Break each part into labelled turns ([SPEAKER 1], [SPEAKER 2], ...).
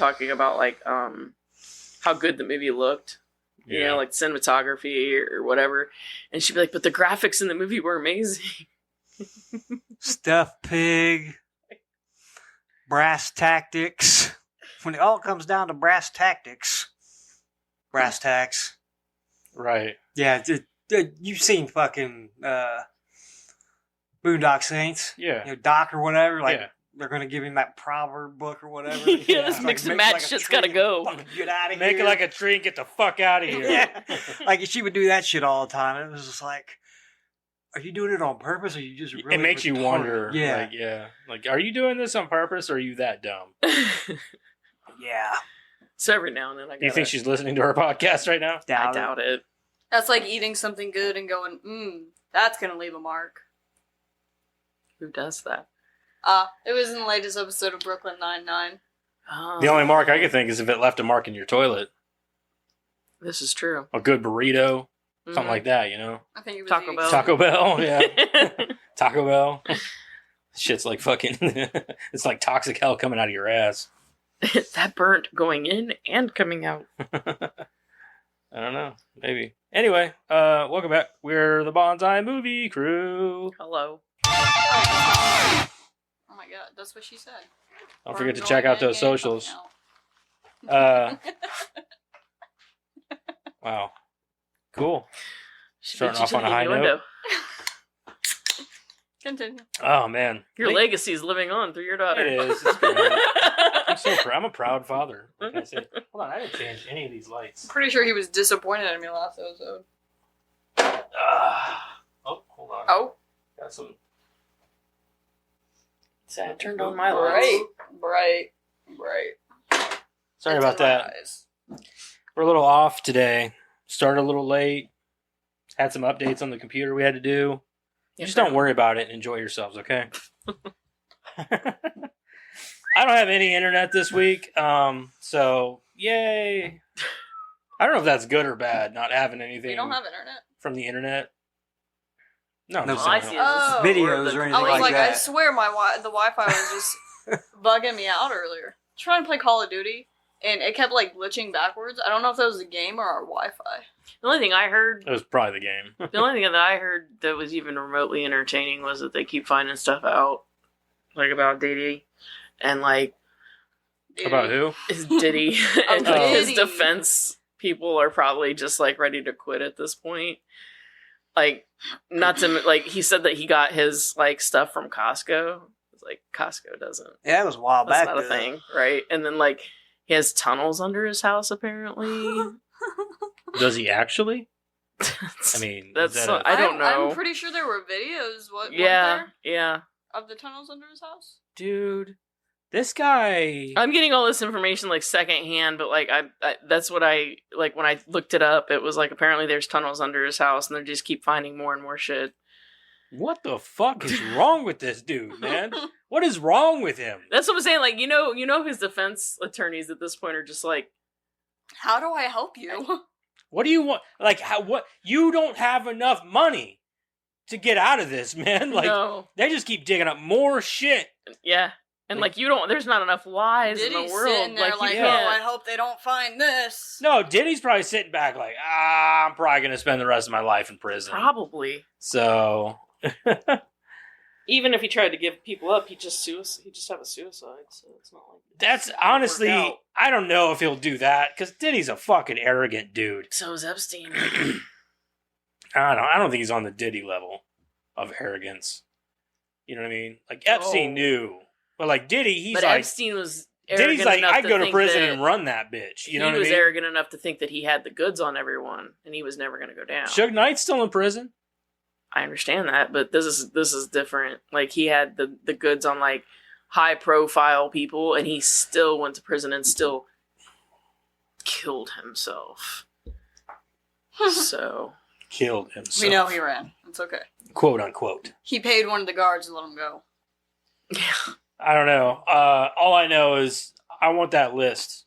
[SPEAKER 1] talking about like how good the movie looked.
[SPEAKER 2] Yeah.
[SPEAKER 1] You know, like cinematography or whatever. And she'd be like, but the graphics in the movie were amazing.
[SPEAKER 3] Stuffed pig. Brass tactics. When it all comes down to brass tactics. Brass tacks.
[SPEAKER 2] Right.
[SPEAKER 3] Yeah, you've seen fucking Boondock Saints.
[SPEAKER 2] Yeah.
[SPEAKER 3] Doc or whatever. Like,
[SPEAKER 2] Yeah.
[SPEAKER 3] they're going to give him that proverb book or whatever.
[SPEAKER 1] Yeah, this mix and match shit's gotta go.
[SPEAKER 3] Get out of here.
[SPEAKER 2] Make it like a tree and get the fuck out of here.
[SPEAKER 3] Yeah. Like, she would do that shit all the time. It was just like, are you doing it on purpose or are you just really
[SPEAKER 2] It makes you
[SPEAKER 3] retarded?
[SPEAKER 2] wonder.
[SPEAKER 3] Yeah.
[SPEAKER 2] Like, are you doing this on purpose or are you that dumb?
[SPEAKER 3] Yeah.
[SPEAKER 1] So every now and then I
[SPEAKER 2] Do you think she's listening to our podcast right now?
[SPEAKER 1] I doubt it.
[SPEAKER 4] That's like eating something good and going, that's going to leave a mark.
[SPEAKER 1] Who does that?
[SPEAKER 4] It was in the latest episode of Brooklyn Nine-Nine.
[SPEAKER 2] The only mark I could think is if it left a mark in your toilet.
[SPEAKER 1] This is true.
[SPEAKER 2] A good burrito. Something like that, you know?
[SPEAKER 4] I think it was
[SPEAKER 1] Taco Bell.
[SPEAKER 2] Taco Bell, yeah. Taco Bell. Shit's like fucking... it's like toxic hell coming out of your ass.
[SPEAKER 1] That burnt going in and coming out.
[SPEAKER 2] I don't know. Maybe. Anyway, welcome back. We're the Bonsai Movie Crew.
[SPEAKER 1] Hello.
[SPEAKER 4] Oh my god, that's what she said.
[SPEAKER 2] Don't forget to check out those socials. Wow. Cool. Starting off on a high note.
[SPEAKER 4] Continue.
[SPEAKER 2] Oh, man.
[SPEAKER 1] Your legacy is living on through your daughter.
[SPEAKER 2] It is. It's great. I'm so proud. I'm a proud father. What can I say? Hold on, I didn't change any of these lights.
[SPEAKER 4] I'm pretty sure he was disappointed in me last episode.
[SPEAKER 2] Oh, hold on.
[SPEAKER 4] Oh.
[SPEAKER 2] Got some.
[SPEAKER 1] So I turned on my lights.
[SPEAKER 4] Bright.
[SPEAKER 2] Sorry about that. We're a little off today. Started a little late. Had some updates on the computer we had to do. Just don't worry about it and enjoy yourselves, okay? I don't have any internet this week, so yay. I don't know if that's good or bad, not having anything.
[SPEAKER 4] You don't have internet?
[SPEAKER 2] From the internet? No,
[SPEAKER 3] No,
[SPEAKER 1] I see.
[SPEAKER 3] videos or anything
[SPEAKER 4] I was like,
[SPEAKER 3] that.
[SPEAKER 4] I swear the Wi-Fi was just bugging me out earlier. Trying to play Call of Duty, and it kept like glitching backwards. I don't know if that was the game or our Wi-Fi.
[SPEAKER 1] The only thing I heard...
[SPEAKER 2] It was probably the game.
[SPEAKER 1] The only thing that I heard that was even remotely entertaining was that they keep finding stuff out, like about Diddy, and like...
[SPEAKER 4] Diddy.
[SPEAKER 2] About who?
[SPEAKER 1] His Diddy. And
[SPEAKER 4] Oh,
[SPEAKER 1] his
[SPEAKER 4] Diddy.
[SPEAKER 1] defense people are probably just like ready to quit at this point. Like, not to... Like, he said that he got his like stuff from Costco. It's like, Costco doesn't...
[SPEAKER 3] Yeah, it was a while
[SPEAKER 1] That's
[SPEAKER 3] back.
[SPEAKER 1] not a thing, right? And then like, he has tunnels under his house, apparently.
[SPEAKER 2] Does he actually? I mean,
[SPEAKER 1] That's
[SPEAKER 2] is
[SPEAKER 1] so,
[SPEAKER 2] that
[SPEAKER 1] I don't know.
[SPEAKER 4] I'm pretty sure there were videos.
[SPEAKER 1] Yeah, yeah.
[SPEAKER 4] Of the tunnels under his house.
[SPEAKER 2] dude, this guy...
[SPEAKER 1] I'm getting all this information like secondhand, but like I that's what I like when I looked it up. It was like apparently there's tunnels under his house, and they just keep finding more and more shit.
[SPEAKER 2] What the fuck is wrong with this dude, man? What is wrong with him?
[SPEAKER 1] That's what I'm saying. Like you know, his defense attorneys at this point are just like,
[SPEAKER 4] How do I help you?
[SPEAKER 2] What do you want? Like, how? What? You don't have enough money to get out of this, man. Like,
[SPEAKER 1] no,
[SPEAKER 2] they just keep digging up more shit.
[SPEAKER 1] yeah, and like you don't. There's not enough lies in
[SPEAKER 4] Diddy's
[SPEAKER 1] the world.
[SPEAKER 4] sitting there like,
[SPEAKER 1] you
[SPEAKER 4] oh,
[SPEAKER 1] can't.
[SPEAKER 4] I hope they don't find this.
[SPEAKER 2] No, Diddy's probably sitting back like, I'm probably going to spend the rest of my life in prison.
[SPEAKER 1] Probably.
[SPEAKER 2] So,
[SPEAKER 1] Even if he tried to give people up, he just have a suicide. So it's not like
[SPEAKER 2] that's
[SPEAKER 1] it's
[SPEAKER 2] honestly,
[SPEAKER 1] work out.
[SPEAKER 2] I don't know if he'll do that because Diddy's a fucking arrogant dude.
[SPEAKER 1] So is Epstein.
[SPEAKER 2] I don't think he's on the Diddy level of arrogance. You know what I mean? Like Epstein knew, but like Diddy, he's
[SPEAKER 1] but
[SPEAKER 2] like
[SPEAKER 1] Epstein was arrogant
[SPEAKER 2] Diddy's like,
[SPEAKER 1] enough
[SPEAKER 2] I'd go to
[SPEAKER 1] think
[SPEAKER 2] prison
[SPEAKER 1] that
[SPEAKER 2] and run that bitch. You know what I
[SPEAKER 1] He was
[SPEAKER 2] mean?
[SPEAKER 1] arrogant enough to think that he had the goods on everyone, and he was never going to go down.
[SPEAKER 2] Suge Knight's still in prison.
[SPEAKER 1] I understand that, but this is different. Like he had the goods on like high profile people, and he still went to prison and still killed himself. So
[SPEAKER 2] Killed himself.
[SPEAKER 4] We know he ran. It's okay.
[SPEAKER 2] Quote unquote.
[SPEAKER 4] He paid one of the guards to let him go.
[SPEAKER 1] yeah,
[SPEAKER 2] I don't know. All I know is I want that list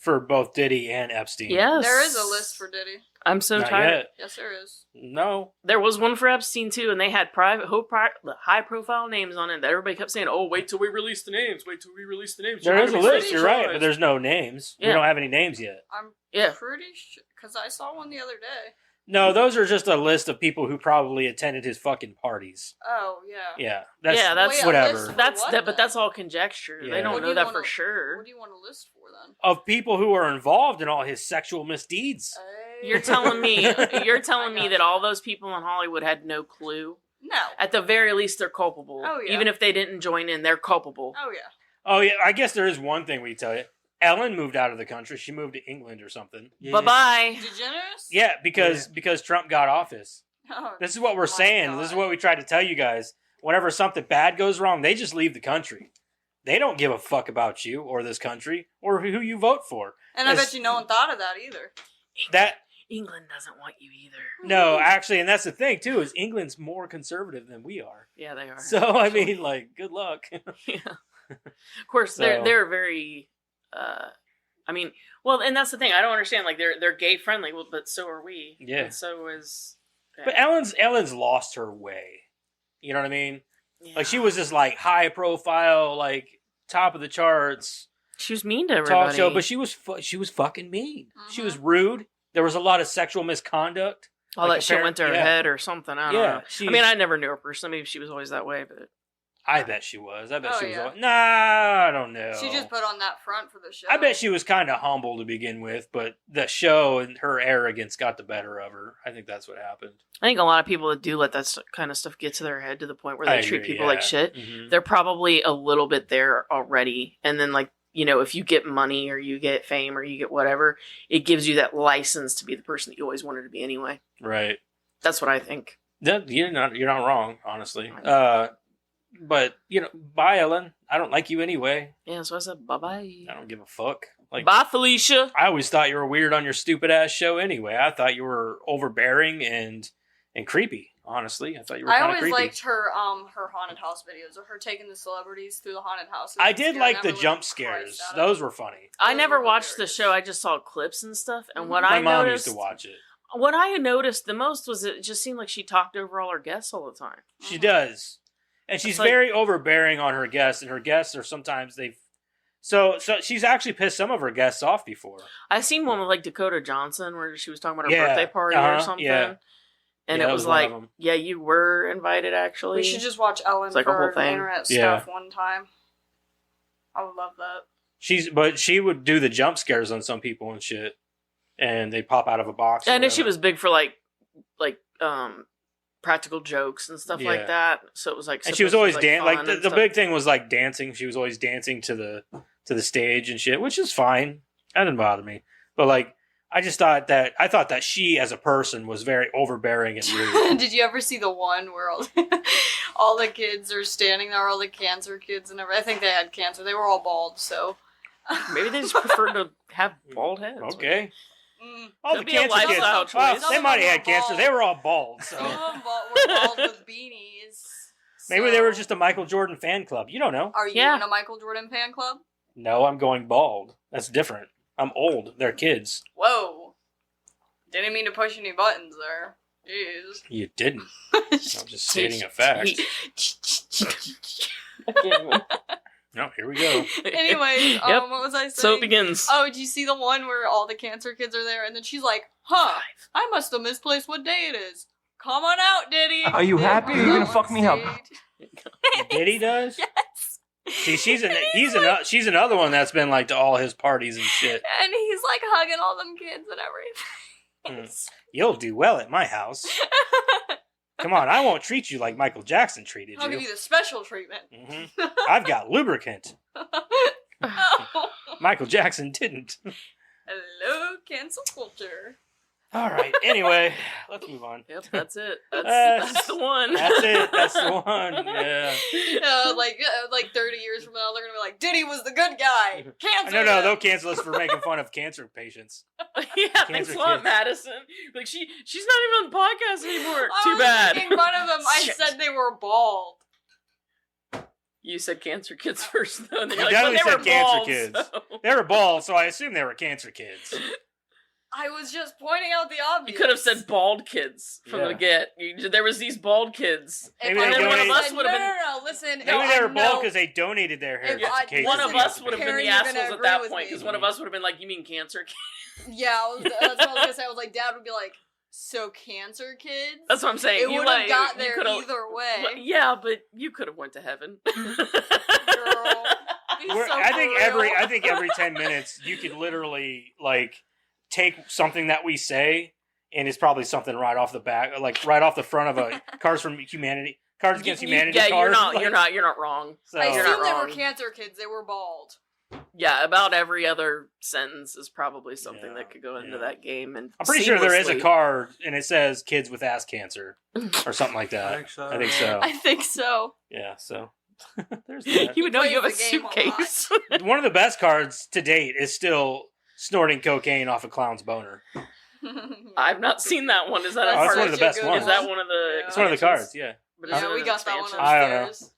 [SPEAKER 2] for both Diddy and Epstein.
[SPEAKER 1] Yes.
[SPEAKER 4] There is a list for Diddy.
[SPEAKER 1] I'm so
[SPEAKER 2] Not
[SPEAKER 1] tired.
[SPEAKER 2] yet.
[SPEAKER 4] Yes, there is.
[SPEAKER 2] No.
[SPEAKER 1] There was one for Epstein too, and they had high profile names on it that everybody kept saying, "Oh, wait till we release the names. Wait till we release the names."
[SPEAKER 2] There is a
[SPEAKER 1] You're
[SPEAKER 2] list, you're right, but there's no names. We
[SPEAKER 1] Yeah.
[SPEAKER 2] don't have any names yet.
[SPEAKER 4] I'm
[SPEAKER 1] Yeah.
[SPEAKER 4] pretty sure, because I saw one the other day.
[SPEAKER 2] No, those are just a list of people who probably attended his fucking parties.
[SPEAKER 4] Oh, yeah.
[SPEAKER 2] Yeah. That's,
[SPEAKER 1] Yeah, that's-
[SPEAKER 4] Wait, a
[SPEAKER 2] whatever.
[SPEAKER 4] list for
[SPEAKER 1] That's
[SPEAKER 4] what,
[SPEAKER 1] that, but
[SPEAKER 4] then?
[SPEAKER 1] that's all conjecture.
[SPEAKER 2] Yeah.
[SPEAKER 1] They don't
[SPEAKER 4] What do
[SPEAKER 1] know
[SPEAKER 4] you
[SPEAKER 1] that
[SPEAKER 4] wanna-
[SPEAKER 1] for sure.
[SPEAKER 4] What do you want a list for, then?
[SPEAKER 2] Of people who are involved in all his sexual misdeeds.
[SPEAKER 1] You're telling me
[SPEAKER 4] I
[SPEAKER 1] that all those people in Hollywood had no clue?
[SPEAKER 4] No.
[SPEAKER 1] At the very least, they're culpable.
[SPEAKER 4] Oh, yeah.
[SPEAKER 1] Even if they didn't join in, they're culpable.
[SPEAKER 4] Oh, yeah.
[SPEAKER 2] Oh, yeah, I guess there is one thing we tell you. Ellen moved out of the country. She moved to England or something.
[SPEAKER 3] Yeah.
[SPEAKER 1] Bye bye.
[SPEAKER 4] DeGeneres?
[SPEAKER 2] Yeah, because Trump got office.
[SPEAKER 4] Oh,
[SPEAKER 2] This is what we're
[SPEAKER 4] my
[SPEAKER 2] saying.
[SPEAKER 4] God.
[SPEAKER 2] This is what we tried to tell you guys. Whenever something bad goes wrong, they just leave the country. They don't give a fuck about you or this country or who you vote for.
[SPEAKER 4] And I
[SPEAKER 2] Yes.
[SPEAKER 4] bet you no one thought of that either.
[SPEAKER 2] That
[SPEAKER 1] England doesn't want you either.
[SPEAKER 2] no, actually, and that's the thing too, is England's more conservative than we are.
[SPEAKER 1] Yeah, they are.
[SPEAKER 2] So I mean, like, good luck.
[SPEAKER 1] Yeah. Of course,
[SPEAKER 2] So-
[SPEAKER 1] they're very. I mean, well, and that's the thing. I don't understand. Like, they're gay friendly, well, but so are we.
[SPEAKER 2] Yeah.
[SPEAKER 1] And so is.
[SPEAKER 2] But Ellen's lost her way. You know what I mean? Like, she was this like high profile, like top of the charts
[SPEAKER 1] She was mean to everybody.
[SPEAKER 2] talk show, but she was fucking mean. She was
[SPEAKER 4] Mhm.
[SPEAKER 2] rude. There was a lot of sexual misconduct.
[SPEAKER 1] all
[SPEAKER 2] like
[SPEAKER 1] that shit went to her
[SPEAKER 2] yeah.
[SPEAKER 1] head or something. I don't
[SPEAKER 2] Yeah,
[SPEAKER 1] know.
[SPEAKER 2] she's-
[SPEAKER 1] I mean, I never knew her personally. Maybe she was always that way, but
[SPEAKER 2] I bet she was. I bet
[SPEAKER 4] Oh,
[SPEAKER 2] she was.
[SPEAKER 4] yeah.
[SPEAKER 2] Nah, I don't know.
[SPEAKER 4] She just put on that front for the show.
[SPEAKER 2] I bet she was kind of humble to begin with, but the show and her arrogance got the better of her. I think that's what happened.
[SPEAKER 1] I think a lot of people that do let that kind of stuff get to their head to the point where they
[SPEAKER 2] I
[SPEAKER 1] treat
[SPEAKER 2] agree,
[SPEAKER 1] people
[SPEAKER 2] yeah.
[SPEAKER 1] like shit.
[SPEAKER 2] Mhm.
[SPEAKER 1] They're probably a little bit there already, and then like, you know, if you get money or you get fame or you get whatever, it gives you that license to be the person that you always wanted to be anyway.
[SPEAKER 2] Right.
[SPEAKER 1] That's what I think.
[SPEAKER 2] You're not wrong, honestly. But you know, bye, Ellen. I don't like you anyway.
[SPEAKER 1] Yeah, so I said bye bye.
[SPEAKER 2] I don't give a fuck. Like,
[SPEAKER 1] Bye, Felicia.
[SPEAKER 2] I always thought you were weird on your stupid ass show anyway. I thought you were overbearing and creepy. Honestly, I thought you were
[SPEAKER 4] I
[SPEAKER 2] kind of
[SPEAKER 4] always
[SPEAKER 2] creepy.
[SPEAKER 4] liked her haunted house videos of her taking the celebrities through the haunted houses.
[SPEAKER 2] I
[SPEAKER 4] and
[SPEAKER 2] did
[SPEAKER 4] scaring
[SPEAKER 2] like the
[SPEAKER 4] everyone
[SPEAKER 2] jump
[SPEAKER 4] Christ
[SPEAKER 2] scares.
[SPEAKER 4] out of
[SPEAKER 2] Those
[SPEAKER 4] them.
[SPEAKER 2] were funny.
[SPEAKER 1] I
[SPEAKER 4] Those
[SPEAKER 1] never
[SPEAKER 4] were
[SPEAKER 1] watched the
[SPEAKER 4] hilarious.
[SPEAKER 1] show. I just saw clips and stuff. And
[SPEAKER 4] Mhm.
[SPEAKER 1] what
[SPEAKER 2] My
[SPEAKER 1] I
[SPEAKER 2] mom
[SPEAKER 1] noticed,
[SPEAKER 2] used to watch it.
[SPEAKER 1] what I noticed the most was it just seemed like she talked over all her guests all the time.
[SPEAKER 2] She
[SPEAKER 4] Mhm.
[SPEAKER 2] does, and she's
[SPEAKER 1] It's like-
[SPEAKER 2] very overbearing on her guests. And her guests are sometimes they've. So she's actually pissed some of her guests off before.
[SPEAKER 1] I seen one with like Dakota Johnson where she was talking about her
[SPEAKER 2] Yeah,
[SPEAKER 1] birthday party
[SPEAKER 2] uh-huh,
[SPEAKER 1] or something.
[SPEAKER 2] yeah.
[SPEAKER 1] And
[SPEAKER 2] Yeah,
[SPEAKER 1] it
[SPEAKER 2] that
[SPEAKER 1] was
[SPEAKER 2] was one
[SPEAKER 1] like,
[SPEAKER 2] of 'em.
[SPEAKER 1] yeah, you were invited actually.
[SPEAKER 4] We should just watch Ellen
[SPEAKER 1] It's like a whole
[SPEAKER 4] for
[SPEAKER 1] thing.
[SPEAKER 4] internet
[SPEAKER 2] Yeah.
[SPEAKER 4] stuff one time. I would love that.
[SPEAKER 2] But she would do the jump scares on some people and shit, and they pop out of a box. or
[SPEAKER 1] I know she
[SPEAKER 2] whatever.
[SPEAKER 1] was big for like practical jokes and stuff
[SPEAKER 2] Yeah.
[SPEAKER 1] like that. So it was like,
[SPEAKER 2] and she was
[SPEAKER 1] supposed
[SPEAKER 2] always
[SPEAKER 1] to be,
[SPEAKER 2] dancing.
[SPEAKER 1] fun
[SPEAKER 2] Like
[SPEAKER 1] and
[SPEAKER 2] the
[SPEAKER 1] stuff.
[SPEAKER 2] big thing was like dancing. She was always dancing to the stage and shit, which is fine. That didn't bother me. But like, I thought that she as a person was very overbearing and rude.
[SPEAKER 4] Did you ever see the one where all the kids are standing there, all the cancer kids and everything? I think they had cancer. They were all bald, so.
[SPEAKER 1] Maybe they just prefer to have bald heads.
[SPEAKER 2] Okay.
[SPEAKER 4] Mm.
[SPEAKER 2] All
[SPEAKER 1] Could
[SPEAKER 2] the
[SPEAKER 1] be a
[SPEAKER 2] cancer kids.
[SPEAKER 1] lifestyle
[SPEAKER 2] Well,
[SPEAKER 1] choice.
[SPEAKER 4] Some
[SPEAKER 2] they
[SPEAKER 4] of
[SPEAKER 2] might
[SPEAKER 4] them
[SPEAKER 2] have
[SPEAKER 4] were
[SPEAKER 2] had cancer.
[SPEAKER 4] bald.
[SPEAKER 2] They were all bald. So
[SPEAKER 4] Some of them were bald with beanies.
[SPEAKER 2] maybe they were
[SPEAKER 4] so-
[SPEAKER 2] just a Michael Jordan fan club. You don't know.
[SPEAKER 4] Are you
[SPEAKER 1] Yeah.
[SPEAKER 4] in a Michael Jordan fan club?
[SPEAKER 2] No, I'm going bald. That's different. I'm old. They're kids.
[SPEAKER 4] Whoa. Didn't mean to push any buttons there. Jeez.
[SPEAKER 2] You didn't. I'm just stating a fact. No, here we go.
[SPEAKER 4] Anyways,
[SPEAKER 1] Yep.
[SPEAKER 4] what was I saying?
[SPEAKER 1] So it begins.
[SPEAKER 4] Oh, did you see the one where all the cancer kids are there? And then she's like, huh, I must have misplaced what day it is. Come on out, Diddy.
[SPEAKER 5] Are you happy or you gonna fuck me up?
[SPEAKER 2] Diddy does?
[SPEAKER 4] Yes.
[SPEAKER 2] See, she's
[SPEAKER 4] And
[SPEAKER 2] she's another one that's been like to all his parties and shit.
[SPEAKER 4] And he's like hugging all them kids and everything.
[SPEAKER 2] You'll do well at my house. Come on, I won't treat you like Michael Jackson treated
[SPEAKER 4] I'll give
[SPEAKER 2] you.
[SPEAKER 4] you the special treatment.
[SPEAKER 2] hmm I've got lubricant.
[SPEAKER 4] Oh.
[SPEAKER 2] Michael Jackson didn't.
[SPEAKER 4] Hello, cancel culture.
[SPEAKER 2] All right. Anyway, let's move on.
[SPEAKER 1] Yep, that's it. That's the one.
[SPEAKER 2] That's it. That's the one. Yeah.
[SPEAKER 4] Like 30 years from now, they're gonna be like, Diddy was the good guy. Cancel.
[SPEAKER 2] No,
[SPEAKER 4] him."
[SPEAKER 2] they'll cancel us for making fun of cancer patients.
[SPEAKER 1] Yeah, thanks
[SPEAKER 2] Cancer
[SPEAKER 1] a lot,
[SPEAKER 2] kids.
[SPEAKER 1] Madison. Like she's not even on the podcast anymore.
[SPEAKER 4] I
[SPEAKER 1] Too
[SPEAKER 4] was
[SPEAKER 1] bad.
[SPEAKER 4] making fun of them. I
[SPEAKER 1] Shit.
[SPEAKER 4] said they were bald.
[SPEAKER 1] You said cancer kids first, though. And then
[SPEAKER 2] You
[SPEAKER 1] you're like,
[SPEAKER 2] definitely
[SPEAKER 1] well, they
[SPEAKER 2] said
[SPEAKER 1] were
[SPEAKER 2] cancer
[SPEAKER 1] bald,
[SPEAKER 2] kids.
[SPEAKER 1] so-
[SPEAKER 2] They were bald, so I assume they were cancer kids.
[SPEAKER 4] I was just pointing out the obvious.
[SPEAKER 1] You could have said bald kids from
[SPEAKER 2] Yeah.
[SPEAKER 1] the get. There was these bald kids.
[SPEAKER 2] Maybe
[SPEAKER 4] If
[SPEAKER 2] they
[SPEAKER 4] I
[SPEAKER 1] one of
[SPEAKER 2] donated-
[SPEAKER 1] us
[SPEAKER 4] said,
[SPEAKER 1] would have been.
[SPEAKER 4] no, listen.
[SPEAKER 2] Maybe
[SPEAKER 4] no,
[SPEAKER 2] they were
[SPEAKER 4] I
[SPEAKER 2] bald
[SPEAKER 4] know.
[SPEAKER 2] because they donated their hair
[SPEAKER 4] If
[SPEAKER 2] to
[SPEAKER 4] I-
[SPEAKER 2] cases.
[SPEAKER 1] One of us would have been
[SPEAKER 4] Carrie,
[SPEAKER 1] the
[SPEAKER 4] you're gonna
[SPEAKER 1] assholes at
[SPEAKER 4] agree
[SPEAKER 1] that
[SPEAKER 4] with
[SPEAKER 1] point
[SPEAKER 4] me.
[SPEAKER 1] because one of us would have been like, "You mean cancer kids?"
[SPEAKER 4] Yeah, that's what I was gonna say. I was like, Dad would be like, so cancer kids?
[SPEAKER 1] That's what I'm saying.
[SPEAKER 4] It
[SPEAKER 1] You
[SPEAKER 4] would have
[SPEAKER 1] like-
[SPEAKER 4] got
[SPEAKER 1] you
[SPEAKER 4] there
[SPEAKER 1] coulda-
[SPEAKER 4] either way.
[SPEAKER 1] Well, yeah, but you could have went to heaven.
[SPEAKER 4] Girl. Be
[SPEAKER 2] We're-
[SPEAKER 4] so
[SPEAKER 2] I think
[SPEAKER 4] for real.
[SPEAKER 2] I think every 10 minutes you could literally like take something that we say and it's probably something right off the back, like right off the front of a Cards Against Humanity
[SPEAKER 1] Yeah,
[SPEAKER 2] card.
[SPEAKER 1] you're not wrong.
[SPEAKER 2] So,
[SPEAKER 4] I
[SPEAKER 1] You're
[SPEAKER 4] assume
[SPEAKER 1] not
[SPEAKER 4] they were
[SPEAKER 1] wrong.
[SPEAKER 4] cancer kids. They were bald.
[SPEAKER 1] Yeah, about every other sentence is probably something
[SPEAKER 2] Yeah,
[SPEAKER 1] that could go into
[SPEAKER 2] yeah.
[SPEAKER 1] that game. And
[SPEAKER 2] I'm pretty sure there is a
[SPEAKER 1] seamlessly.
[SPEAKER 2] card and it says kids with ass cancer or something like that.
[SPEAKER 3] I think so.
[SPEAKER 2] I think so.
[SPEAKER 4] I think so.
[SPEAKER 2] Yeah, so there's that.
[SPEAKER 1] You would know you have a
[SPEAKER 4] plays the game a lot.
[SPEAKER 1] suitcase.
[SPEAKER 2] One of the best cards to date is still snorting cocaine off a clown's boner.
[SPEAKER 1] I've not seen that one. Is that a
[SPEAKER 2] Oh, that's
[SPEAKER 1] part
[SPEAKER 2] one of the best ones.
[SPEAKER 1] Is that one of the?
[SPEAKER 2] It's one of the cards, yeah.
[SPEAKER 1] But is
[SPEAKER 4] Yeah,
[SPEAKER 1] it
[SPEAKER 4] we
[SPEAKER 1] an
[SPEAKER 4] got that one
[SPEAKER 1] expansion?
[SPEAKER 2] I don't know.
[SPEAKER 4] upstairs.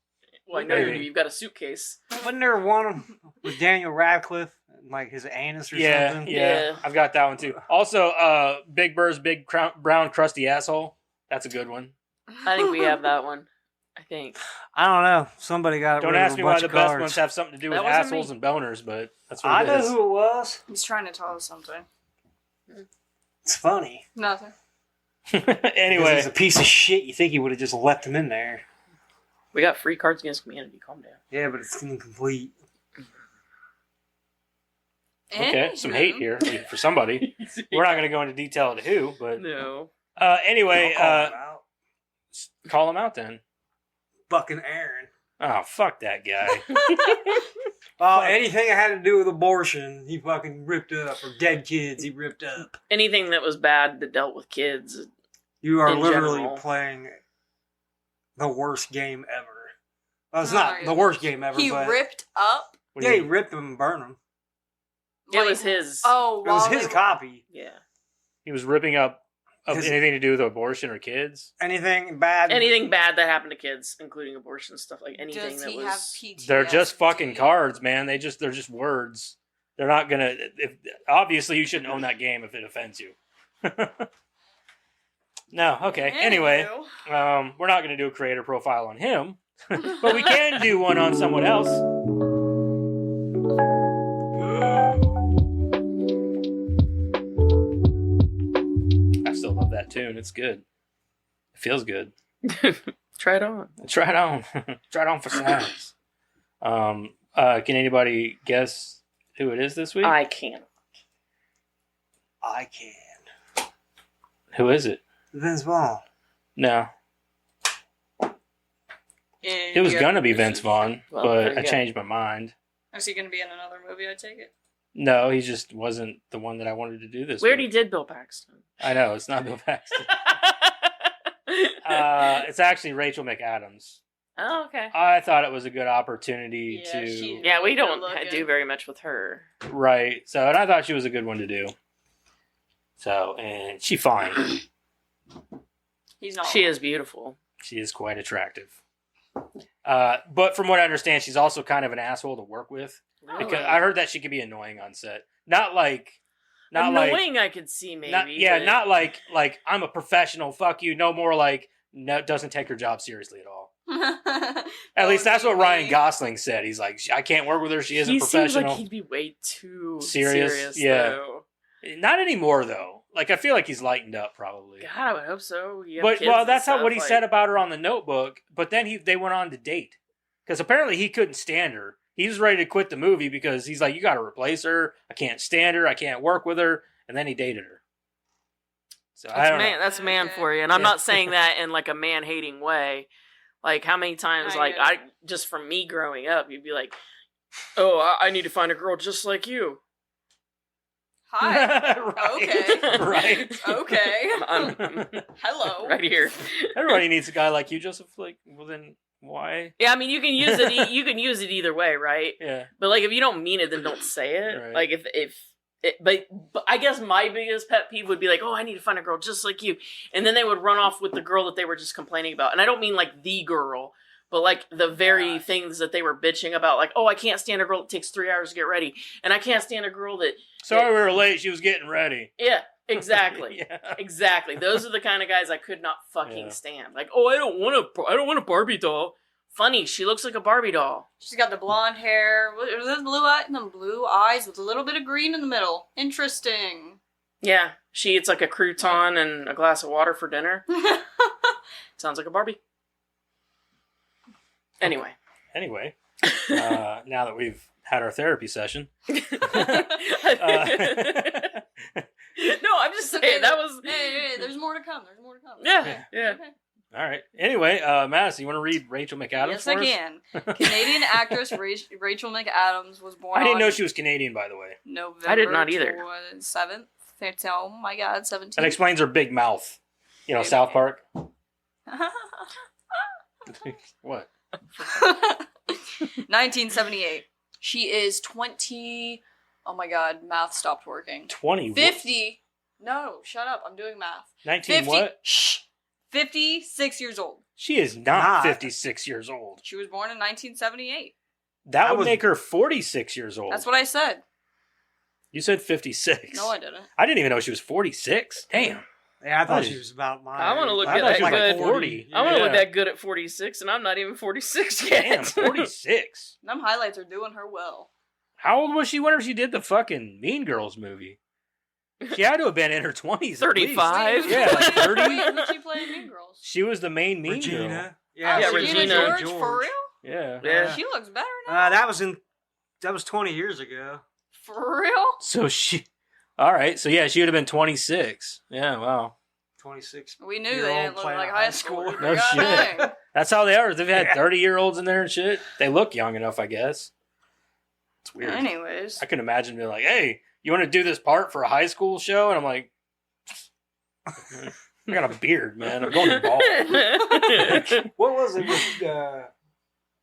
[SPEAKER 1] Well, I know you do.
[SPEAKER 2] Maybe.
[SPEAKER 1] You've got a suitcase.
[SPEAKER 3] Wasn't there one with Daniel Radcliffe, like his anus or
[SPEAKER 2] Yeah,
[SPEAKER 3] something?
[SPEAKER 2] yeah, I've got that one too. Also, Big Bird's Big Brown Crusty Asshole. That's a good one.
[SPEAKER 1] I think we have that one. I think.
[SPEAKER 3] I don't know. Somebody got
[SPEAKER 2] Don't
[SPEAKER 3] rid of
[SPEAKER 2] ask
[SPEAKER 3] a
[SPEAKER 2] me why
[SPEAKER 3] bunch
[SPEAKER 2] the
[SPEAKER 3] of
[SPEAKER 2] best
[SPEAKER 3] cards.
[SPEAKER 2] ones have something to do with
[SPEAKER 1] That wasn't
[SPEAKER 2] assholes
[SPEAKER 1] me.
[SPEAKER 2] and boners, but that's what
[SPEAKER 3] I
[SPEAKER 2] it
[SPEAKER 3] know
[SPEAKER 2] is.
[SPEAKER 3] who it was.
[SPEAKER 4] He's trying to tell us something.
[SPEAKER 3] It's funny.
[SPEAKER 4] Nothing.
[SPEAKER 3] Because
[SPEAKER 2] Anyway,
[SPEAKER 3] he's a piece of shit. You think he would have just left him in there?
[SPEAKER 1] We got free Cards Against Humanity. Calm down.
[SPEAKER 3] Yeah, but it's incomplete.
[SPEAKER 2] okay, some hate here for somebody. We're not going to go into detail to who, but
[SPEAKER 1] No.
[SPEAKER 2] anyway,
[SPEAKER 3] I'll call him out.
[SPEAKER 2] call him out then.
[SPEAKER 3] Fucking Aaron.
[SPEAKER 2] Oh, fuck that guy.
[SPEAKER 3] Oh, anything that had to do with abortion, he fucking ripped up. Or dead kids, he ripped up.
[SPEAKER 1] Anything that was bad that dealt with kids.
[SPEAKER 3] You are
[SPEAKER 1] In
[SPEAKER 3] literally
[SPEAKER 1] general.
[SPEAKER 3] playing the worst game ever. Well, it's
[SPEAKER 4] Oh
[SPEAKER 3] not
[SPEAKER 4] my
[SPEAKER 3] the worst game ever,
[SPEAKER 4] He
[SPEAKER 3] but
[SPEAKER 4] ripped up.
[SPEAKER 2] What do
[SPEAKER 3] yeah,
[SPEAKER 2] you
[SPEAKER 3] he
[SPEAKER 2] mean?
[SPEAKER 3] ripped them and burned them.
[SPEAKER 1] It was his.
[SPEAKER 4] Oh,
[SPEAKER 3] It was
[SPEAKER 4] while
[SPEAKER 3] his
[SPEAKER 4] they-
[SPEAKER 3] copy.
[SPEAKER 1] Yeah.
[SPEAKER 2] He was ripping up of
[SPEAKER 3] His-
[SPEAKER 2] anything to do with abortion or kids.
[SPEAKER 3] Anything bad?
[SPEAKER 1] Anything bad that happened to kids, including abortion stuff, like anything
[SPEAKER 4] Does
[SPEAKER 1] that
[SPEAKER 4] he
[SPEAKER 1] was.
[SPEAKER 4] have PTSD?
[SPEAKER 2] They're just fucking cards, man. They're just words. They're not gonna. Obviously, you shouldn't own that game if it offends you. No, okay. Anyway,
[SPEAKER 4] Anywho.
[SPEAKER 2] we're not gonna do a creator profile on him, but we can do one on someone else. I still love that tune. It's good. It feels good.
[SPEAKER 1] Try it on.
[SPEAKER 2] Try it on. Try it on for size. Can anybody guess who it is this week?
[SPEAKER 1] I can't.
[SPEAKER 3] I can.
[SPEAKER 2] Who is it?
[SPEAKER 3] Vince Vaughn.
[SPEAKER 2] No. It was gonna be Vince Vaughn,
[SPEAKER 1] Well, there
[SPEAKER 2] but
[SPEAKER 1] you
[SPEAKER 2] I
[SPEAKER 1] go.
[SPEAKER 2] changed my mind.
[SPEAKER 4] Is he going to be in another movie? I take it.
[SPEAKER 2] No, he just wasn't the one that I wanted to do this.
[SPEAKER 1] We already
[SPEAKER 2] week.
[SPEAKER 1] did Bill Paxton.
[SPEAKER 2] I know it's not Bill Paxton. It's actually Rachel McAdams.
[SPEAKER 1] Oh, okay.
[SPEAKER 2] I thought it was a good opportunity
[SPEAKER 4] Yeah,
[SPEAKER 2] to
[SPEAKER 4] she-
[SPEAKER 1] Yeah, we don't
[SPEAKER 4] Good looking.
[SPEAKER 1] do very much with her.
[SPEAKER 2] right. So, and I thought she was a good one to do. So, and she fine.
[SPEAKER 4] He's not.
[SPEAKER 1] She is beautiful.
[SPEAKER 2] She is quite attractive. But from what I understand, she's also kind of an asshole to work with. Because I heard that she could be annoying on set. Not like
[SPEAKER 1] annoying. I could see maybe. but-
[SPEAKER 2] not like I'm a professional. Fuck you. No more like no doesn't take her job seriously at all. At least that's what Ryan Gosling said. He's like, I can't work with her. She isn't
[SPEAKER 1] He seems
[SPEAKER 2] professional.
[SPEAKER 1] like he'd be way too
[SPEAKER 2] Serious?
[SPEAKER 1] serious.
[SPEAKER 2] Yeah.
[SPEAKER 1] Though.
[SPEAKER 2] Not anymore though. Like I feel like he's lightened up probably.
[SPEAKER 1] God, I would hope so. You have
[SPEAKER 2] But
[SPEAKER 1] kids
[SPEAKER 2] well,
[SPEAKER 1] and
[SPEAKER 2] that's how what he
[SPEAKER 1] stuff,
[SPEAKER 2] said
[SPEAKER 1] like-
[SPEAKER 2] about her on the Notebook. But then they went on to date because apparently he couldn't stand her. He was ready to quit the movie because he's like, you got to replace her. I can't stand her. I can't work with her. And then he dated her. So I don't know.
[SPEAKER 1] That's man
[SPEAKER 4] Okay.
[SPEAKER 1] for you, and I'm
[SPEAKER 2] Yeah.
[SPEAKER 1] not saying that in like a man hating way. Like how many times,
[SPEAKER 4] I
[SPEAKER 1] like
[SPEAKER 4] get it.
[SPEAKER 1] I just from me growing up, you'd be like, "Oh, I need to find a girl just like you."
[SPEAKER 4] Hi.
[SPEAKER 2] Right. Right.
[SPEAKER 4] Okay.
[SPEAKER 1] I'm
[SPEAKER 4] Hello.
[SPEAKER 1] right here.
[SPEAKER 2] Everybody needs a guy like you, Joseph. Like, well, then why?
[SPEAKER 1] Yeah, I mean, you can use it. You can use it either way, right?
[SPEAKER 2] Yeah.
[SPEAKER 1] But like, if you don't mean it, then don't say it.
[SPEAKER 2] Right.
[SPEAKER 1] Like but I guess my biggest pet peeve would be like, "Oh, I need to find a girl just like you," and then they would run off with the girl that they were just complaining about. And I don't mean like the girl, But like the very things that they were bitching about, like, oh, I can't stand a girl that takes 3 hours to get ready, and I can't stand a girl that.
[SPEAKER 2] Sorry we were late. She was getting ready.
[SPEAKER 1] Yeah, exactly,
[SPEAKER 2] Yeah.
[SPEAKER 1] exactly. Those are the kind of guys I could not fucking stand. Like, oh, I don't want a Barbie doll. Funny, she looks like a Barbie doll.
[SPEAKER 4] She's got the blonde hair. Was it blue eyes with a little bit of green in the middle? Interesting.
[SPEAKER 1] Yeah, she eats like a crouton and a glass of water for dinner. Sounds like a Barbie. Anyway.
[SPEAKER 2] Now that we've had our therapy session.
[SPEAKER 1] No, I'm just saying that was.
[SPEAKER 4] Hey, there's more to come.
[SPEAKER 1] Yeah.
[SPEAKER 4] Okay.
[SPEAKER 2] All right. Anyway, Madison, you want to read Rachel McAdams
[SPEAKER 4] Yes,
[SPEAKER 2] for us?
[SPEAKER 4] I can. Canadian actress Rachel McAdams was born
[SPEAKER 2] I didn't
[SPEAKER 4] on
[SPEAKER 2] know she was Canadian, by the way.
[SPEAKER 4] November
[SPEAKER 1] I did not either.
[SPEAKER 4] 7th. Oh my God, 17th.
[SPEAKER 2] That explains her big mouth. You know, South Park. What?
[SPEAKER 4] 1978. She is 20. Oh my God, math stopped working.
[SPEAKER 2] 20.
[SPEAKER 4] 50. No, shut up. I'm doing math.
[SPEAKER 2] 19
[SPEAKER 4] 50.
[SPEAKER 2] what?
[SPEAKER 4] Shh. 56 years old.
[SPEAKER 2] She is not 56 years old.
[SPEAKER 4] She was born in 1978.
[SPEAKER 2] That would make her 46 years old.
[SPEAKER 4] That's what I said.
[SPEAKER 2] You said 56.
[SPEAKER 4] No, I didn't.
[SPEAKER 2] I didn't even know she was 46. Damn.
[SPEAKER 3] Yeah, I thought she was about my
[SPEAKER 1] I want to look
[SPEAKER 2] I
[SPEAKER 1] at
[SPEAKER 2] thought
[SPEAKER 1] that
[SPEAKER 2] she was
[SPEAKER 1] good.
[SPEAKER 2] like 40.
[SPEAKER 1] I want to look
[SPEAKER 2] Yeah.
[SPEAKER 1] that good at 46, and I'm not even 46 yet.
[SPEAKER 2] Damn, 46.
[SPEAKER 4] Them highlights are doing her well.
[SPEAKER 2] How old was she whenever she did the fucking Mean Girls movie? She had to have been in her 20s.
[SPEAKER 1] 35.
[SPEAKER 4] Wait,
[SPEAKER 2] Yeah,
[SPEAKER 4] who'd
[SPEAKER 2] 30.
[SPEAKER 4] she play in Mean Girls?
[SPEAKER 2] She was the main Mean Girl.
[SPEAKER 3] Regina.
[SPEAKER 1] Yeah,
[SPEAKER 4] Oh,
[SPEAKER 1] Regina
[SPEAKER 4] George, for real?
[SPEAKER 2] Yeah.
[SPEAKER 1] Yeah.
[SPEAKER 4] She looks better now.
[SPEAKER 3] That was 20 years ago.
[SPEAKER 4] For real?
[SPEAKER 2] So she... All right. So, yeah, she would have been 26. Yeah, wow.
[SPEAKER 3] 26.
[SPEAKER 4] We knew
[SPEAKER 3] Year
[SPEAKER 4] they
[SPEAKER 3] old
[SPEAKER 4] didn't look
[SPEAKER 3] playing
[SPEAKER 4] like
[SPEAKER 3] a
[SPEAKER 4] high
[SPEAKER 3] high
[SPEAKER 4] school.
[SPEAKER 3] schooler.
[SPEAKER 2] No
[SPEAKER 4] God
[SPEAKER 2] shit.
[SPEAKER 4] dang.
[SPEAKER 2] That's how they are. They've had
[SPEAKER 3] Yeah.
[SPEAKER 2] 30-year-olds in there and shit. They look young enough, I guess. It's weird.
[SPEAKER 4] Anyways.
[SPEAKER 2] I can imagine being like, hey, you want to do this part for a high school show? And I'm like, I got a beard, man. I'm going to ball.
[SPEAKER 3] What was it with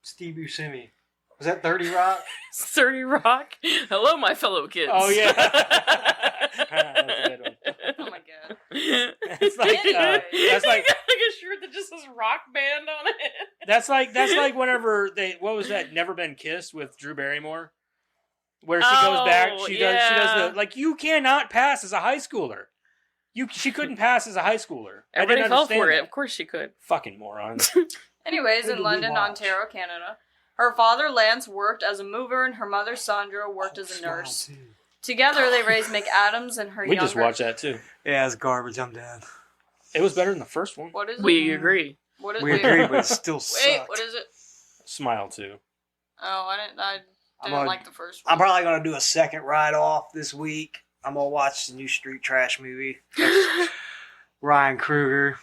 [SPEAKER 3] Steve Buscemi? Was that 30 Rock?
[SPEAKER 1] 30 Rock. Hello, my fellow kids.
[SPEAKER 2] Oh, yeah. That's a good one.
[SPEAKER 4] Oh my God.
[SPEAKER 2] It's like,
[SPEAKER 4] Anyway.
[SPEAKER 2] that's like,
[SPEAKER 1] like a shirt that just says rock band on it.
[SPEAKER 2] that's like whenever what was that? Never Been Kissed with Drew Barrymore, where she goes back. She does the like. You cannot pass as a high schooler. She couldn't pass as a high schooler.
[SPEAKER 1] Everybody
[SPEAKER 2] I didn't
[SPEAKER 1] fell
[SPEAKER 2] understand
[SPEAKER 1] for it.
[SPEAKER 2] that.
[SPEAKER 1] Of course she could.
[SPEAKER 2] Fucking morons.
[SPEAKER 4] Anyways,
[SPEAKER 3] Who did
[SPEAKER 4] in
[SPEAKER 3] we
[SPEAKER 4] London,
[SPEAKER 3] watch?
[SPEAKER 4] Ontario, Canada, her father, Lance, worked as a mover and her mother, Sandra, worked as a nurse. Together, they raised McAdams and her
[SPEAKER 2] We
[SPEAKER 4] younger...
[SPEAKER 2] just watched that too.
[SPEAKER 3] Yeah, it's garbage. I'm down.
[SPEAKER 2] It was better than the first one.
[SPEAKER 4] What is it?
[SPEAKER 1] We agree.
[SPEAKER 4] What is
[SPEAKER 3] We
[SPEAKER 4] wait,
[SPEAKER 3] agree, but it still sucked.
[SPEAKER 4] Wait, what is it?
[SPEAKER 2] Smile too.
[SPEAKER 4] Oh, I
[SPEAKER 3] I'm
[SPEAKER 4] didn't
[SPEAKER 3] on-
[SPEAKER 4] like the first one.
[SPEAKER 3] I'm probably going to do a second ride off this week. I'm going to watch the new Street Trash movie. That's Ryan Kruger.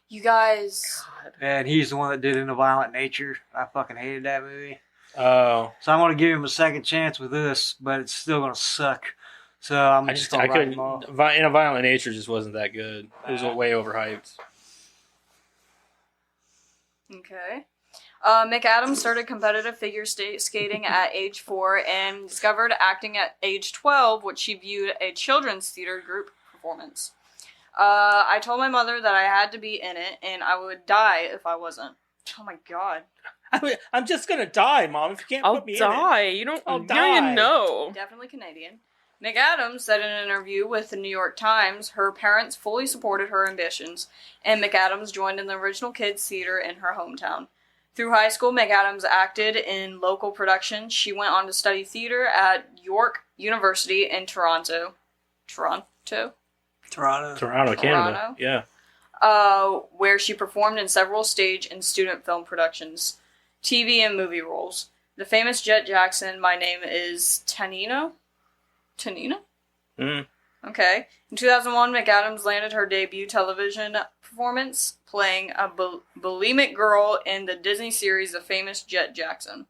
[SPEAKER 4] You guys...
[SPEAKER 3] And he's the one that did In a Violent Nature. I fucking hated that movie.
[SPEAKER 2] Oh,
[SPEAKER 3] So I'm going to give him a second chance with this, but it's still going to suck. So I'm just going to write him off.
[SPEAKER 2] In a Violent Nature just wasn't that good. It was way overhyped.
[SPEAKER 4] Okay. McAdams started competitive figure skating at age 4 and discovered acting at age 12, which she viewed a children's theater group performance. I told my mother that I had to be in it and I would die if I wasn't. Oh my God.
[SPEAKER 2] I'm just gonna die, Mom. If you can't
[SPEAKER 1] I'll
[SPEAKER 2] put me
[SPEAKER 1] die. You don't.
[SPEAKER 2] I'll
[SPEAKER 1] Now
[SPEAKER 2] die.
[SPEAKER 1] you know.
[SPEAKER 4] Definitely Canadian. McAdams said in an interview with the New York Times her parents fully supported her ambitions, and McAdams joined in the original kids' theater in her hometown. Through high school, McAdams acted in local productions. She went on to study theater at York University in Toronto.
[SPEAKER 2] in Toronto, Canada. Yeah.
[SPEAKER 4] Where she performed in several stage and student film productions, TV and movie roles. The famous Jet Jackson, My Name is Tanina?
[SPEAKER 2] Mm.
[SPEAKER 4] Okay. In 2001, McAdams landed her debut television performance, playing a bulimic girl in the Disney series The Famous Jet Jackson.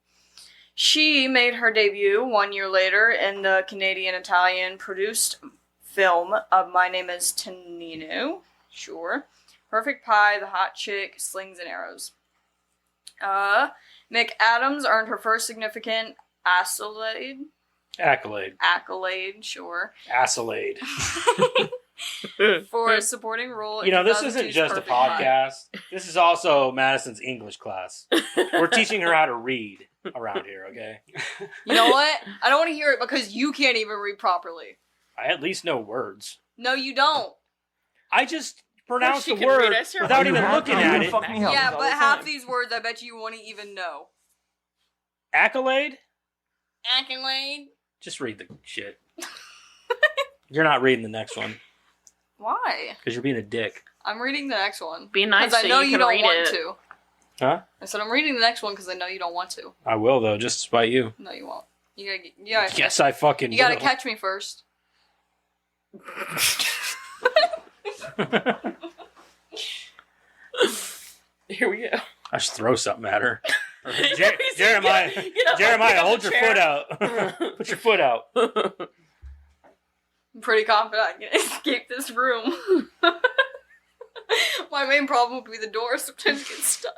[SPEAKER 4] She made her debut 1 year later in the Canadian-Italian produced film of My Name is Tanino. Sure. Perfect Pie, The Hot Chick, Slings and Arrows. McAdams earned her first significant accolade,
[SPEAKER 2] Accolade.
[SPEAKER 4] sure.
[SPEAKER 2] Accolade.
[SPEAKER 4] for a supporting role.
[SPEAKER 2] You know,
[SPEAKER 4] in
[SPEAKER 2] this isn't
[SPEAKER 4] 2002's
[SPEAKER 2] just a
[SPEAKER 4] Perfect Blonde.
[SPEAKER 2] podcast. This is also Madison's English class. We're teaching her how to read around here, okay?
[SPEAKER 4] You know what? I don't want to hear it because you can't even read properly.
[SPEAKER 2] I at least know words.
[SPEAKER 4] No, you don't.
[SPEAKER 2] I just pronounce
[SPEAKER 1] she
[SPEAKER 2] the
[SPEAKER 1] can read.
[SPEAKER 2] word
[SPEAKER 1] I swear.
[SPEAKER 2] without
[SPEAKER 5] You
[SPEAKER 2] even
[SPEAKER 5] have
[SPEAKER 2] looking
[SPEAKER 5] to.
[SPEAKER 2] at
[SPEAKER 5] You're
[SPEAKER 2] it.
[SPEAKER 5] gonna fuck me up.
[SPEAKER 4] Yeah,
[SPEAKER 1] all
[SPEAKER 4] but
[SPEAKER 1] the
[SPEAKER 4] half
[SPEAKER 1] time.
[SPEAKER 4] these words I bet you won't even know.
[SPEAKER 2] Accolade?
[SPEAKER 4] Accolade.
[SPEAKER 2] Just read the shit. You're not reading the next one
[SPEAKER 4] Why?
[SPEAKER 2] because you're being a dick.
[SPEAKER 4] I'm reading the next one.
[SPEAKER 1] Be nice
[SPEAKER 4] Because I
[SPEAKER 1] so
[SPEAKER 4] know
[SPEAKER 1] you
[SPEAKER 4] you
[SPEAKER 1] can
[SPEAKER 4] don't
[SPEAKER 1] read
[SPEAKER 4] want
[SPEAKER 1] it.
[SPEAKER 4] to.
[SPEAKER 2] Huh?
[SPEAKER 4] I said I'm reading the next one because I know you don't want to.
[SPEAKER 2] I will, though, just to spite you.
[SPEAKER 4] No, you won't. You gotta
[SPEAKER 2] Yes, I fucking
[SPEAKER 4] you gotta
[SPEAKER 2] will.
[SPEAKER 4] catch me first.
[SPEAKER 1] Here we go.
[SPEAKER 2] I should throw something at her.
[SPEAKER 1] Get up,
[SPEAKER 2] Jeremiah,
[SPEAKER 1] get up
[SPEAKER 2] hold
[SPEAKER 1] the
[SPEAKER 2] your
[SPEAKER 1] chair.
[SPEAKER 2] foot out. Put your foot out.
[SPEAKER 4] I'm pretty confident I can escape this room. My main problem would be the door sometimes get stuck.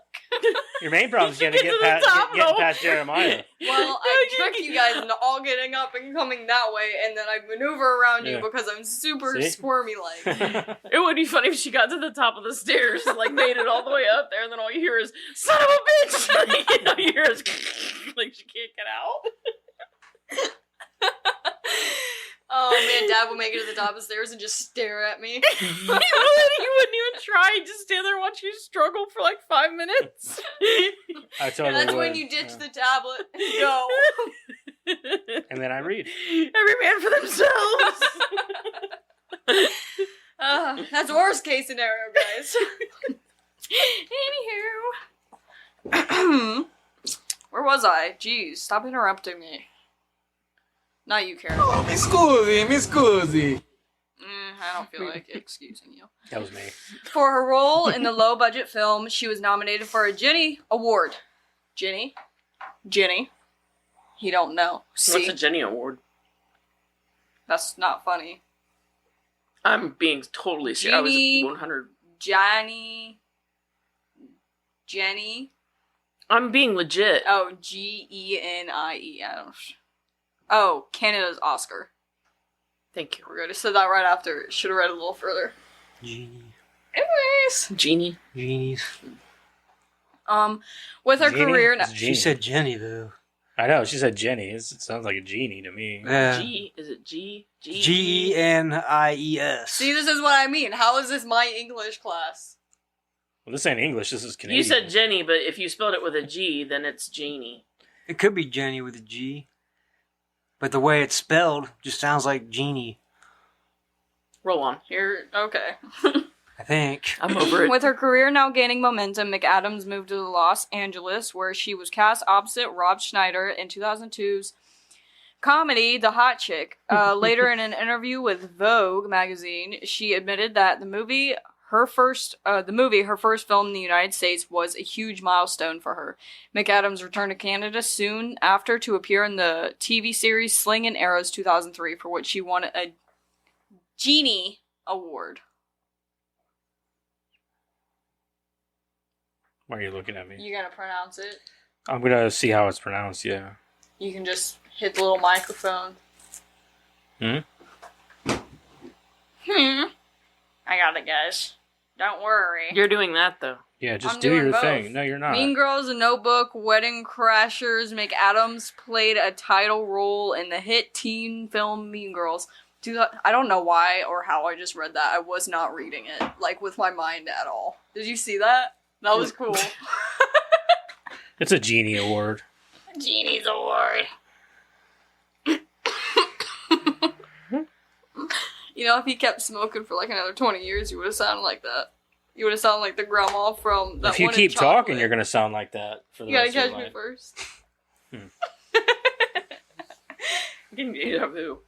[SPEAKER 2] Your main problem is
[SPEAKER 1] You
[SPEAKER 2] getting
[SPEAKER 1] should get to the top,
[SPEAKER 2] getting
[SPEAKER 1] though.
[SPEAKER 2] past Jeremiah.
[SPEAKER 4] Well, I trick you guys into all getting up and coming that way, and then I maneuver around you
[SPEAKER 2] Yeah.
[SPEAKER 4] because I'm super
[SPEAKER 2] See?
[SPEAKER 4] squirmy like.
[SPEAKER 1] It would be funny if she got to the top of the stairs, like made it all the way up there, and then all you hear is "son of a bitch." Like, you know, you hear is like she can't get out.
[SPEAKER 4] Oh man, Dad would make it to the top of the stairs and just stare at me.
[SPEAKER 1] He wouldn't even try. He'd just stand there and watch you struggle for like 5 minutes.
[SPEAKER 2] I totally
[SPEAKER 4] That's when
[SPEAKER 2] would,
[SPEAKER 4] you ditch
[SPEAKER 2] yeah.
[SPEAKER 4] the tablet and go.
[SPEAKER 2] And then I read.
[SPEAKER 1] Every man for themselves.
[SPEAKER 4] That's worst case scenario, guys. Anywho. Where was I? Jeez, stop interrupting me. Not you, Karen.
[SPEAKER 5] Mi scusi.
[SPEAKER 4] I don't feel like excusing you.
[SPEAKER 2] That was me.
[SPEAKER 4] For her role in the low-budget film, she was nominated for a Jenny Award. Jenny? He don't know. See?
[SPEAKER 1] What's a Jenny Award?
[SPEAKER 4] That's not funny.
[SPEAKER 1] I'm being totally serious. I
[SPEAKER 4] Jenny.
[SPEAKER 1] was 100.
[SPEAKER 4] Jenny.
[SPEAKER 1] I'm being legit.
[SPEAKER 4] Oh, Genie. I don't. Oh, Canada's Oscar.
[SPEAKER 1] Thank you.
[SPEAKER 4] We're good. I said that right after. Should have read a little further.
[SPEAKER 3] Genie.
[SPEAKER 4] Anyways,
[SPEAKER 1] Genie.
[SPEAKER 3] Genies.
[SPEAKER 4] with her
[SPEAKER 2] Genie?
[SPEAKER 4] career,
[SPEAKER 2] It's
[SPEAKER 3] She
[SPEAKER 2] Genie.
[SPEAKER 3] said Jenny, though.
[SPEAKER 2] I know, she said Jenny. It sounds like a genie to me.
[SPEAKER 3] Yeah.
[SPEAKER 1] G. Is it G?
[SPEAKER 3] Genies.
[SPEAKER 4] see, this is what I mean. How is this my English class?
[SPEAKER 2] Well, this ain't English. This is Canadian.
[SPEAKER 1] You said Jenny, but if you spelled it with a G, then it's Genie.
[SPEAKER 3] It could be Jenny with a G. But the way it's spelled just sounds like genie,
[SPEAKER 1] Roll on.
[SPEAKER 4] Okay.
[SPEAKER 3] I think.
[SPEAKER 1] I'm over it.
[SPEAKER 4] With her career now gaining momentum, McAdams moved to Los Angeles, where she was cast opposite Rob Schneider in 2002's comedy The Hot Chick. Later, in an interview with Vogue magazine, she admitted that the movie, her first film in the United States, was a huge milestone for her. McAdams returned to Canada soon after to appear in the TV series Sling and Arrows 2003, for which she won a Genie Award.
[SPEAKER 2] Why are you looking at me?
[SPEAKER 4] You gonna pronounce it?
[SPEAKER 2] I'm gonna see how it's pronounced, yeah.
[SPEAKER 4] You can just hit the little microphone.
[SPEAKER 2] Hmm?
[SPEAKER 4] I got it, guys. Don't worry.
[SPEAKER 1] You're doing that though.
[SPEAKER 2] Yeah, just
[SPEAKER 4] I'm
[SPEAKER 2] do
[SPEAKER 4] doing
[SPEAKER 2] your
[SPEAKER 4] both.
[SPEAKER 2] thing. No, you're not.
[SPEAKER 4] Mean Girls, The Notebook, Wedding Crashers. McAdams played a title role in the hit teen film Mean Girls. I don't know why or how I just read that. I was not reading it, like, with my mind at all. Did you see that? That was cool.
[SPEAKER 2] It's a genie award.
[SPEAKER 4] Genie's Award. You know, if he kept smoking for like another 20 years, you would have sounded like that. You would have sounded like the grandma from that
[SPEAKER 2] If you
[SPEAKER 4] one in
[SPEAKER 2] keep talking,
[SPEAKER 4] Chocolate.
[SPEAKER 2] you're gonna sound like that for the
[SPEAKER 4] You gotta
[SPEAKER 2] rest of
[SPEAKER 4] catch
[SPEAKER 2] your
[SPEAKER 4] me
[SPEAKER 2] life.
[SPEAKER 4] first.
[SPEAKER 1] Getting deja vu.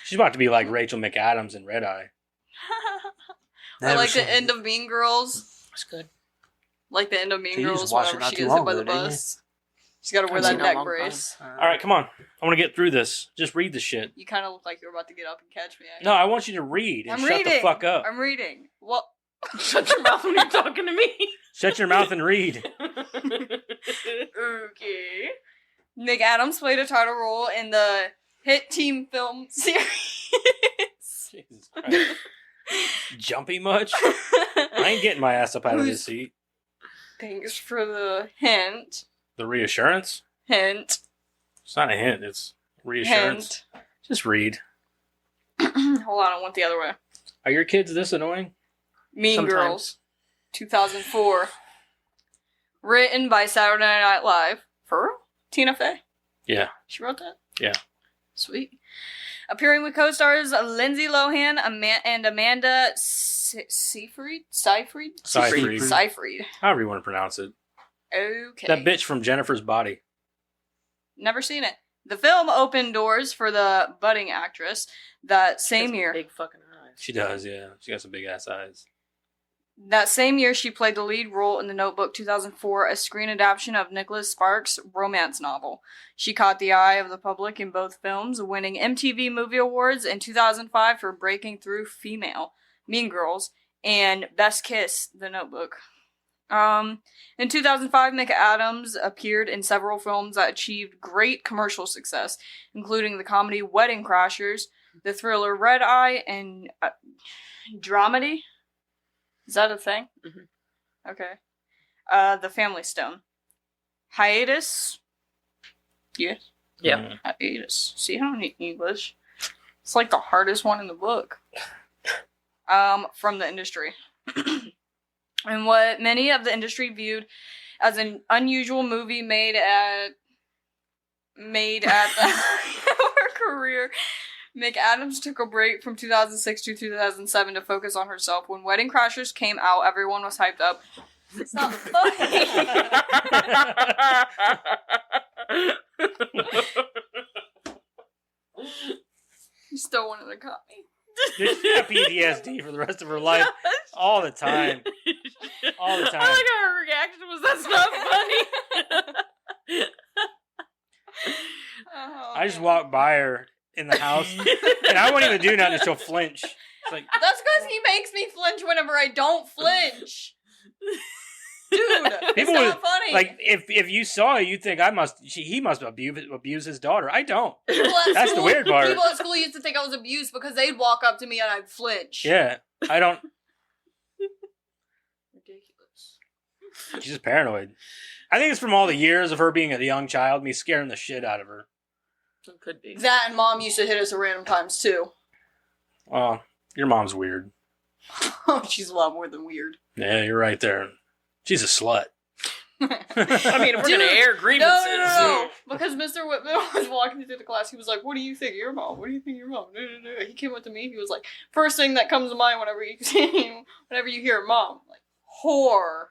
[SPEAKER 2] She's about to be like Rachel McAdams in Red Eye.
[SPEAKER 4] Or
[SPEAKER 3] Never
[SPEAKER 4] like
[SPEAKER 3] seen
[SPEAKER 4] the
[SPEAKER 3] it.
[SPEAKER 4] end of Mean Girls.
[SPEAKER 1] That's good.
[SPEAKER 4] Like the end of Mean
[SPEAKER 3] So you just
[SPEAKER 4] Girls
[SPEAKER 3] watched it
[SPEAKER 4] whenever
[SPEAKER 3] not
[SPEAKER 4] she
[SPEAKER 3] too
[SPEAKER 4] gets hit
[SPEAKER 3] long
[SPEAKER 4] by the
[SPEAKER 3] ago, didn't you?
[SPEAKER 4] bus. She's gotta wear
[SPEAKER 1] I've
[SPEAKER 4] that
[SPEAKER 1] seen that
[SPEAKER 4] neck
[SPEAKER 1] long time.
[SPEAKER 4] brace.
[SPEAKER 2] All right, come on. I want to get through this. Just read the shit.
[SPEAKER 4] You kind of look like you were about to get up and catch me.
[SPEAKER 2] No, I want you to read and
[SPEAKER 4] I'm
[SPEAKER 2] shut
[SPEAKER 4] reading.
[SPEAKER 2] the fuck up.
[SPEAKER 4] I'm reading. Well,
[SPEAKER 1] Shut your mouth when you're talking to me.
[SPEAKER 2] Shut your mouth and read.
[SPEAKER 1] Okay.
[SPEAKER 4] McAdams played a title role in the hit teen film series
[SPEAKER 2] Jesus Christ. Jumpy much? I ain't getting my ass up out of this seat.
[SPEAKER 4] Thanks for the hint.
[SPEAKER 2] The reassurance?
[SPEAKER 4] Hint.
[SPEAKER 2] It's not a hint, it's reassurance.
[SPEAKER 4] Hint.
[SPEAKER 2] Just read.
[SPEAKER 4] Hold on, I went the other way.
[SPEAKER 2] Are your kids this annoying?
[SPEAKER 4] Mean
[SPEAKER 1] Sometimes.
[SPEAKER 4] Girls, 2004. Written by Saturday Night Live. For real? Tina Fey?
[SPEAKER 2] Yeah.
[SPEAKER 4] She wrote that?
[SPEAKER 2] Yeah.
[SPEAKER 4] Sweet. Appearing with co-stars Lindsay Lohan and Amanda Seyfried? Seyfried.
[SPEAKER 2] However you want to pronounce it.
[SPEAKER 4] Okay.
[SPEAKER 2] That bitch from Jennifer's Body.
[SPEAKER 4] Never seen it. The film opened doors for the budding actress that same
[SPEAKER 1] Has
[SPEAKER 4] year.
[SPEAKER 1] Big fucking eyes.
[SPEAKER 2] She does, yeah. She got some big ass eyes.
[SPEAKER 4] That same year, she played the lead role in The Notebook 2004, a screen adaptation of Nicholas Sparks' romance novel. She caught the eye of the public in both films, winning MTV Movie Awards in 2005 for Breaking Through Female, Mean Girls, and Best Kiss, The Notebook. In 2005, McAdams appeared in several films that achieved great commercial success, including the comedy Wedding Crashers, the thriller Red Eye, and dramedy. Is that a thing?
[SPEAKER 1] Mm-hmm.
[SPEAKER 4] Okay. The Family Stone. Hiatus. Yes.
[SPEAKER 1] Yeah.
[SPEAKER 4] Hiatus. See, I don't need English. It's like the hardest one in the book. From the industry. And what many of the industry viewed as an unusual movie made at her career. McAdams took a break from 2006 to 2007 to focus on herself. When Wedding Crashers came out, everyone was hyped up. It's not funny. You still wanted to cut me.
[SPEAKER 2] She's got PTSD for the rest of her life. All the time. All the time.
[SPEAKER 1] I like how her reaction was, that's not funny.
[SPEAKER 4] Oh,
[SPEAKER 2] I just
[SPEAKER 4] man.
[SPEAKER 2] walked by her in the house, and I won't even do nothing until she'll flinch. It's like,
[SPEAKER 4] That's because he makes me flinch whenever I don't flinch. Dude, it's
[SPEAKER 2] People
[SPEAKER 4] not
[SPEAKER 2] would-
[SPEAKER 4] funny.
[SPEAKER 2] like if you saw it, you'd think he must abuse his daughter. I don't.
[SPEAKER 4] People at
[SPEAKER 2] That's the
[SPEAKER 4] school-
[SPEAKER 2] weird part.
[SPEAKER 4] People at school used to think I was abused because they'd walk up to me and I'd flinch.
[SPEAKER 2] Yeah, I don't.
[SPEAKER 4] Ridiculous.
[SPEAKER 2] She's just paranoid. I think it's from all the years of her being a young child, me scaring the shit out of her.
[SPEAKER 1] It could be.
[SPEAKER 4] That and Mom used to hit us at random times too.
[SPEAKER 2] Well, your mom's weird.
[SPEAKER 4] She's a lot more than weird.
[SPEAKER 2] Yeah, you're right there. She's a slut.
[SPEAKER 1] I mean, if we're
[SPEAKER 4] Dude,
[SPEAKER 1] going to air grievances.
[SPEAKER 4] No. Because Mr. Whitman was walking through the class. He was like, "What do you think of your mom? What do you think of your mom?" No. He came up to me. He was like, "First thing that comes to mind whenever you hear mom, like whore."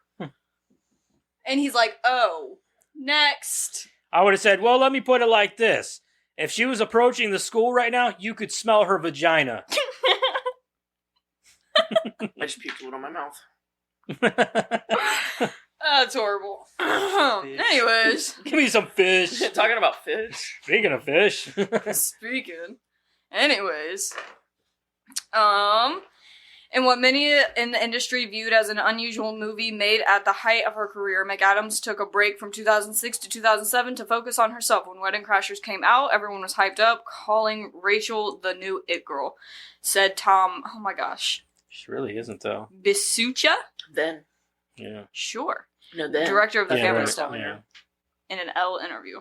[SPEAKER 4] And he's like, "Oh, next."
[SPEAKER 2] I would have said, well, let me put it like this. If she was approaching the school right now, you could smell her vagina.
[SPEAKER 1] I just puked a little in my mouth.
[SPEAKER 4] That's horrible. Anyways,
[SPEAKER 2] Give me some fish.
[SPEAKER 1] Talking about fish.
[SPEAKER 2] Speaking of fish.
[SPEAKER 4] speaking. Anyways, in what many in the industry viewed as an unusual movie made at the height of her career, McAdams took a break from 2006 to 2007 to focus on herself. When Wedding Crashers came out, everyone was hyped up, calling Rachel the new it girl. Said Tom, oh my gosh,
[SPEAKER 2] She really isn't, though.
[SPEAKER 4] Bisucha?
[SPEAKER 1] Then.
[SPEAKER 2] Yeah.
[SPEAKER 4] Sure.
[SPEAKER 1] No, then.
[SPEAKER 4] Director of The
[SPEAKER 2] Yeah,
[SPEAKER 4] Family
[SPEAKER 2] right.
[SPEAKER 4] Stone.
[SPEAKER 2] Yeah.
[SPEAKER 4] In an Elle interview.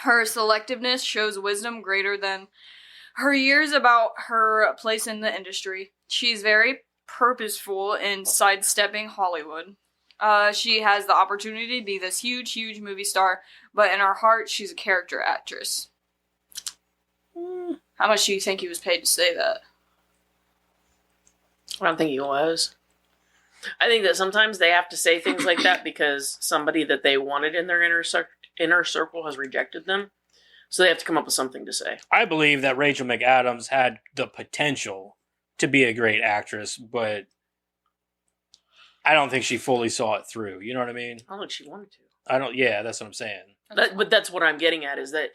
[SPEAKER 4] Her selectiveness shows wisdom greater than her years about her place in the industry. She's very purposeful in sidestepping Hollywood. She has the opportunity to be this huge, huge movie star, but in her heart, she's a character actress. How much do you think he was paid to say that?
[SPEAKER 1] I don't think he was. I think that sometimes they have to say things like that because somebody that they wanted in their inner circle has rejected them. So they have to come up with something to say.
[SPEAKER 2] I believe that Rachel McAdams had the potential to be a great actress, but I don't think she fully saw it through. You know what I mean?
[SPEAKER 1] I don't think she wanted to.
[SPEAKER 2] Yeah, that's what I'm saying.
[SPEAKER 1] But that's what I'm getting at is that,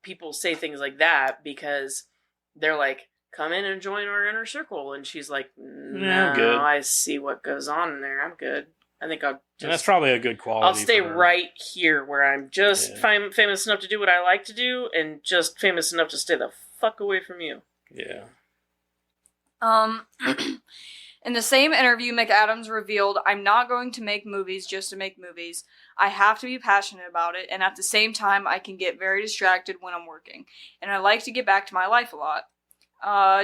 [SPEAKER 1] people say things like that because they're like, come in and join our inner circle. And she's like, no,
[SPEAKER 2] I'm good.
[SPEAKER 1] I see what goes on in there. I'm good. I think I'll
[SPEAKER 2] And that's
[SPEAKER 1] just...
[SPEAKER 2] probably a good quality.
[SPEAKER 1] I'll stay
[SPEAKER 2] for her.
[SPEAKER 1] right here where I'm just
[SPEAKER 2] Yeah.
[SPEAKER 1] famous enough to do what I like to do and just famous enough to stay the fuck away from you.
[SPEAKER 2] Yeah.
[SPEAKER 4] In the same interview, McAdams revealed, "I'm not going to make movies just to make movies. I have to be passionate about it, and at the same time, I can get very distracted when I'm working. And I like to get back to my life a lot."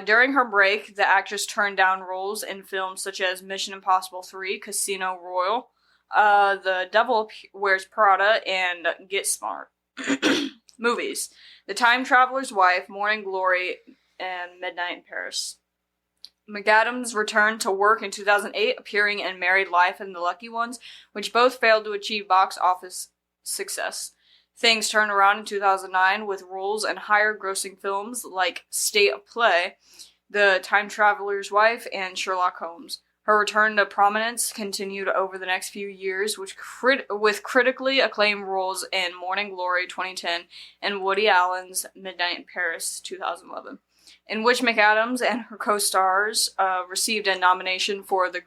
[SPEAKER 4] During her break, the actress turned down roles in films such as Mission Impossible 3, Casino Royale, The Devil Wears Prada, and Get Smart. Movies: The Time Traveler's Wife, Morning Glory, and Midnight in Paris. McAdams returned to work in 2008, appearing in Married Life and The Lucky Ones, which both failed to achieve box office success. Things turned around in 2009 with roles in higher-grossing films like State of Play, The Time Traveler's Wife, and Sherlock Holmes. Her return to prominence continued over the next few years with critically acclaimed roles in Morning Glory 2010 and Woody Allen's Midnight in Paris 2011, in which McAdams and her co-stars received a nomination for the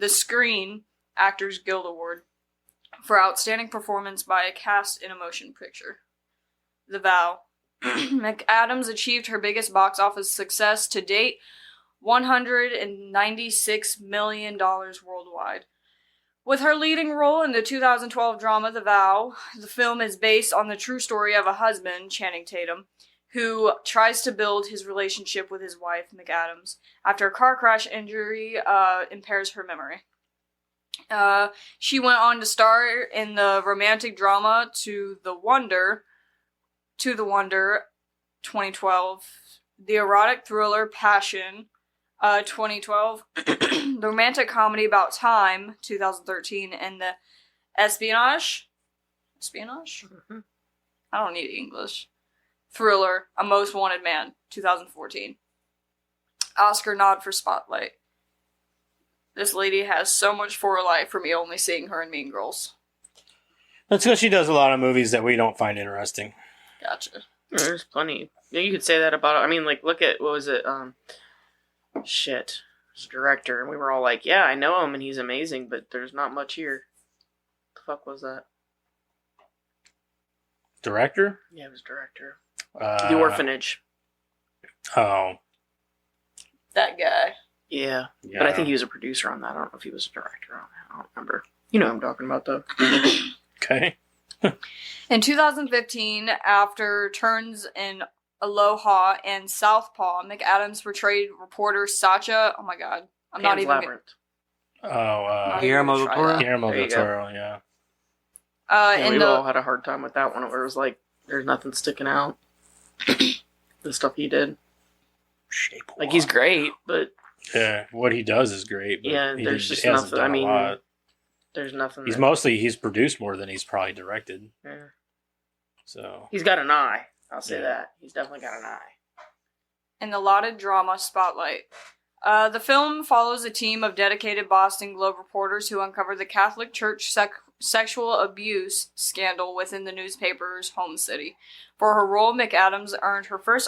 [SPEAKER 4] Screen Actors Guild Award for Outstanding Performance by a Cast in a Motion Picture. The Vow. McAdams achieved her biggest box office success to date, $196 million worldwide. With her leading role in the 2012 drama The Vow, the film is based on the true story of a husband, Channing Tatum, who tries to build his relationship with his wife, McAdams, after a car crash injury impairs her memory. She went on to star in the romantic drama To the Wonder 2012, the erotic thriller Passion 2012, the romantic comedy About Time 2013, and the espionage? Mm-hmm. I don't need English. Thriller A Most Wanted Man 2014. Oscar nod for Spotlight. This lady has so much for her life for me only seeing her in Mean Girls.
[SPEAKER 2] That's because she does a lot of movies that we don't find interesting.
[SPEAKER 4] Gotcha.
[SPEAKER 1] There's plenty. Yeah, you could say that about it. I mean, like, look at, what was it? His director. And we were all like, yeah, I know him and he's amazing, but there's not much here. What the fuck was that?
[SPEAKER 2] Director?
[SPEAKER 1] Yeah, it was director. The Orphanage.
[SPEAKER 2] Oh.
[SPEAKER 4] That guy.
[SPEAKER 1] Yeah. But I think he was a producer on that. I don't know if he was a director on that. I don't remember. You know what I'm talking about, though.
[SPEAKER 2] Okay.
[SPEAKER 4] In 2015, after turns in Aloha and Southpaw, McAdams portrayed reporter Sacha. Oh my god. I'm not
[SPEAKER 1] Pan's
[SPEAKER 4] even.
[SPEAKER 1] Labyrinth.
[SPEAKER 3] Guillermo del Toro.
[SPEAKER 2] Guillermo
[SPEAKER 1] There
[SPEAKER 2] del
[SPEAKER 1] you go.
[SPEAKER 2] Toro, yeah.
[SPEAKER 1] Yeah,
[SPEAKER 4] In
[SPEAKER 1] we
[SPEAKER 4] the
[SPEAKER 1] all had a hard time with that one where it was like, there's nothing sticking out. The stuff he did.
[SPEAKER 3] Shape of
[SPEAKER 1] Like, he's great, but
[SPEAKER 2] Yeah, what he does is great. But
[SPEAKER 1] yeah,
[SPEAKER 2] he
[SPEAKER 1] there's
[SPEAKER 2] just
[SPEAKER 1] just
[SPEAKER 2] hasn't
[SPEAKER 1] nothing.
[SPEAKER 2] done
[SPEAKER 1] I mean,
[SPEAKER 2] a lot.
[SPEAKER 1] there's nothing.
[SPEAKER 2] He's produced more than he's probably directed.
[SPEAKER 1] Yeah.
[SPEAKER 2] So
[SPEAKER 1] He's got an eye. I'll say
[SPEAKER 2] Yeah.
[SPEAKER 1] that. He's definitely got an eye.
[SPEAKER 4] in the lauded drama Spotlight. The film follows a team of dedicated Boston Globe reporters who uncover the Catholic Church sexual abuse scandal within the newspaper's home city. For her role, McAdams earned her first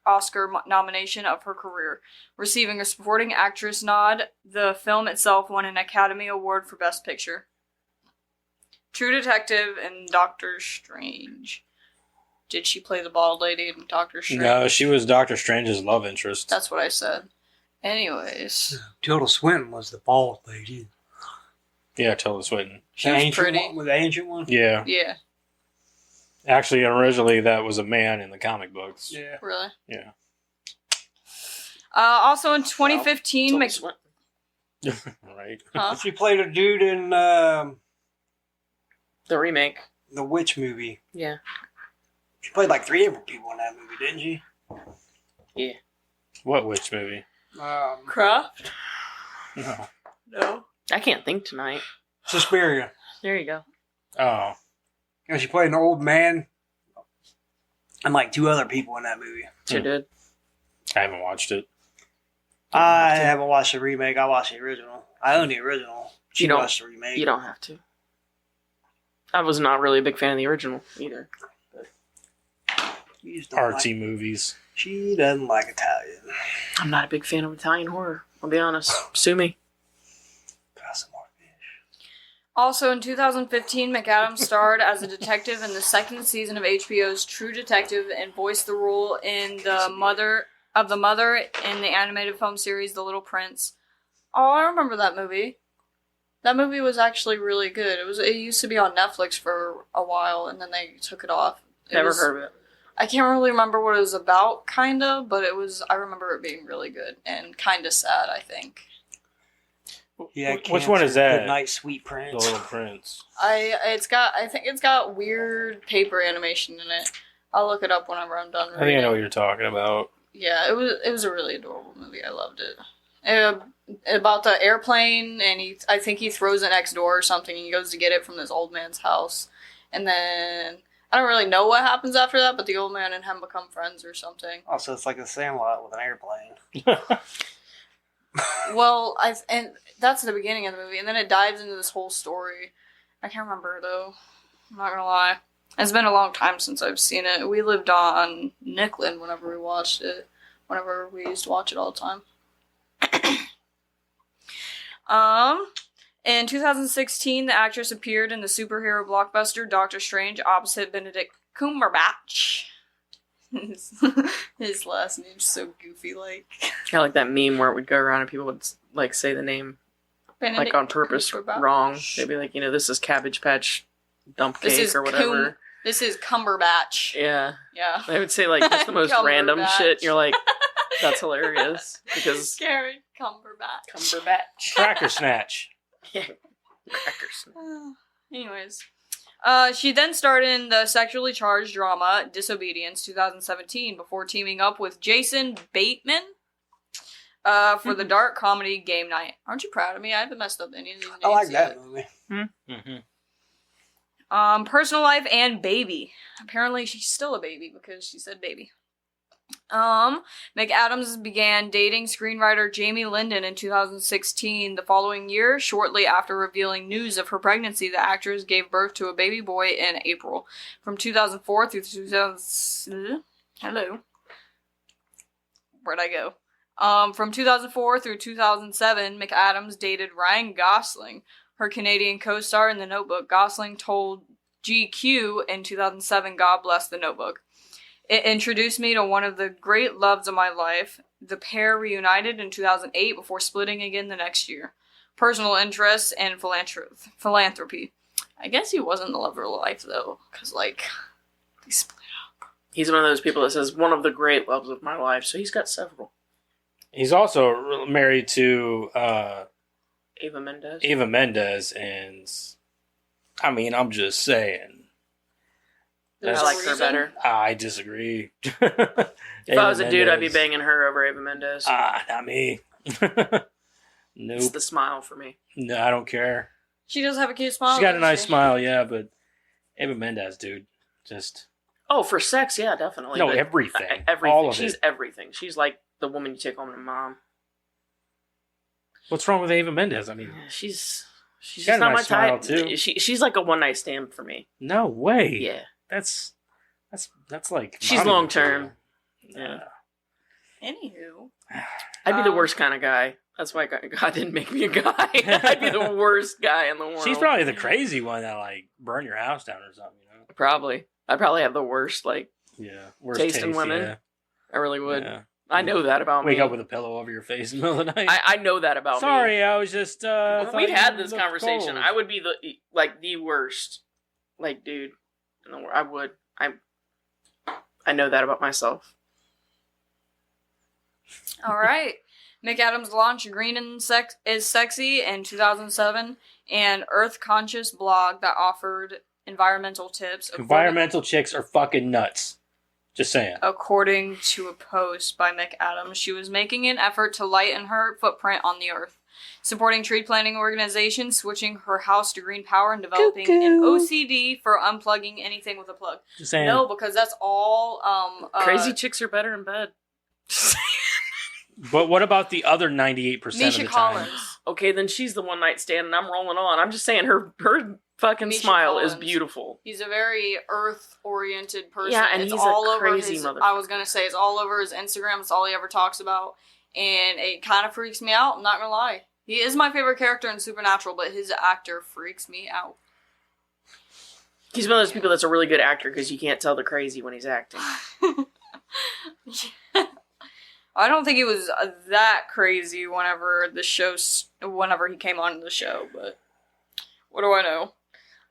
[SPEAKER 4] Oscar nomination of her career, receiving a supporting actress nod. The film itself won an Academy Award for Best Picture. True Detective and Doctor Strange. Did she play the bald lady in Doctor Strange?
[SPEAKER 2] no, she was Doctor Strange's love interest.
[SPEAKER 4] That's what I said. Anyways,
[SPEAKER 3] Tilda Swinton was the bald lady.
[SPEAKER 2] Yeah, Tilda Swinton.
[SPEAKER 4] she was
[SPEAKER 3] Ancient
[SPEAKER 4] pretty.
[SPEAKER 3] one, with the ancient one.
[SPEAKER 2] Yeah,
[SPEAKER 4] Yeah,
[SPEAKER 2] actually, originally that was a man in the comic books.
[SPEAKER 3] Yeah.
[SPEAKER 4] really.
[SPEAKER 2] Yeah.
[SPEAKER 4] Also in 2015,
[SPEAKER 1] Tilda Swinton.
[SPEAKER 2] Right.
[SPEAKER 4] Huh?
[SPEAKER 3] She played a dude in
[SPEAKER 1] The remake.
[SPEAKER 3] the Witch movie.
[SPEAKER 1] Yeah.
[SPEAKER 3] She played like 3 different people in that movie, didn't she?
[SPEAKER 1] Yeah.
[SPEAKER 2] What witch movie?
[SPEAKER 4] Craft?
[SPEAKER 2] No.
[SPEAKER 4] No.
[SPEAKER 1] I can't think tonight.
[SPEAKER 3] Suspiria.
[SPEAKER 1] There you go.
[SPEAKER 2] Oh.
[SPEAKER 3] You know, she played an old man and like 2 other people in that movie.
[SPEAKER 1] She did.
[SPEAKER 2] I haven't watched it.
[SPEAKER 3] I haven't watched the remake. I watched the original. I own the original. She
[SPEAKER 1] You don't-
[SPEAKER 3] watched the remake.
[SPEAKER 1] You don't have to. I was not really a big fan of the original either.
[SPEAKER 3] You just don't
[SPEAKER 2] Artsy
[SPEAKER 3] like-
[SPEAKER 2] movies.
[SPEAKER 3] She doesn't like Italian.
[SPEAKER 1] I'm not a big fan of Italian horror. I'll be honest. Sue me.
[SPEAKER 3] Got some more fish.
[SPEAKER 4] Also, in 2015, McAdams starred as a detective in the second season of HBO's True Detective and voiced the role in the mother in the animated film series The Little Prince. Oh, I remember that movie. That movie was actually really good. It used to be on Netflix for a while, and then they took it off.
[SPEAKER 1] Never heard of it.
[SPEAKER 4] I can't really remember what it was about, kind of, but I remember it being really good and kind of sad, I think.
[SPEAKER 3] Yeah,
[SPEAKER 2] Which one is that?
[SPEAKER 3] Good night, sweet
[SPEAKER 2] The
[SPEAKER 3] prince.
[SPEAKER 2] Little Prince.
[SPEAKER 4] I think it's got weird paper animation in it. I'll look it up whenever I'm done reading.
[SPEAKER 2] I think I know what you're talking about.
[SPEAKER 4] Yeah, it was a really adorable movie. I loved it. About the airplane, and I think he throws it next door or something, and he goes to get it from this old man's house. And then, I don't really know what happens after that, but the old man and him become friends or something.
[SPEAKER 3] Oh, so it's like the Sandlot with an airplane.
[SPEAKER 4] Well, and that's the beginning of the movie, and then it dives into this whole story. I can't remember, though. I'm not gonna lie. It's been a long time since I've seen it. We lived on Nickland whenever we watched it. Whenever we used to watch it all the time. In 2016, the actress appeared in the superhero blockbuster Doctor Strange opposite Benedict Cumberbatch. His last name's so goofy, like.
[SPEAKER 1] Kind of like that meme where it would go around and people would like say the name
[SPEAKER 4] Benedict
[SPEAKER 1] like on purpose
[SPEAKER 4] Cumberbatch.
[SPEAKER 1] wrong. They'd be like, this is Cabbage Patch dump cake or whatever.
[SPEAKER 4] This is Cumberbatch.
[SPEAKER 1] Yeah.
[SPEAKER 4] Yeah.
[SPEAKER 1] They would say like just the most random
[SPEAKER 4] Cumberbatch.
[SPEAKER 1] shit. And you're like, that's hilarious because
[SPEAKER 4] Scary Cumberbatch.
[SPEAKER 1] Cumberbatch.
[SPEAKER 2] Cracker Snatch.
[SPEAKER 1] Yeah. Crackers.
[SPEAKER 4] Anyways. She then starred in the sexually charged drama Disobedience 2017 before teaming up with Jason Bateman for the dark comedy Game Night. Aren't you proud of me? I haven't messed up any of these names
[SPEAKER 3] I like
[SPEAKER 4] yet.
[SPEAKER 3] that movie.
[SPEAKER 2] Mm-hmm.
[SPEAKER 4] Personal life and baby. Apparently she's still a baby because she said baby. McAdams began dating screenwriter Jamie Linden in 2016. The following year, shortly after revealing news of her pregnancy, the actress gave birth to a baby boy in April. From 2004 through 2000... Hello. Where'd I go? From 2004 through 2007, McAdams dated Ryan Gosling, her Canadian co-star in The Notebook. Gosling told GQ in 2007, God bless The Notebook. It introduced me to one of the great loves of my life. The pair reunited in 2008 before splitting again the next year. Personal interests and philanthropy. I guess he wasn't the love of her life, though, because, they split up.
[SPEAKER 1] He's one of those people that says, one of the great loves of my life, so he's got several.
[SPEAKER 2] He's also married to
[SPEAKER 1] Eva Mendes.
[SPEAKER 2] Eva Mendes, and I mean, I'm just saying.
[SPEAKER 4] There's
[SPEAKER 1] I
[SPEAKER 4] a
[SPEAKER 1] like her
[SPEAKER 4] reason?
[SPEAKER 1] better.
[SPEAKER 2] I disagree.
[SPEAKER 1] If I was a dude, I'd be banging her over Eva Mendes.
[SPEAKER 2] Not me.
[SPEAKER 1] It's
[SPEAKER 2] Nope.
[SPEAKER 1] the smile for me.
[SPEAKER 2] No, I don't care.
[SPEAKER 4] She does have a cute smile.
[SPEAKER 2] She's got a
[SPEAKER 4] doesn't
[SPEAKER 2] nice
[SPEAKER 4] she?
[SPEAKER 2] smile, yeah, but Eva Mendes, dude, just
[SPEAKER 1] Oh, for sex, yeah, definitely.
[SPEAKER 2] no
[SPEAKER 1] but
[SPEAKER 2] everything,
[SPEAKER 1] everything.
[SPEAKER 2] all of
[SPEAKER 1] She's
[SPEAKER 2] it.
[SPEAKER 1] everything. She's like the woman you take home to mom.
[SPEAKER 2] What's wrong with Eva Mendes? I mean,
[SPEAKER 1] She's
[SPEAKER 2] got
[SPEAKER 1] just
[SPEAKER 2] a
[SPEAKER 1] not
[SPEAKER 2] nice
[SPEAKER 1] my
[SPEAKER 2] smile,
[SPEAKER 1] type.
[SPEAKER 2] too.
[SPEAKER 1] She's like a one night stand for me.
[SPEAKER 2] no way.
[SPEAKER 1] Yeah.
[SPEAKER 2] That's like
[SPEAKER 1] She's
[SPEAKER 2] mommy
[SPEAKER 1] long-term.
[SPEAKER 2] material.
[SPEAKER 1] Yeah.
[SPEAKER 4] Anywho.
[SPEAKER 1] I'd be the worst kind of guy. That's why God didn't make me a guy. I'd be the worst guy in the world.
[SPEAKER 2] She's probably the crazy one that like burn your house down or something.
[SPEAKER 1] Probably. I'd probably have the worst,
[SPEAKER 2] Yeah, worst
[SPEAKER 1] Taste in women.
[SPEAKER 2] Yeah.
[SPEAKER 1] I really would.
[SPEAKER 2] Yeah.
[SPEAKER 1] I know that about
[SPEAKER 2] Wake
[SPEAKER 1] me.
[SPEAKER 2] up with a pillow over your face in the middle of the night.
[SPEAKER 1] I know that about me.
[SPEAKER 2] Sorry, I was just. thought
[SPEAKER 1] We've
[SPEAKER 2] you
[SPEAKER 1] had this
[SPEAKER 2] looked
[SPEAKER 1] conversation.
[SPEAKER 2] cold.
[SPEAKER 1] I would be the worst, dude in the world. I would. I know that about myself.
[SPEAKER 4] All right. McAdams launched Green and is Sexy in 2007, an Earth-conscious blog that offered environmental tips.
[SPEAKER 2] Environmental chicks are fucking nuts. Just saying.
[SPEAKER 4] According to a post by McAdams, she was making an effort to lighten her footprint on the Earth, supporting tree planting organizations, switching her house to green power, and developing an OCD for unplugging anything with a plug.
[SPEAKER 2] Just saying.
[SPEAKER 4] No, because that's all
[SPEAKER 1] Crazy chicks are better in bed.
[SPEAKER 2] But what about the other 98% of
[SPEAKER 4] Misha
[SPEAKER 2] the time?
[SPEAKER 4] Collins.
[SPEAKER 1] Okay, then she's the one night stand, and I'm rolling on. I'm just saying her fucking
[SPEAKER 4] Misha
[SPEAKER 1] smile is
[SPEAKER 4] Collins.
[SPEAKER 1] beautiful.
[SPEAKER 4] He's a very earth-oriented person.
[SPEAKER 1] Yeah, and
[SPEAKER 4] it's
[SPEAKER 1] he's a
[SPEAKER 4] all over
[SPEAKER 1] crazy
[SPEAKER 4] his.
[SPEAKER 1] motherfucker.
[SPEAKER 4] I was gonna say it's all over his Instagram. It's all he ever talks about, and it kind of freaks me out. I'm not gonna lie. He is my favorite character in Supernatural, but his actor freaks me out.
[SPEAKER 1] He's one of those people that's a really good actor because you can't tell they're crazy when he's acting.
[SPEAKER 4] I don't think he was that crazy whenever he came on the show, but what do I know?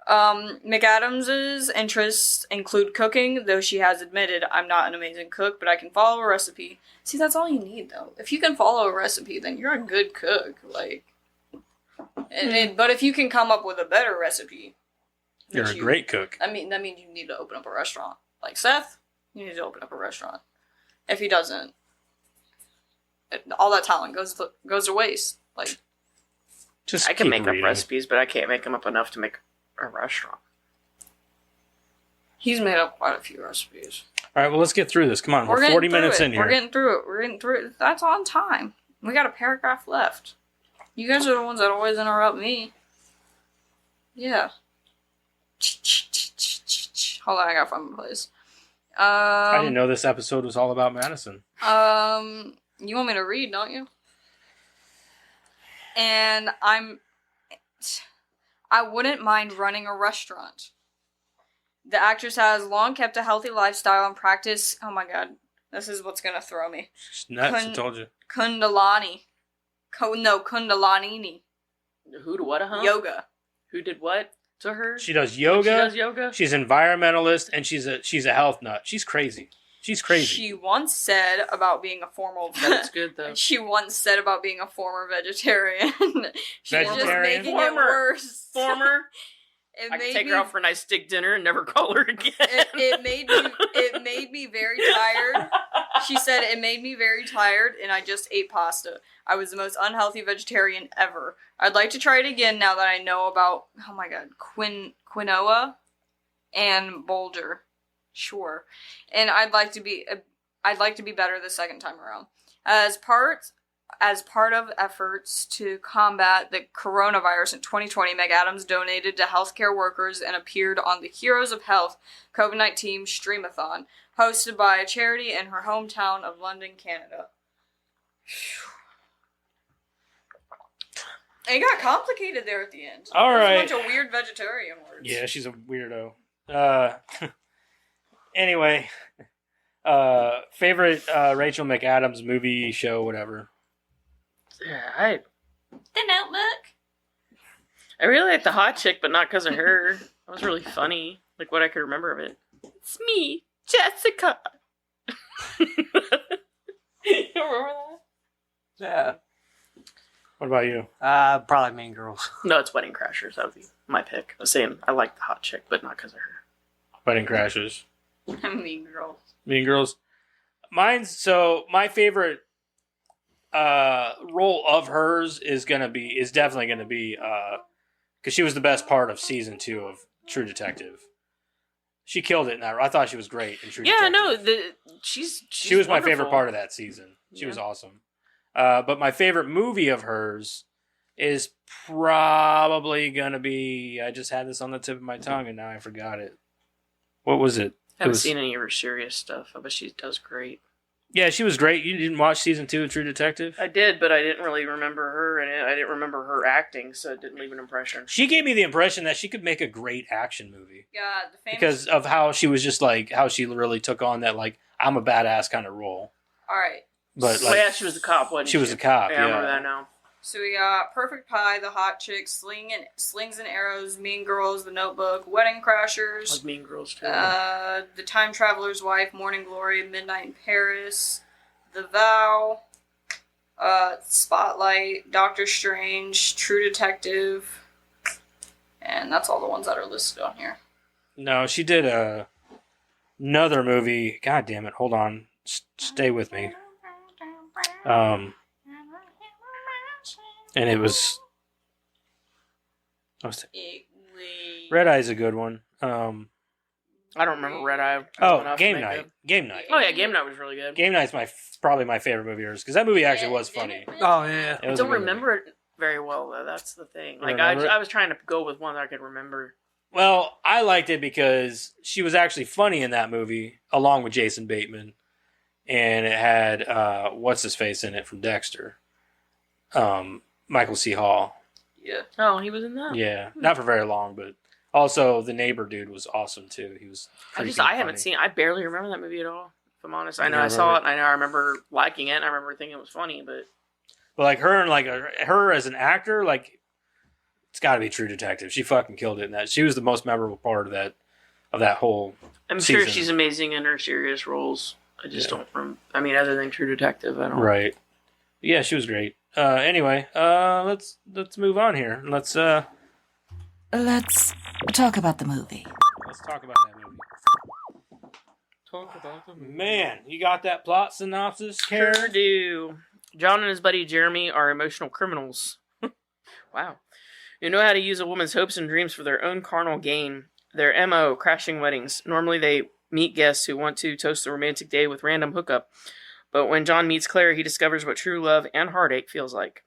[SPEAKER 4] McAdams' interests include cooking, though she has admitted, I'm not an amazing cook, but I can follow a recipe. See, that's all you need, though. If you can follow a recipe, then you're a good cook. Like, but if you can come up with a better recipe,
[SPEAKER 2] You're a great cook.
[SPEAKER 4] that means you need to open up a restaurant. Like Seth, you need to open up a restaurant. If he doesn't, all that talent goes to waste. Like,
[SPEAKER 2] Just
[SPEAKER 1] I can
[SPEAKER 2] keep
[SPEAKER 1] make
[SPEAKER 2] reading.
[SPEAKER 1] up recipes, but I can't make them up enough to make a restaurant.
[SPEAKER 4] he's made up quite a few recipes.
[SPEAKER 2] All right, well, let's get through this. Come on, we're
[SPEAKER 4] getting
[SPEAKER 2] 40
[SPEAKER 4] through
[SPEAKER 2] minutes
[SPEAKER 4] it.
[SPEAKER 2] in here.
[SPEAKER 4] We're getting through it. That's on time. We got a paragraph left. You guys are the ones that always interrupt me. Yeah. Hold on, I gotta find my place.
[SPEAKER 2] I didn't know this episode was all about Madison.
[SPEAKER 4] You want me to read, don't you? And I wouldn't mind running a restaurant. The actress has long kept a healthy lifestyle and practice. Oh my god, this is what's gonna throw me.
[SPEAKER 2] It's nuts, I told you.
[SPEAKER 4] Kundalini. Kundalini.
[SPEAKER 1] Who to what, huh?
[SPEAKER 4] Yoga.
[SPEAKER 1] Who did what to her?
[SPEAKER 2] She does yoga.
[SPEAKER 1] She does yoga?
[SPEAKER 2] She's an environmentalist, and she's a health nut. She's crazy. She's crazy.
[SPEAKER 4] She once said about being a former.
[SPEAKER 1] That's good, though.
[SPEAKER 4] She once said about being a former vegetarian. She's just
[SPEAKER 2] Vegetarian?
[SPEAKER 4] making it worse.
[SPEAKER 1] Former.
[SPEAKER 4] It
[SPEAKER 1] I could
[SPEAKER 4] made
[SPEAKER 1] take
[SPEAKER 4] me,
[SPEAKER 1] her out for a nice steak dinner and never call her again.
[SPEAKER 4] it made me very tired. She said it made me very tired, and I just ate pasta. I was the most unhealthy vegetarian ever. I'd like to try it again now that I know about quinoa and boulder. Sure, and I'd like to be better the second time around. As part of efforts to combat the coronavirus in 2020, McAdams donated to healthcare workers and appeared on the Heroes of Health COVID-19 Streamathon, hosted by a charity in her hometown of London, Canada. It got complicated there at the end.
[SPEAKER 2] All
[SPEAKER 4] There's
[SPEAKER 2] right.
[SPEAKER 4] a bunch of weird vegetarian words.
[SPEAKER 2] Yeah, she's a weirdo. Anyway, favorite Rachel McAdams movie, show, whatever.
[SPEAKER 1] Yeah,
[SPEAKER 4] The Notebook.
[SPEAKER 1] I really like the hot chick, but not because of her. That was really funny. Like what I could remember of it. It's me, Jessica. You remember that?
[SPEAKER 3] Yeah.
[SPEAKER 2] What about you?
[SPEAKER 3] Probably Mean Girls.
[SPEAKER 1] No, it's Wedding Crashers. That would be my pick. I was saying I like the hot chick, but not because of her.
[SPEAKER 2] Wedding Crashers.
[SPEAKER 4] Mean Girls.
[SPEAKER 2] Mean Girls. My favorite role of hers is definitely gonna be because she was the best part of season 2 of True Detective. She killed it in that. I thought she was great in True Detective.
[SPEAKER 1] No, she
[SPEAKER 2] was my
[SPEAKER 1] wonderful.
[SPEAKER 2] favorite part of that season. She was awesome. But my favorite movie of hers is probably gonna be. I just had this on the tip of my tongue and now I forgot it. What was it?
[SPEAKER 1] I haven't seen any of her serious stuff, but she does great.
[SPEAKER 2] Yeah, she was great. You didn't watch season 2 of True Detective?
[SPEAKER 1] I did, but I didn't really remember her in it. I didn't remember her acting, so it didn't leave an impression.
[SPEAKER 2] She gave me the impression that she could make a great action movie.
[SPEAKER 4] Yeah, the famous.
[SPEAKER 2] Because of how she was just like, how she really took on that, like, I'm a badass kind of role.
[SPEAKER 4] All right.
[SPEAKER 2] But,
[SPEAKER 1] Well,
[SPEAKER 2] like,
[SPEAKER 1] yeah, she was the cop, wasn't she?
[SPEAKER 2] she was a cop,
[SPEAKER 1] I remember that now.
[SPEAKER 4] So we got Perfect Pie, The Hot Chick, Slings and Arrows, Mean Girls, The Notebook, Wedding Crashers,
[SPEAKER 1] Like Mean Girls, too.
[SPEAKER 4] The Time Traveler's Wife, Morning Glory, Midnight in Paris, The Vow, Spotlight, Doctor Strange, True Detective, and that's all the ones that are listed on here.
[SPEAKER 2] No, she did another movie. God damn it. Hold on. Stay with me. And it was... Red Eye's a good one.
[SPEAKER 1] I don't remember Red Eye.
[SPEAKER 2] Game Night. Game Night.
[SPEAKER 1] Oh, yeah, Game Night was really good.
[SPEAKER 2] Game Night's probably my favorite movie of hers, because that movie actually was funny.
[SPEAKER 3] Oh, yeah.
[SPEAKER 1] I don't remember it very well, though. That's the thing. Like, I was trying to go with one that I could remember.
[SPEAKER 2] Well, I liked it because she was actually funny in that movie, along with Jason Bateman. And it had, what's-his-face in it from Dexter. Michael C. Hall.
[SPEAKER 4] Yeah.
[SPEAKER 1] Oh, he was in that.
[SPEAKER 2] Yeah, not for very long, but also the neighbor dude was awesome too. He was.
[SPEAKER 1] I haven't seen. I barely remember that movie at all. If I'm honest, I know
[SPEAKER 2] You
[SPEAKER 1] I saw it.
[SPEAKER 2] remember
[SPEAKER 1] And I know I remember liking it. And I remember thinking it was funny, but
[SPEAKER 2] like her and like her as an actor, like it's got to be True Detective. She fucking killed it in that. She was the most memorable part of that whole.
[SPEAKER 1] I'm sure
[SPEAKER 2] season.
[SPEAKER 1] she's amazing in her serious roles. I just don't. I mean, other than True Detective, I don't.
[SPEAKER 2] Right. Yeah, she was great. Anyway, let's move on here. Let's
[SPEAKER 6] talk about the movie.
[SPEAKER 2] talk about that movie. Talk about the movie. Man, you got that plot synopsis, Karen?
[SPEAKER 1] Sure do. John and his buddy Jeremy are emotional criminals. Wow. Who know how to use a woman's hopes and dreams for their own carnal gain. Their MO, crashing weddings. Normally they meet guests who want to toast a romantic day with random hookup. But when John meets Claire, he discovers what true love and heartache feels like.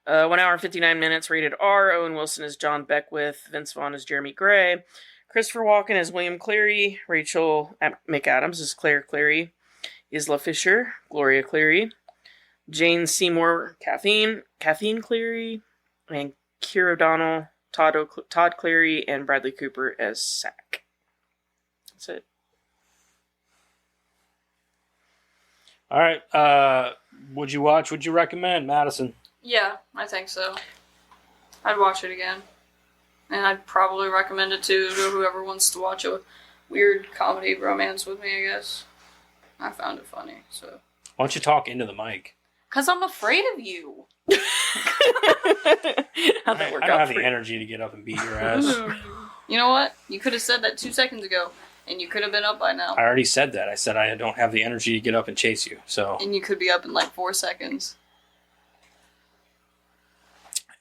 [SPEAKER 1] 1 hour and 59 minutes, rated R. Owen Wilson is John Beckwith. Vince Vaughn is Jeremy Gray. Christopher Walken is William Cleary. Rachel McAdams is Claire Cleary. Isla Fisher, Gloria Cleary. Jane Seymour, Kathleen Cleary. And Keira O'Donnell, Todd Cleary, and Bradley Cooper as Sack. That's it.
[SPEAKER 2] All right. Would you watch? Would you recommend, Madison?
[SPEAKER 4] Yeah, I think so. I'd watch it again. And I'd probably recommend it to whoever wants to watch a weird comedy romance with me, I guess. I found it funny, so.
[SPEAKER 2] Why don't you talk into the mic?
[SPEAKER 4] Because I'm afraid of you.
[SPEAKER 1] How'd that work
[SPEAKER 2] I don't
[SPEAKER 1] out
[SPEAKER 2] have
[SPEAKER 1] for
[SPEAKER 2] the
[SPEAKER 1] you?
[SPEAKER 2] energy to get up and beat your ass.
[SPEAKER 4] You know what? You could have said that 2 seconds ago, and you could have been up by now.
[SPEAKER 2] I already said that. I said I don't have the energy to get up and chase you. So
[SPEAKER 4] And you could be up in like 4 seconds.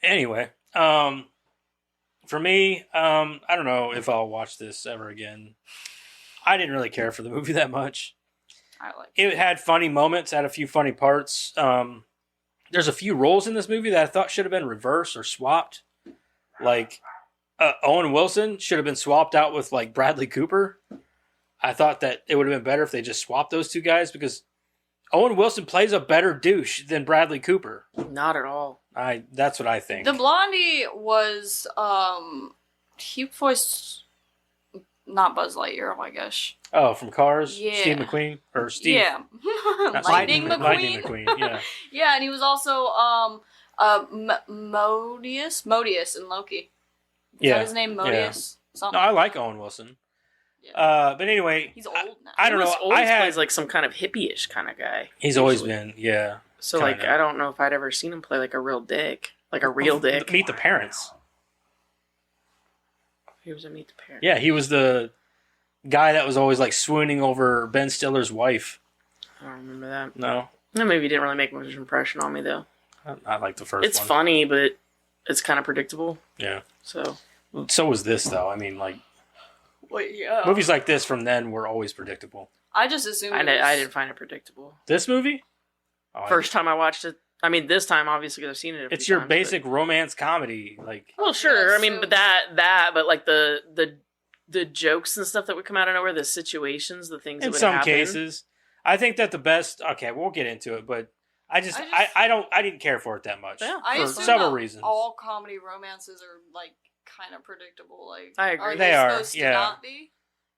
[SPEAKER 2] anyway, for me, I don't know if I'll watch this ever again. I didn't really care for the movie that much.
[SPEAKER 4] I like
[SPEAKER 2] It had funny moments, had a few funny parts. There's a few roles in this movie that I thought should have been reversed or swapped. Like, Owen Wilson should have been swapped out with, like, Bradley Cooper. I thought that it would have been better if they just swapped those two guys because Owen Wilson plays a better douche than Bradley Cooper.
[SPEAKER 1] Not at all.
[SPEAKER 2] That's what I think.
[SPEAKER 4] The Blondie was, he voiced, not Buzz Lightyear, oh my gosh.
[SPEAKER 2] Oh, from Cars?
[SPEAKER 4] Yeah.
[SPEAKER 2] Steve McQueen? Or Steve?
[SPEAKER 4] Yeah.
[SPEAKER 2] Not
[SPEAKER 4] Lightning
[SPEAKER 2] Steve
[SPEAKER 4] McQueen.
[SPEAKER 2] Lightning McQueen, yeah.
[SPEAKER 4] Yeah, and he was also, Modius in Loki. Is that his name, Modius?
[SPEAKER 2] No,
[SPEAKER 4] Something.
[SPEAKER 2] I like Owen Wilson.
[SPEAKER 4] Yeah.
[SPEAKER 2] But anyway,
[SPEAKER 4] He's old now.
[SPEAKER 2] I don't know.
[SPEAKER 1] Always plays like some kind of hippie-ish kind of guy.
[SPEAKER 2] He's always been, yeah.
[SPEAKER 1] So
[SPEAKER 2] kinda.
[SPEAKER 1] like, I don't know if I'd ever seen him play like a real dick, like a real dick.
[SPEAKER 2] Meet the Parents.
[SPEAKER 1] He was a Meet the Parents.
[SPEAKER 2] Yeah, he was the guy that was always like swooning over Ben Stiller's wife.
[SPEAKER 1] I don't remember that.
[SPEAKER 2] No,
[SPEAKER 1] That movie didn't really make much of an impression on me though.
[SPEAKER 2] I like the first
[SPEAKER 1] It's
[SPEAKER 2] one.
[SPEAKER 1] funny, but it's kind of predictable.
[SPEAKER 2] Yeah.
[SPEAKER 1] So
[SPEAKER 2] So was this though. I mean, like
[SPEAKER 4] Wait, yeah.
[SPEAKER 2] movies like this from then were always predictable.
[SPEAKER 4] I just assumed
[SPEAKER 1] I
[SPEAKER 4] it was...
[SPEAKER 1] didn't find it predictable.
[SPEAKER 2] This movie? Oh,
[SPEAKER 1] First time I watched it. I mean, this time obviously because I've seen it.
[SPEAKER 2] it's your basic romance comedy. Like,
[SPEAKER 1] Well, sure.
[SPEAKER 4] Yeah,
[SPEAKER 1] I mean,
[SPEAKER 4] so-
[SPEAKER 1] but but like the jokes and stuff that would come out of nowhere, the situations, the things.
[SPEAKER 2] in
[SPEAKER 1] that would
[SPEAKER 2] some
[SPEAKER 1] happen.
[SPEAKER 2] cases, I think that the best. Okay, we'll get into it, but I didn't care for it that much.
[SPEAKER 1] Yeah.
[SPEAKER 4] I
[SPEAKER 2] for
[SPEAKER 4] assume
[SPEAKER 2] several
[SPEAKER 4] that
[SPEAKER 2] reasons.
[SPEAKER 4] all comedy romances are like kind of predictable. Like,
[SPEAKER 1] I agree.
[SPEAKER 4] Are
[SPEAKER 2] They
[SPEAKER 4] they,
[SPEAKER 2] are,
[SPEAKER 4] supposed
[SPEAKER 2] yeah.
[SPEAKER 4] to not be?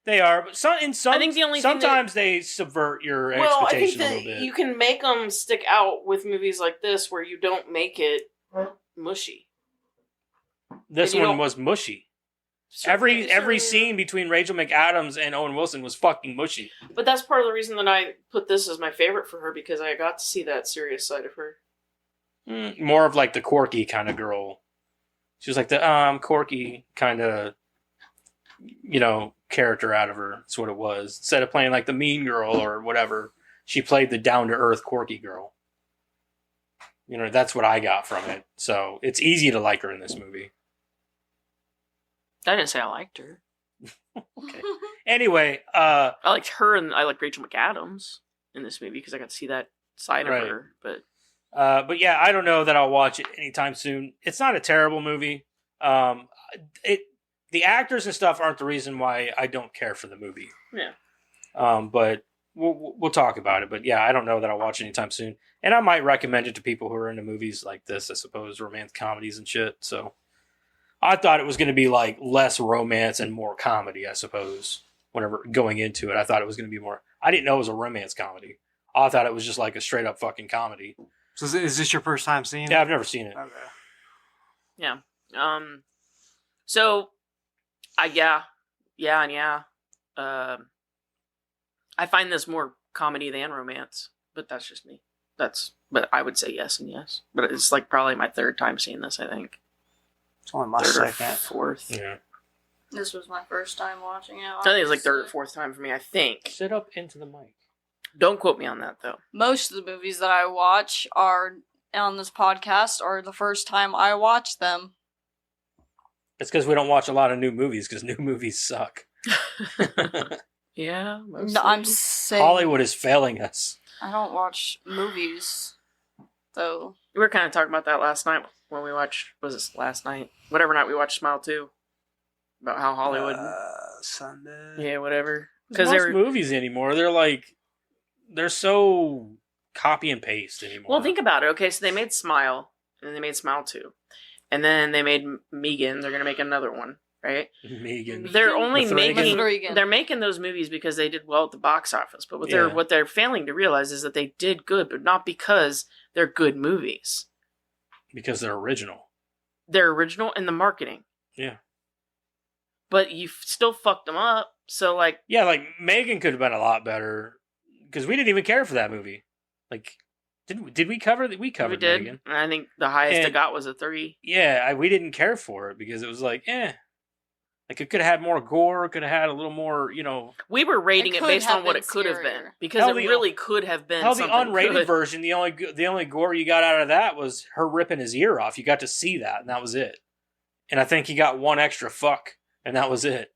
[SPEAKER 2] They are, but I
[SPEAKER 1] think the only thing
[SPEAKER 2] sometimes they subvert your
[SPEAKER 1] Well, I think
[SPEAKER 2] expectation a
[SPEAKER 1] that
[SPEAKER 2] little bit.
[SPEAKER 1] you can make them stick out with movies like this, where you don't make it mushy.
[SPEAKER 2] This
[SPEAKER 1] and you
[SPEAKER 2] one
[SPEAKER 1] don't-
[SPEAKER 2] was mushy.
[SPEAKER 1] So-
[SPEAKER 2] Every
[SPEAKER 1] so-
[SPEAKER 2] scene between Rachel McAdams and Owen Wilson was fucking mushy.
[SPEAKER 1] But that's part of the reason that I put this as my favorite for her, because I got to see that serious side of her.
[SPEAKER 2] More of like the quirky kind of girl. She was like the quirky kind of, character out of her. That's what it was. Instead of playing like the mean girl or whatever, she played the down to earth quirky girl. That's what I got from it. So it's easy to like her in this movie.
[SPEAKER 1] I didn't say I liked her.
[SPEAKER 2] Okay. Anyway,
[SPEAKER 1] I liked her, and I liked Rachel McAdams in this movie because I got to see that side
[SPEAKER 2] Right.
[SPEAKER 1] of her. But
[SPEAKER 2] but yeah, I don't know that I'll watch it anytime soon. It's not a terrible movie. The actors and stuff aren't the reason why I don't care for the movie.
[SPEAKER 1] Yeah.
[SPEAKER 2] But we'll talk about it. But yeah, I don't know that I'll watch it anytime soon. And I might recommend it to people who are into movies like this, I suppose, romance comedies and shit. So I thought it was going to be like less romance and more comedy, I suppose. Whenever going into it, I thought it was going to be more. I didn't know it was a romance comedy. I thought it was just like a straight up fucking comedy.
[SPEAKER 3] So is this your first time seeing it?
[SPEAKER 2] Yeah, I've never seen it.
[SPEAKER 3] Okay.
[SPEAKER 1] Yeah. So, yeah. I find this more comedy than romance, but that's just me. But I would say yes and yes. But it's like probably my third time seeing this, I think.
[SPEAKER 3] It's only my
[SPEAKER 1] Third or
[SPEAKER 3] second.
[SPEAKER 1] fourth.
[SPEAKER 2] Yeah.
[SPEAKER 4] This was my first time watching it.
[SPEAKER 1] I think it's like third or fourth time for me, I think.
[SPEAKER 2] Sit up into the mic.
[SPEAKER 1] Don't quote me on that, though.
[SPEAKER 4] Most of the movies that I watch are on this podcast are the first time I watch them.
[SPEAKER 2] It's because we don't watch a lot of new movies because new movies suck.
[SPEAKER 1] Yeah, mostly.
[SPEAKER 4] No, I'm saying
[SPEAKER 2] Hollywood is failing us.
[SPEAKER 4] I don't watch movies, though.
[SPEAKER 1] We were kind of talking about that last night when we watched, was it last night? Whatever night we watched Smile 2. About how Hollywood.
[SPEAKER 3] Sunday.
[SPEAKER 1] Yeah, whatever.
[SPEAKER 2] Because
[SPEAKER 1] Because
[SPEAKER 2] most movies anymore, they're so copy and paste anymore.
[SPEAKER 1] Well, think about it. Okay, so they made Smile, and then they made Smile 2. And then they made Megan. They're going to make another one, right?
[SPEAKER 2] Megan.
[SPEAKER 1] They're only
[SPEAKER 2] With
[SPEAKER 1] making
[SPEAKER 4] Reagan.
[SPEAKER 1] they're making those movies because they did well at the box office. But what they're failing to realize is that they did good, but not because they're good movies.
[SPEAKER 2] Because they're original.
[SPEAKER 1] They're original in the marketing.
[SPEAKER 2] Yeah.
[SPEAKER 1] But you still fucked them up. So like,
[SPEAKER 2] Yeah, like Megan could have been a lot better because we didn't even care for that movie. Like, did we cover that? We covered
[SPEAKER 1] we did.
[SPEAKER 2] Megan.
[SPEAKER 1] And I think the highest
[SPEAKER 2] And-
[SPEAKER 1] it got was a 3.
[SPEAKER 2] Yeah, we didn't care for it because it was like, Like it could have had more gore, could have had a little more,
[SPEAKER 1] We were rating
[SPEAKER 4] It
[SPEAKER 1] it
[SPEAKER 4] could
[SPEAKER 1] based
[SPEAKER 4] have
[SPEAKER 1] on what
[SPEAKER 4] been
[SPEAKER 1] it could have been
[SPEAKER 4] scarier.
[SPEAKER 1] because
[SPEAKER 2] Hell,
[SPEAKER 1] it
[SPEAKER 2] the-
[SPEAKER 1] really could have been.
[SPEAKER 2] Hell, the
[SPEAKER 1] something
[SPEAKER 2] unrated
[SPEAKER 1] good.
[SPEAKER 2] version, the only gore you got out of that was her ripping his ear off. You got to see that, and that was it. And I think he got one extra fuck, and that was it,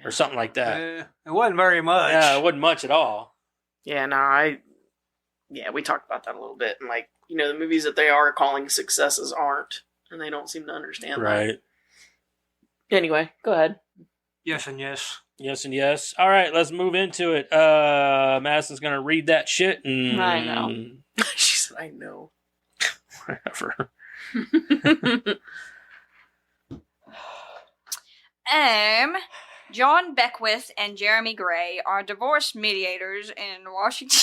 [SPEAKER 2] or something like that.
[SPEAKER 3] It wasn't very much.
[SPEAKER 2] Yeah, it wasn't much at all.
[SPEAKER 1] Yeah, no, we talked about that a little bit, and like the movies that they are calling successes aren't, and they don't seem to understand
[SPEAKER 2] Right.
[SPEAKER 1] that. Anyway, go ahead.
[SPEAKER 3] Yes and yes.
[SPEAKER 2] Yes and yes. All right, let's move into it. Madison's gonna read that shit. And
[SPEAKER 4] I know.
[SPEAKER 1] She said, "I know."
[SPEAKER 2] Whatever.
[SPEAKER 4] John Beckwith and Jeremy Gray are divorce mediators in Washington.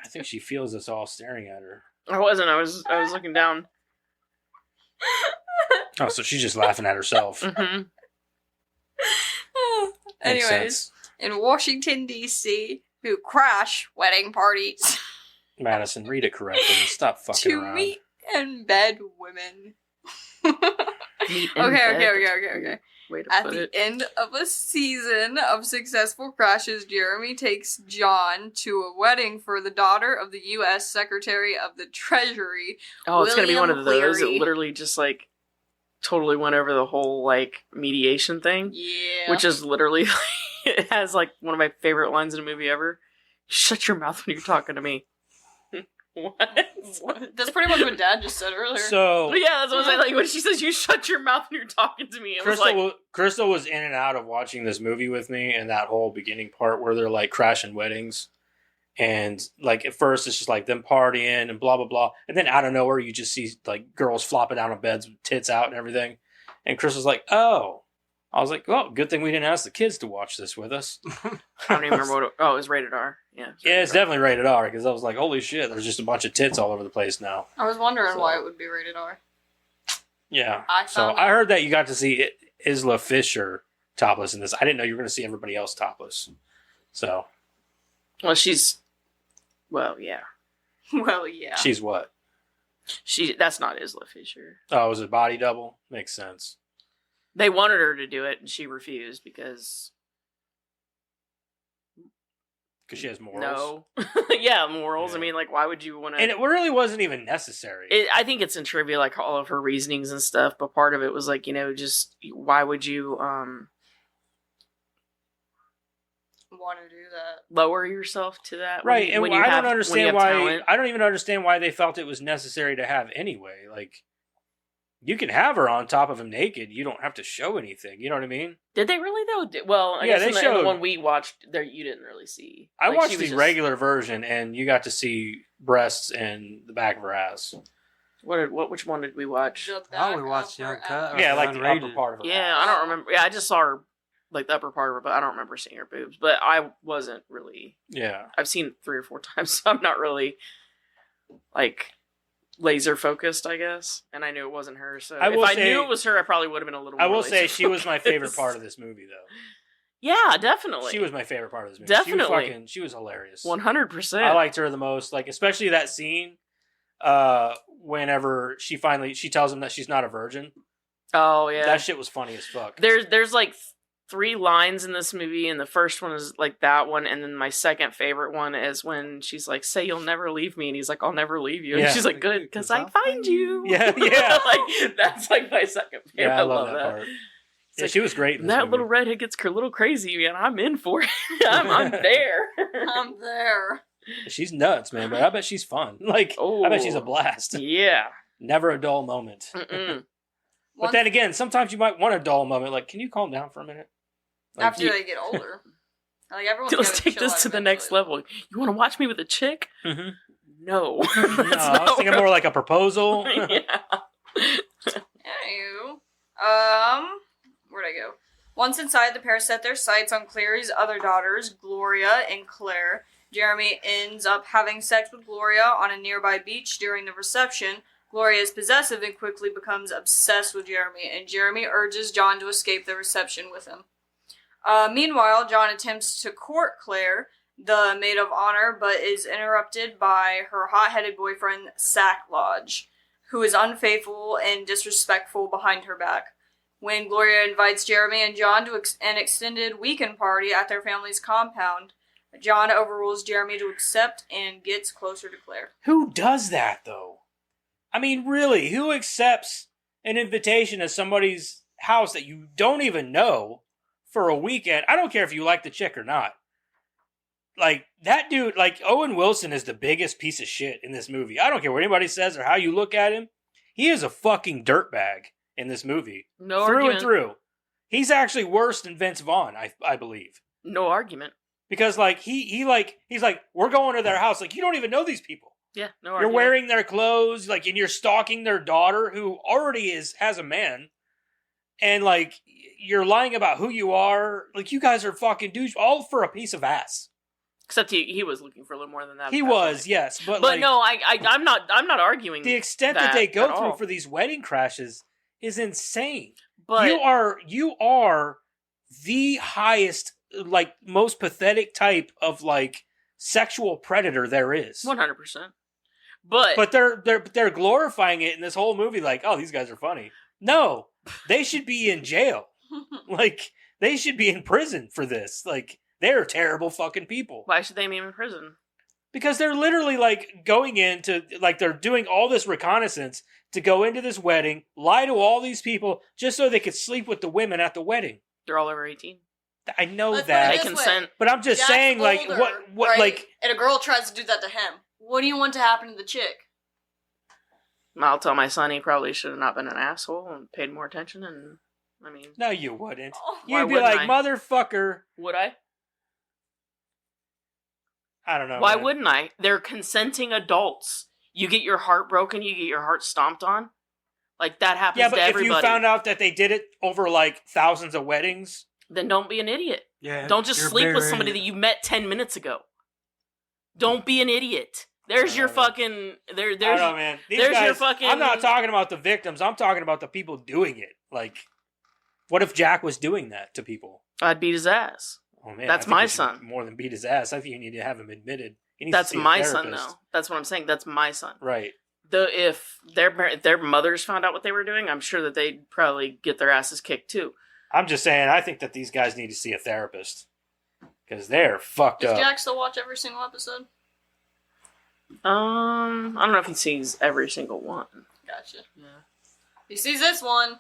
[SPEAKER 2] I think she feels us all staring at her.
[SPEAKER 1] I wasn't. I was looking down.
[SPEAKER 2] Oh, so she's just laughing at herself.
[SPEAKER 1] Mm-hmm.
[SPEAKER 2] Makes
[SPEAKER 4] Anyways,
[SPEAKER 2] sense.
[SPEAKER 4] in Washington, D.C., who crash wedding parties
[SPEAKER 2] Madison, read it correctly. Stop fucking
[SPEAKER 4] to
[SPEAKER 2] around.
[SPEAKER 4] meet and bed women.
[SPEAKER 1] Meet in
[SPEAKER 4] Okay.
[SPEAKER 1] bed. Way to
[SPEAKER 4] At
[SPEAKER 1] put
[SPEAKER 4] the
[SPEAKER 1] it.
[SPEAKER 4] end of a season of successful crashes, Jeremy takes John to a wedding for the daughter of the U.S. Secretary of the Treasury.
[SPEAKER 1] Oh, it's gonna be one
[SPEAKER 4] William
[SPEAKER 1] of those.
[SPEAKER 4] Cleary.
[SPEAKER 1] It literally just like totally went over the whole like mediation thing,
[SPEAKER 4] Yeah.
[SPEAKER 1] which is literally it has like one of my favorite lines in a movie ever. Shut your mouth when you're talking to me. What?
[SPEAKER 4] That's pretty much what Dad just said earlier.
[SPEAKER 2] So
[SPEAKER 1] But yeah, that's what I'm saying. Like when she says, "You shut your mouth when you're talking to me," it was like,
[SPEAKER 2] Crystal was in and out of watching this movie with me, and that whole beginning part where they're like crashing weddings, and like at first it's just like them partying and blah blah blah, and then out of nowhere you just see like girls flopping down on beds with tits out and everything, and Crystal's like, "Oh," I was like, "Well, good thing we didn't ask the kids to watch this with us."
[SPEAKER 1] I don't even remember it was rated R. Yeah,
[SPEAKER 2] Yeah, it's definitely rated R because I was like, "Holy shit!" There's just a bunch of tits all over the place now.
[SPEAKER 4] I was wondering
[SPEAKER 1] So-
[SPEAKER 4] why it would be rated R.
[SPEAKER 2] Yeah.
[SPEAKER 4] I
[SPEAKER 2] So
[SPEAKER 4] found
[SPEAKER 2] I
[SPEAKER 4] out.
[SPEAKER 2] heard that you got to see Isla Fisher topless in this. I didn't know you were going to see everybody else topless. So
[SPEAKER 1] Well, yeah.
[SPEAKER 4] Well, yeah.
[SPEAKER 2] she's what?
[SPEAKER 1] That's not Isla Fisher.
[SPEAKER 2] Oh, it was a body double? Makes sense.
[SPEAKER 1] They wanted her to do it, and she refused because
[SPEAKER 2] Because she has morals.
[SPEAKER 1] no, yeah, morals.
[SPEAKER 2] Yeah.
[SPEAKER 1] I mean, like, why would you want to?
[SPEAKER 2] And it really wasn't even necessary.
[SPEAKER 1] I think it's in trivia, like all of her reasonings and stuff. But part of it was like, just why would you
[SPEAKER 4] Want to do that.
[SPEAKER 1] lower yourself to that?
[SPEAKER 2] Right, and I don't understand why.
[SPEAKER 1] Talent?
[SPEAKER 2] I don't even understand why they felt it was necessary to have anyway. Like, You can have her on top of him naked. You don't have to show anything. You know what I mean?
[SPEAKER 1] Did they really though? Well, I guess
[SPEAKER 2] they
[SPEAKER 1] in the
[SPEAKER 2] showed.
[SPEAKER 1] one we watched, there you didn't really see.
[SPEAKER 2] I
[SPEAKER 1] Like,
[SPEAKER 2] watched
[SPEAKER 1] she was
[SPEAKER 2] the
[SPEAKER 1] just-
[SPEAKER 2] regular version, and you got to see breasts and the back of her ass.
[SPEAKER 1] Which one did we watch?
[SPEAKER 4] The
[SPEAKER 3] I only
[SPEAKER 4] back
[SPEAKER 3] watched
[SPEAKER 4] of
[SPEAKER 3] the
[SPEAKER 4] her
[SPEAKER 3] uncut.
[SPEAKER 4] ass.
[SPEAKER 2] Yeah, like the upper
[SPEAKER 3] Unrated.
[SPEAKER 2] part of her.
[SPEAKER 1] Yeah,
[SPEAKER 2] ass.
[SPEAKER 1] I don't remember. Yeah, I just saw her, like the upper part of her, but I don't remember seeing her boobs. But I wasn't really.
[SPEAKER 2] Yeah.
[SPEAKER 1] I've seen it 3 or 4 times, so I'm not really like laser focused, I guess. And I knew it wasn't her, so
[SPEAKER 2] I
[SPEAKER 1] if
[SPEAKER 2] will
[SPEAKER 1] I
[SPEAKER 2] say-
[SPEAKER 1] knew it was her, I probably would have been a little.
[SPEAKER 2] I
[SPEAKER 1] more
[SPEAKER 2] will say
[SPEAKER 1] laser
[SPEAKER 2] she was my favorite
[SPEAKER 1] focused.
[SPEAKER 2] part of this movie, though.
[SPEAKER 1] Yeah, definitely.
[SPEAKER 2] She was my favorite part of this movie.
[SPEAKER 1] Definitely.
[SPEAKER 2] She was hilarious.
[SPEAKER 1] 100%.
[SPEAKER 2] I liked her the most, like especially that scene. Whenever she tells him that she's not a virgin.
[SPEAKER 1] Oh yeah,
[SPEAKER 2] That shit was funny as fuck.
[SPEAKER 1] There's like 3 lines in this movie, and the first one is like that one, and then my second favorite one is when she's like, "Say you'll never leave me," and he's like, "I'll never leave you." And
[SPEAKER 2] Yeah.
[SPEAKER 1] she's like, "Good, because I find you."
[SPEAKER 2] Yeah, yeah.
[SPEAKER 1] Like that's like my second favorite.
[SPEAKER 2] Yeah, I love that part. Yeah,
[SPEAKER 1] like,
[SPEAKER 2] she was great in this
[SPEAKER 1] That
[SPEAKER 2] movie.
[SPEAKER 1] little redhead gets a little crazy, and I'm in for it. I'm there.
[SPEAKER 4] I'm there.
[SPEAKER 2] She's nuts, man, but I bet she's fun. Like, I bet she's a
[SPEAKER 1] Oh.
[SPEAKER 2] blast.
[SPEAKER 1] Yeah.
[SPEAKER 2] Never a dull moment.
[SPEAKER 1] Mm-mm.
[SPEAKER 2] But then again, sometimes you might want a dull moment. Like, can you calm down for a minute? Like,
[SPEAKER 4] After they get older, like everyone's
[SPEAKER 1] Let's
[SPEAKER 4] gotta
[SPEAKER 1] take
[SPEAKER 4] chill
[SPEAKER 1] this
[SPEAKER 4] out
[SPEAKER 1] to the next
[SPEAKER 4] eventually.
[SPEAKER 1] level. You want to watch me with a chick?
[SPEAKER 2] Mhm.
[SPEAKER 1] No.
[SPEAKER 2] No, I was thinking more like a proposal.
[SPEAKER 1] Yeah.
[SPEAKER 4] Anywho, where'd I go? Once inside, the pair set their sights on Clary's other daughters, Gloria and Claire. Jeremy ends up having sex with Gloria on a nearby beach during the reception. Gloria is possessive and quickly becomes obsessed with Jeremy, and Jeremy urges John to escape the reception with him. Meanwhile, John attempts to court Claire, the maid of honor, but is interrupted by her hot-headed boyfriend, Sack Lodge, who is unfaithful and disrespectful behind her back. When Gloria invites Jeremy and John to an extended weekend party at their family's compound, John overrules Jeremy to accept and gets closer to Claire.
[SPEAKER 2] Who does that, though? I mean, really, who accepts an invitation to somebody's house that you don't even know for a weekend? I don't care if you like the chick or not. Like, that dude, like, Owen Wilson is the biggest piece of shit in this movie. I don't care what anybody says or how you look at him. He is a fucking dirtbag in this movie.
[SPEAKER 1] No
[SPEAKER 2] through
[SPEAKER 1] argument.
[SPEAKER 2] and through. He's actually worse than Vince Vaughn, I believe.
[SPEAKER 1] No argument.
[SPEAKER 2] Because, like, he's like, we're going to their house. Like, you don't even know these people.
[SPEAKER 1] Yeah, no
[SPEAKER 2] You're
[SPEAKER 1] argument.
[SPEAKER 2] wearing their clothes, like, and you're stalking their daughter, who already has a man, and like, you're lying about who you are. Like, you guys are fucking douche, all for a piece of ass.
[SPEAKER 1] Except he was looking for a little more than that.
[SPEAKER 2] He
[SPEAKER 1] at that
[SPEAKER 2] was,
[SPEAKER 1] point.
[SPEAKER 2] yes, but
[SPEAKER 1] But
[SPEAKER 2] like,
[SPEAKER 1] no, I'm not arguing.
[SPEAKER 2] the extent that they
[SPEAKER 1] that
[SPEAKER 2] go
[SPEAKER 1] at
[SPEAKER 2] through
[SPEAKER 1] all.
[SPEAKER 2] for these wedding crashes is insane.
[SPEAKER 1] But
[SPEAKER 2] You are the highest, like, most pathetic type of like sexual predator there is.
[SPEAKER 1] 100%. But
[SPEAKER 2] They're glorifying it in this whole movie, like, oh, these guys are funny. No, they should be in jail. Like, they should be in prison for this. Like, they're terrible fucking people.
[SPEAKER 1] why should they be in prison?
[SPEAKER 2] Because they're literally like going into, like, they're doing all this reconnaissance to go into this wedding, lie to all these people just so they could sleep with the women at the wedding.
[SPEAKER 1] They're all over 18.
[SPEAKER 2] I know
[SPEAKER 4] Let's put
[SPEAKER 2] that.
[SPEAKER 1] They
[SPEAKER 4] it this
[SPEAKER 1] consent.
[SPEAKER 4] way.
[SPEAKER 2] But I'm just
[SPEAKER 4] Jack's
[SPEAKER 2] saying, like,
[SPEAKER 4] older,
[SPEAKER 2] what,
[SPEAKER 4] right?
[SPEAKER 2] like,
[SPEAKER 4] And a girl tries to do that to him. What do you want to happen to the chick?
[SPEAKER 1] I'll tell my son he probably should have not been an asshole and paid more attention. And I mean,
[SPEAKER 2] no, you wouldn't.
[SPEAKER 4] Oh,
[SPEAKER 1] Why
[SPEAKER 2] You'd be
[SPEAKER 1] wouldn't
[SPEAKER 2] like,
[SPEAKER 1] I?
[SPEAKER 2] motherfucker.
[SPEAKER 1] would I?
[SPEAKER 2] I don't know.
[SPEAKER 1] Why
[SPEAKER 2] man.
[SPEAKER 1] wouldn't I? They're consenting adults. You get your heart broken, you get your heart stomped on. Like, that happens
[SPEAKER 2] Yeah, but
[SPEAKER 1] to
[SPEAKER 2] if
[SPEAKER 1] everybody.
[SPEAKER 2] you found out that they did it over like thousands of weddings,
[SPEAKER 1] Then don't be an idiot.
[SPEAKER 3] Yeah,
[SPEAKER 1] Don't just
[SPEAKER 3] you're
[SPEAKER 1] sleep with
[SPEAKER 3] bigger
[SPEAKER 1] somebody
[SPEAKER 3] in it.
[SPEAKER 1] that you met 10 minutes ago. Don't be an idiot. There's your
[SPEAKER 2] I don't know.
[SPEAKER 1] fucking...
[SPEAKER 2] I
[SPEAKER 1] There's
[SPEAKER 2] don't know, man. These
[SPEAKER 1] there's
[SPEAKER 2] guys,
[SPEAKER 1] your fucking-
[SPEAKER 2] I'm not talking about the victims. I'm talking about the people doing it. Like, what if Jack was doing that to people?
[SPEAKER 1] I'd beat his ass.
[SPEAKER 2] Oh man,
[SPEAKER 1] That's
[SPEAKER 2] I think
[SPEAKER 1] my
[SPEAKER 2] you should
[SPEAKER 1] son.
[SPEAKER 2] More than beat his ass, I think you need to have him admitted. He needs
[SPEAKER 1] That's
[SPEAKER 2] to see a
[SPEAKER 1] my son,
[SPEAKER 2] therapist.
[SPEAKER 1] though. That's what I'm saying. That's my son.
[SPEAKER 2] Right.
[SPEAKER 1] If their mothers found out what they were doing, I'm sure that they'd probably get their asses kicked too.
[SPEAKER 2] I'm just saying. I think that these guys need to see a therapist because they're fucked
[SPEAKER 4] Does
[SPEAKER 2] up.
[SPEAKER 4] Jack still watch every single episode?
[SPEAKER 1] I don't know if he sees every single one.
[SPEAKER 4] Gotcha.
[SPEAKER 1] Yeah.
[SPEAKER 4] He sees this one.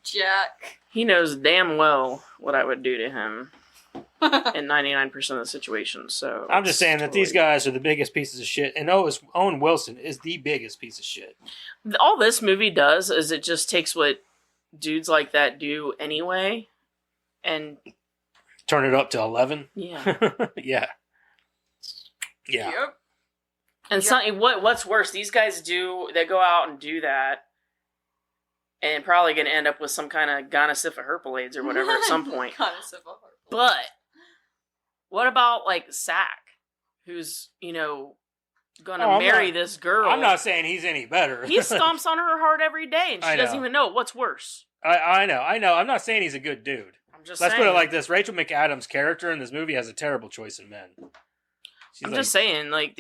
[SPEAKER 4] Jack.
[SPEAKER 1] He knows damn well what I would do to him. in 99% of the situations. So
[SPEAKER 2] I'm just saying that
[SPEAKER 1] totally-
[SPEAKER 2] these guys are the biggest pieces of shit, and Owen Wilson is the biggest piece of shit.
[SPEAKER 1] all this movie does is it just takes what dudes like that do anyway, and
[SPEAKER 2] Turn it up to 11.
[SPEAKER 1] yeah.
[SPEAKER 2] Yeah.
[SPEAKER 4] Yep.
[SPEAKER 1] And what's worse, these guys they go out and do that, and probably going to end up with some kind of gonosyphiherpes or whatever at some point. But what about like Sack, who's gonna marry this girl?
[SPEAKER 2] I'm not saying he's any better.
[SPEAKER 1] He stomps on her heart every day, and she doesn't even know what's worse.
[SPEAKER 2] I know. I'm not saying he's a good dude.
[SPEAKER 1] I'm just
[SPEAKER 2] Let's
[SPEAKER 1] saying.
[SPEAKER 2] put it like this: Rachel McAdams' character in this movie has a terrible choice in men.
[SPEAKER 1] I'm just saying, like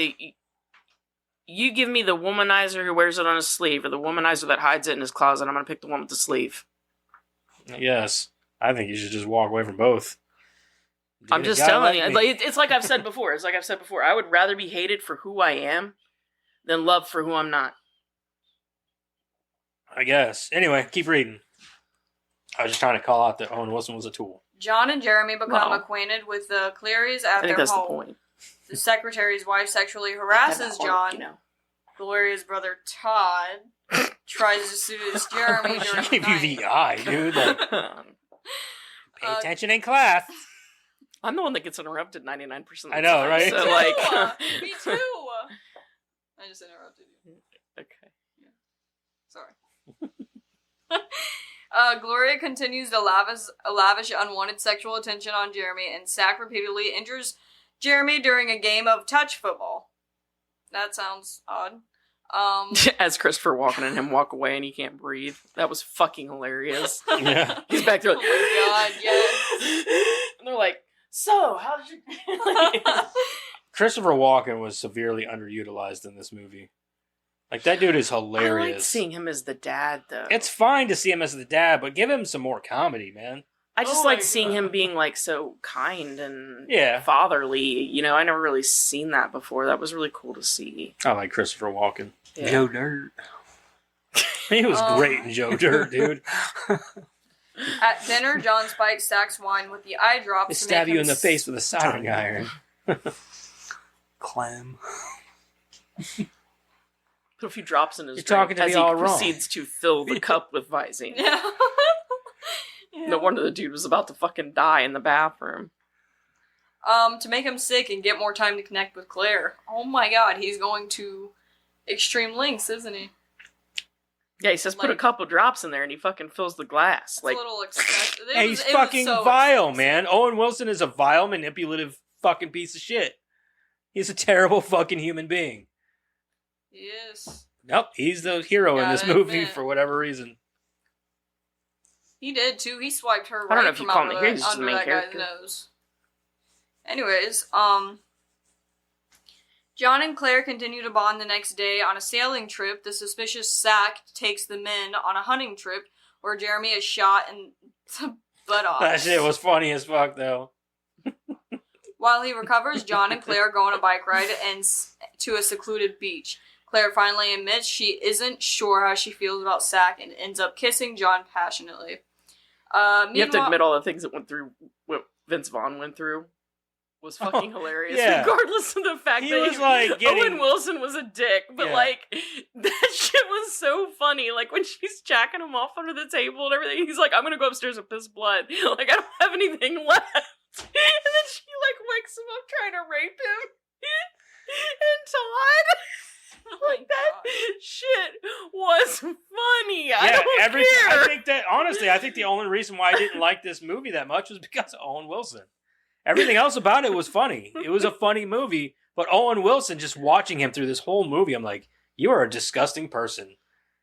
[SPEAKER 1] you give me the womanizer who wears it on his sleeve, or the womanizer that hides it in his closet. I'm gonna pick the one with the sleeve.
[SPEAKER 2] Yes, I think you should just walk away from both.
[SPEAKER 1] I'm just telling you. It's like I've said before. I would rather be hated for who I am than loved for who I'm not.
[SPEAKER 2] I guess. Anyway, keep reading. I was just trying to call out that Owen Wilson was a tool.
[SPEAKER 4] John and Jeremy become
[SPEAKER 1] Well,
[SPEAKER 4] acquainted with the Clearys at
[SPEAKER 1] I think
[SPEAKER 4] their
[SPEAKER 1] that's the
[SPEAKER 4] home.
[SPEAKER 1] point.
[SPEAKER 4] The secretary's wife sexually harasses John. Gloria's brother Todd tries to seduce Jeremy
[SPEAKER 2] She
[SPEAKER 4] during the
[SPEAKER 2] gave you
[SPEAKER 4] night.
[SPEAKER 2] the eye, dude. Like, pay attention in class.
[SPEAKER 1] I'm the one that gets interrupted 99% of the
[SPEAKER 2] I know,
[SPEAKER 1] time,
[SPEAKER 2] right?
[SPEAKER 1] So,
[SPEAKER 4] Me too. I just interrupted you.
[SPEAKER 1] Okay.
[SPEAKER 4] Sorry. Gloria continues to lavish unwanted sexual attention on Jeremy, and Sack repeatedly injures Jeremy during a game of touch football. That sounds odd.
[SPEAKER 1] As Christopher Walken and him walk away and he can't breathe. That was fucking hilarious.
[SPEAKER 2] Yeah.
[SPEAKER 1] He's back there like,
[SPEAKER 4] Oh my god, yes.
[SPEAKER 1] and they're like, so, how did you...
[SPEAKER 2] Christopher Walken was severely underutilized in this movie. Like, that dude is
[SPEAKER 1] I
[SPEAKER 2] hilarious.
[SPEAKER 1] like seeing him as the dad, though.
[SPEAKER 2] It's fine to see him as the dad, but give him some more comedy, man.
[SPEAKER 1] I just
[SPEAKER 4] Oh my
[SPEAKER 1] like seeing
[SPEAKER 4] God.
[SPEAKER 1] him being, like, so kind and
[SPEAKER 2] Yeah.
[SPEAKER 1] fatherly. I never really seen that before. That was really cool to see.
[SPEAKER 2] I like Christopher Walken.
[SPEAKER 1] Yeah.
[SPEAKER 3] Joe Dirt.
[SPEAKER 2] He was great in Joe Dirt, dude.
[SPEAKER 4] At dinner, John spikes Sack's wine with the eye drops.
[SPEAKER 2] They
[SPEAKER 4] to
[SPEAKER 2] stab
[SPEAKER 4] make
[SPEAKER 2] you
[SPEAKER 4] him
[SPEAKER 2] in the face with a soldering iron.
[SPEAKER 3] Clem.
[SPEAKER 1] Put a few drops in his
[SPEAKER 2] You're
[SPEAKER 1] drink
[SPEAKER 2] talking to
[SPEAKER 1] as
[SPEAKER 2] me
[SPEAKER 1] he
[SPEAKER 2] all wrong.
[SPEAKER 1] proceeds to fill the cup with Visine.
[SPEAKER 4] Yeah.
[SPEAKER 1] No wonder the dude was about to fucking die in the bathroom.
[SPEAKER 4] To make him sick and get more time to connect with Claire. Oh my god, he's going to extreme lengths, isn't he?
[SPEAKER 1] Yeah, he says put a
[SPEAKER 4] Like-
[SPEAKER 1] couple drops in there and he fucking fills the glass.
[SPEAKER 4] It's
[SPEAKER 1] Like,
[SPEAKER 4] a little excessive.
[SPEAKER 2] Hey, he's fucking vile, man. Owen Wilson is a vile, manipulative fucking piece of shit. He's a terrible fucking human being.
[SPEAKER 4] Yes.
[SPEAKER 2] Nope, he's the hero in this
[SPEAKER 4] Gotta
[SPEAKER 2] movie
[SPEAKER 4] admit.
[SPEAKER 2] for whatever reason.
[SPEAKER 4] He did too. He swiped her
[SPEAKER 1] I don't know
[SPEAKER 4] right
[SPEAKER 1] if you
[SPEAKER 4] from
[SPEAKER 1] call him the
[SPEAKER 4] under,
[SPEAKER 1] hero, he's just the
[SPEAKER 4] under
[SPEAKER 1] main
[SPEAKER 4] that
[SPEAKER 1] character.
[SPEAKER 4] guy's nose. Anyways, John and Claire continue to bond the next day on a sailing trip. The suspicious Sack takes the men on a hunting trip where Jeremy is shot in the buttocks.
[SPEAKER 2] That shit was funny as fuck, though.
[SPEAKER 4] While he recovers, John and Claire go on a bike ride and to a secluded beach. Claire finally admits she isn't sure how she feels about Sack and ends up kissing John passionately.
[SPEAKER 1] you have to
[SPEAKER 4] Meanwhile-
[SPEAKER 1] admit all the things that went through, what Vince Vaughn went through was fucking hilarious.
[SPEAKER 2] yeah.
[SPEAKER 1] Regardless of the fact
[SPEAKER 2] He
[SPEAKER 1] that
[SPEAKER 2] was, like, getting-
[SPEAKER 1] Owen Wilson was a dick, but
[SPEAKER 2] Yeah.
[SPEAKER 1] like that shit was so funny. Like when she's jacking him off under the table and everything, he's like, "I'm gonna go upstairs and piss blood. Like I don't have anything left." And then she like wakes him up trying to rape him. And Todd. Like that shit was funny. I don't care.
[SPEAKER 2] I think that honestly, I think the only reason why I didn't like this movie that much was because of Owen Wilson. Everything else about it was funny. It was a funny movie, but Owen Wilson, just watching him through this whole movie, I'm like, you are a disgusting person.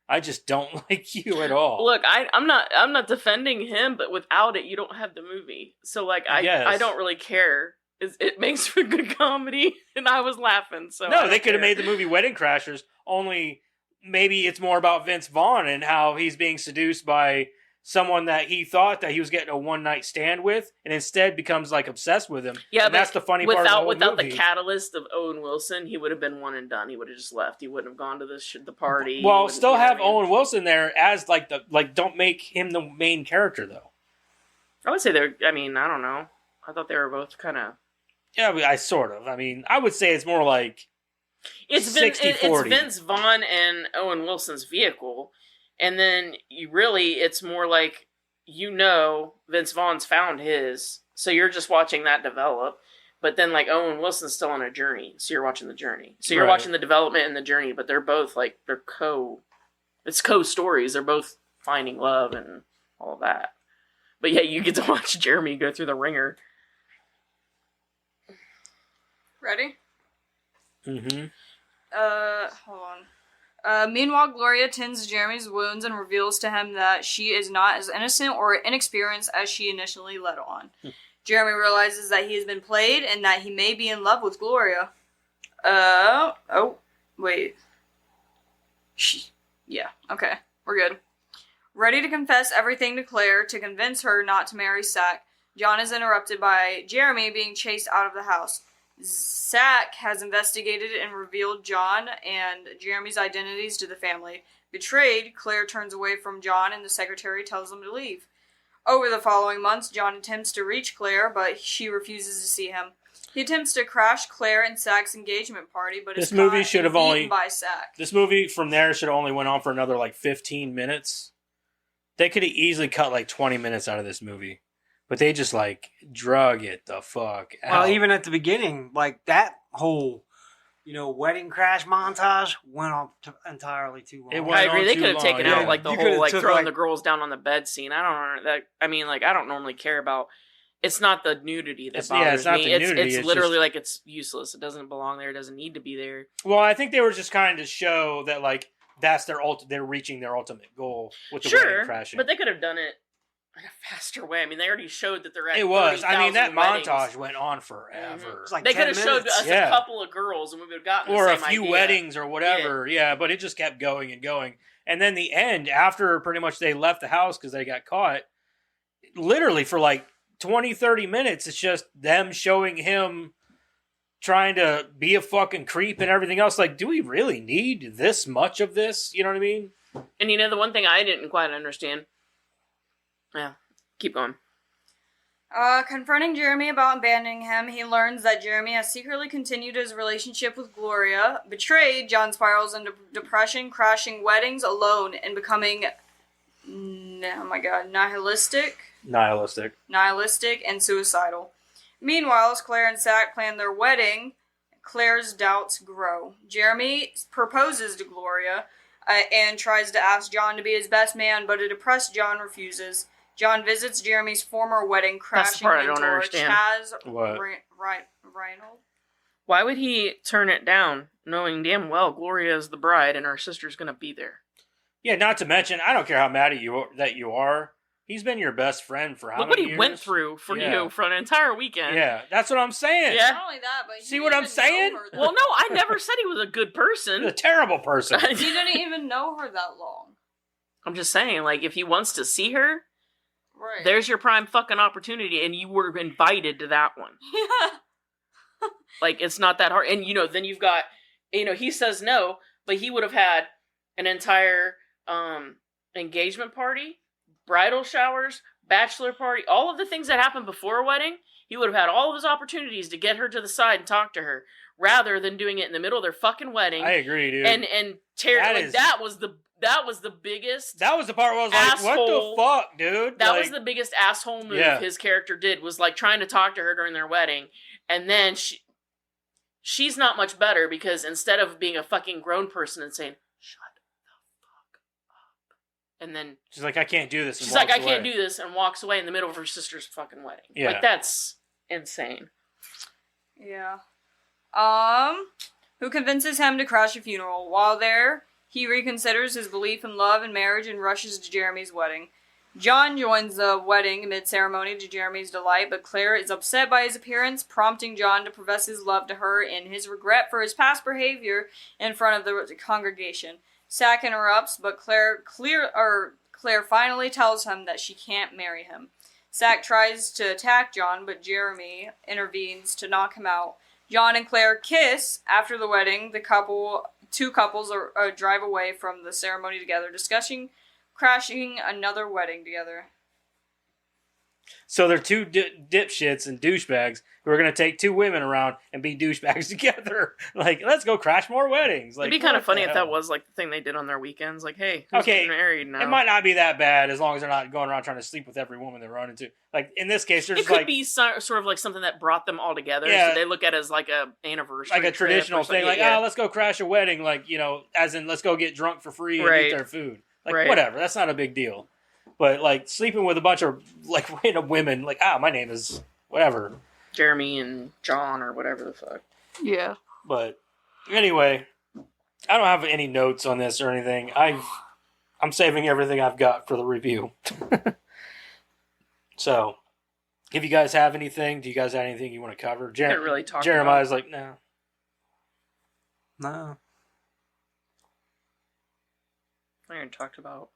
[SPEAKER 2] I just don't like you at all.
[SPEAKER 1] Look, I'm not defending him, but without it, you don't have the movie. So like,
[SPEAKER 2] Yes.
[SPEAKER 1] I don't really care. It makes for good comedy, and I was laughing. So
[SPEAKER 2] no, they could have made the movie Wedding Crashers. Only maybe it's more about Vince Vaughn and how he's being seduced by someone that he thought that he was getting a one night stand with, and instead becomes like obsessed with him.
[SPEAKER 1] Yeah,
[SPEAKER 2] and
[SPEAKER 1] but
[SPEAKER 2] that's the funny part of the whole
[SPEAKER 1] without
[SPEAKER 2] movie.
[SPEAKER 1] the catalyst of Owen Wilson, he would have been one and done. He would have just left. He wouldn't have gone to the party. He
[SPEAKER 2] Well,
[SPEAKER 1] wouldn't-
[SPEAKER 2] still
[SPEAKER 1] you know
[SPEAKER 2] have
[SPEAKER 1] what I mean?
[SPEAKER 2] Owen Wilson there as don't make him the main character though.
[SPEAKER 1] I would say they're. I mean, I don't know. I thought they were both kind of.
[SPEAKER 2] Yeah, I sort of. I mean, I would say it's more like
[SPEAKER 1] It's
[SPEAKER 2] 60-40.
[SPEAKER 1] Vince Vaughn and Owen Wilson's vehicle, and then it's more like Vince Vaughn's found his, so you're just watching that develop. But then like Owen Wilson's still on a journey, so you're watching the journey. So you're watching the development and the journey, but they're both like it's co-stories. They're both finding love and all of that. But yeah, you get to watch Jeremy go through the ringer.
[SPEAKER 4] Ready?
[SPEAKER 2] Mm-hmm.
[SPEAKER 4] Hold on. Meanwhile, Gloria tends Jeremy's wounds and reveals to him that she is not as innocent or inexperienced as she initially let on. Jeremy realizes that he has been played and that he may be in love with Gloria. Wait. Yeah, okay. We're good. Ready to confess everything to Claire to convince her not to marry Sack, John is interrupted by Jeremy being chased out of the house. Sack has investigated and revealed John and Jeremy's identities to the family. Betrayed, Claire turns away from John and the secretary tells them to leave. Over the following months, John attempts to reach Claire, but she refuses to see him. He attempts to crash Claire and Sack's engagement party, but is caught and beaten by Sack.
[SPEAKER 2] This movie from there should have only went on for another like 15 minutes. They could have easily cut like 20 minutes out of this movie. But they just like drug it the fuck out.
[SPEAKER 3] Well, even at the beginning, like that whole, wedding crash montage went on entirely too long.
[SPEAKER 1] I agree. They could have taken out like the whole like throwing the girls down on the bed scene. I don't know that. I mean, like I don't normally care about. It's not the nudity that bothers me. It's literally like it's useless. It doesn't belong there. It doesn't need to be there.
[SPEAKER 2] Well, I think they were just trying to show that like that's they're reaching their ultimate goal with the wedding crashing.
[SPEAKER 1] But they could have done it in a faster way. I mean, they already showed that they're at.
[SPEAKER 2] It was. I mean, that
[SPEAKER 1] weddings.
[SPEAKER 2] Montage went on forever.
[SPEAKER 1] Mm-hmm.
[SPEAKER 3] It's like
[SPEAKER 1] they could have showed us a couple of girls, and we would have gotten
[SPEAKER 2] or
[SPEAKER 1] the
[SPEAKER 2] a
[SPEAKER 1] same
[SPEAKER 2] few
[SPEAKER 1] idea.
[SPEAKER 2] weddings or whatever. Yeah, but it just kept going and going. And then the end, after pretty much they left the house because they got caught, literally for like 20, 30 minutes, it's just them showing him trying to be a fucking creep and everything else. Like, do we really need this much of this? You know what I mean?
[SPEAKER 1] And the one thing I didn't quite understand. Yeah, keep going.
[SPEAKER 4] Confronting Jeremy about abandoning him, he learns that Jeremy has secretly continued his relationship with Gloria. Betrayed, John spirals into depression, crashing weddings alone and becoming, nihilistic and suicidal. Meanwhile, as Claire and Sack plan their wedding, Claire's doubts grow. Jeremy proposes to Gloria and tries to ask John to be his best man, but a depressed John refuses. John visits Jeremy's former wedding, crashing into Chaz Reinhold.
[SPEAKER 1] Why would he turn it down, knowing damn well Gloria is the bride and our sister's going to be there?
[SPEAKER 2] Yeah, not to mention, I don't care how mad at you that you are. He's been your best friend for how many years?
[SPEAKER 1] Look what he went through for you for an entire weekend.
[SPEAKER 2] Yeah, that's what I'm saying.
[SPEAKER 1] Yeah.
[SPEAKER 4] Not only that, but
[SPEAKER 2] see what I'm saying?
[SPEAKER 1] Well, no, I never said he was a good person.
[SPEAKER 2] He's a terrible person.
[SPEAKER 4] He didn't even know her that long.
[SPEAKER 1] I'm just saying, like, if he wants to see her,
[SPEAKER 4] right,
[SPEAKER 1] there's your prime fucking opportunity, and you were invited to that one.
[SPEAKER 4] Yeah.
[SPEAKER 1] Like, it's not that hard. And, then you've got, he says no, but he would have had an entire engagement party, bridal showers, bachelor party, all of the things that happen before a wedding. He would have had all of his opportunities to get her to the side and talk to her, rather than doing it in the middle of their fucking wedding.
[SPEAKER 2] I agree, dude.
[SPEAKER 1] And that was the biggest.
[SPEAKER 2] That was the part where I was like, "What the fuck, dude?"
[SPEAKER 1] That was the biggest asshole move his character did, was like trying to talk to her during their wedding, and then she's not much better, because instead of being a fucking grown person and saying, "Shut the fuck up," and then
[SPEAKER 2] she's like, "I can't do this."
[SPEAKER 1] She's like, "I can't do this," and walks away in the middle of her sister's fucking wedding.
[SPEAKER 2] Yeah,
[SPEAKER 1] like that's insane.
[SPEAKER 4] Yeah. Who convinces him to crash a funeral. While there, he reconsiders his belief in love and marriage and rushes to Jeremy's wedding. John joins the wedding mid-ceremony to Jeremy's delight, but Claire is upset by his appearance, prompting John to profess his love to her and his regret for his past behavior in front of the congregation. Sack interrupts, but Claire finally tells him that she can't marry him. Sack tries to attack John, but Jeremy intervenes to knock him out. John and Claire kiss after the wedding. Two couples drive away from the ceremony together, discussing crashing another wedding together.
[SPEAKER 2] So they're two dipshits and douchebags who are going to take two women around and be douchebags together. Like, let's go crash more weddings. Like,
[SPEAKER 1] It'd be kind of
[SPEAKER 2] what the
[SPEAKER 1] funny if
[SPEAKER 2] hell?
[SPEAKER 1] that was like the thing they did on their weekends. Like, hey, who's
[SPEAKER 2] Okay,
[SPEAKER 1] getting married now?
[SPEAKER 2] It might not be that bad as long as they're not going around trying to sleep with every woman they run into. Like, in this case, they're
[SPEAKER 1] It
[SPEAKER 2] just
[SPEAKER 1] could
[SPEAKER 2] like...
[SPEAKER 1] be sort of like something that brought them all together.
[SPEAKER 2] Yeah.
[SPEAKER 1] So they look at it as like a anniversary,
[SPEAKER 2] like a
[SPEAKER 1] trip
[SPEAKER 2] traditional
[SPEAKER 1] or something.
[SPEAKER 2] thing, like,
[SPEAKER 1] yeah.
[SPEAKER 2] oh, let's go crash a wedding, like, you know, as in, let's go get drunk for free and eat
[SPEAKER 1] Right.
[SPEAKER 2] their food. Like,
[SPEAKER 1] Right.
[SPEAKER 2] whatever, that's not a big deal. But, like, sleeping with a bunch of, like, random women, like, my name is whatever.
[SPEAKER 1] Jeremy and John or whatever the fuck.
[SPEAKER 4] Yeah.
[SPEAKER 2] But, anyway, I don't have any notes on this or anything. I'm saving everything I've got for the review. So, if you guys have anything, do you guys have anything you want to cover?
[SPEAKER 1] Can't really talk
[SPEAKER 2] Jeremiah's like, no.
[SPEAKER 3] No.
[SPEAKER 1] I already talked about.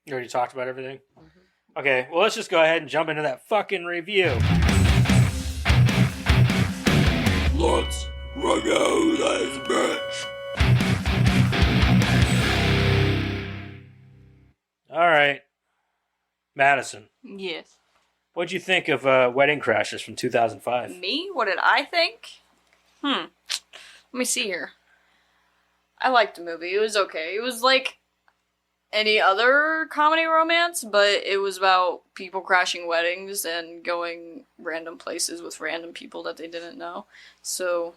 [SPEAKER 2] You already talked about everything?
[SPEAKER 1] Mm-hmm.
[SPEAKER 2] Okay, well, let's just go ahead and jump into that fucking review.
[SPEAKER 5] Let's rock out this bitch.
[SPEAKER 2] All right. Madison,
[SPEAKER 4] Yes.
[SPEAKER 2] what'd you think of Wedding Crashers from 2005?
[SPEAKER 4] Me? What did I think? Let me see here. I liked the movie. It was okay. It was like any other comedy romance, but it was about people crashing weddings and going random places with random people that they didn't know. So,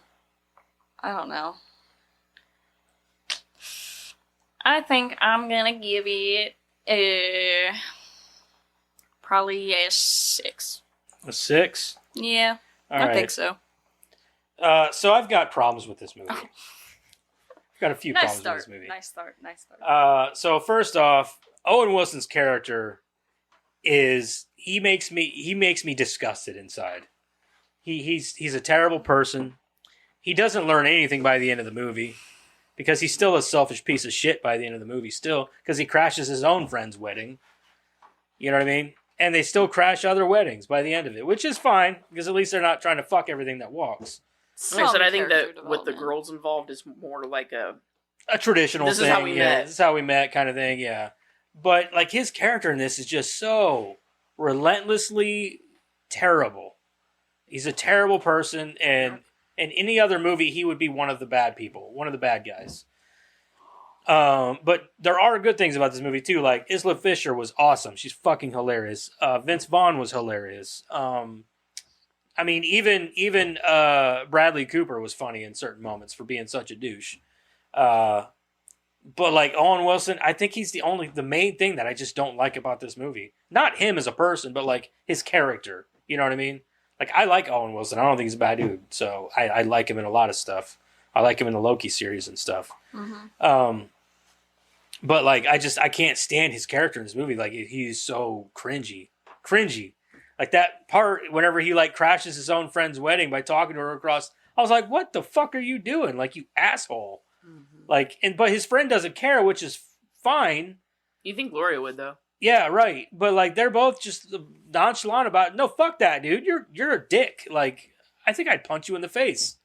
[SPEAKER 4] I don't know. I think I'm gonna give it probably a 6.
[SPEAKER 2] A 6?
[SPEAKER 4] Yeah,
[SPEAKER 2] All
[SPEAKER 4] I
[SPEAKER 2] right.
[SPEAKER 4] think so.
[SPEAKER 2] So I've got problems with this movie.
[SPEAKER 4] Oh.
[SPEAKER 2] I've got a few
[SPEAKER 4] Nice
[SPEAKER 2] problems
[SPEAKER 4] start.
[SPEAKER 2] with this movie.
[SPEAKER 4] Nice start.
[SPEAKER 2] So first off, Owen Wilson's character he makes me disgusted inside. He's a terrible person. He doesn't learn anything by the end of the movie because he's still a selfish piece of shit by the end of the movie still because he crashes his own friend's wedding. You know what I mean? And they still crash other weddings by the end of it, which is fine because at least they're not trying to fuck everything that walks.
[SPEAKER 1] Like I said, I think
[SPEAKER 4] Character
[SPEAKER 1] that with the
[SPEAKER 4] development.
[SPEAKER 1] girls involved is more like a
[SPEAKER 2] Traditional
[SPEAKER 1] This
[SPEAKER 2] thing.
[SPEAKER 1] is how we
[SPEAKER 2] yeah,
[SPEAKER 1] met.
[SPEAKER 2] This is how we met kind of thing, yeah. But like his character in this is just so relentlessly terrible. He's a terrible person, and in any other movie he would be one of the bad people, one of the bad guys. But there are good things about this movie too. Like Isla Fisher was awesome. She's fucking hilarious. Vince Vaughn was hilarious. I mean, even Bradley Cooper was funny in certain moments for being such a douche. But like Owen Wilson, I think he's the main thing that I just don't like about this movie. Not him as a person, but like his character. You know what I mean? Like I like Owen Wilson. I don't think he's a bad dude. So I like him in a lot of stuff. I like him in the Loki series and stuff.
[SPEAKER 4] Mm-hmm.
[SPEAKER 2] But like I can't stand his character in this movie. Like he's so cringy. Like that part whenever he like crashes his own friend's wedding by talking to her across. I was like, what the fuck are you doing? Like you asshole. Like but his friend doesn't care, which is fine.
[SPEAKER 1] You think Gloria would though?
[SPEAKER 2] Yeah, right. But like they're both just nonchalant about it. No, fuck that, dude. You're a dick. Like I think I'd punch you in the face.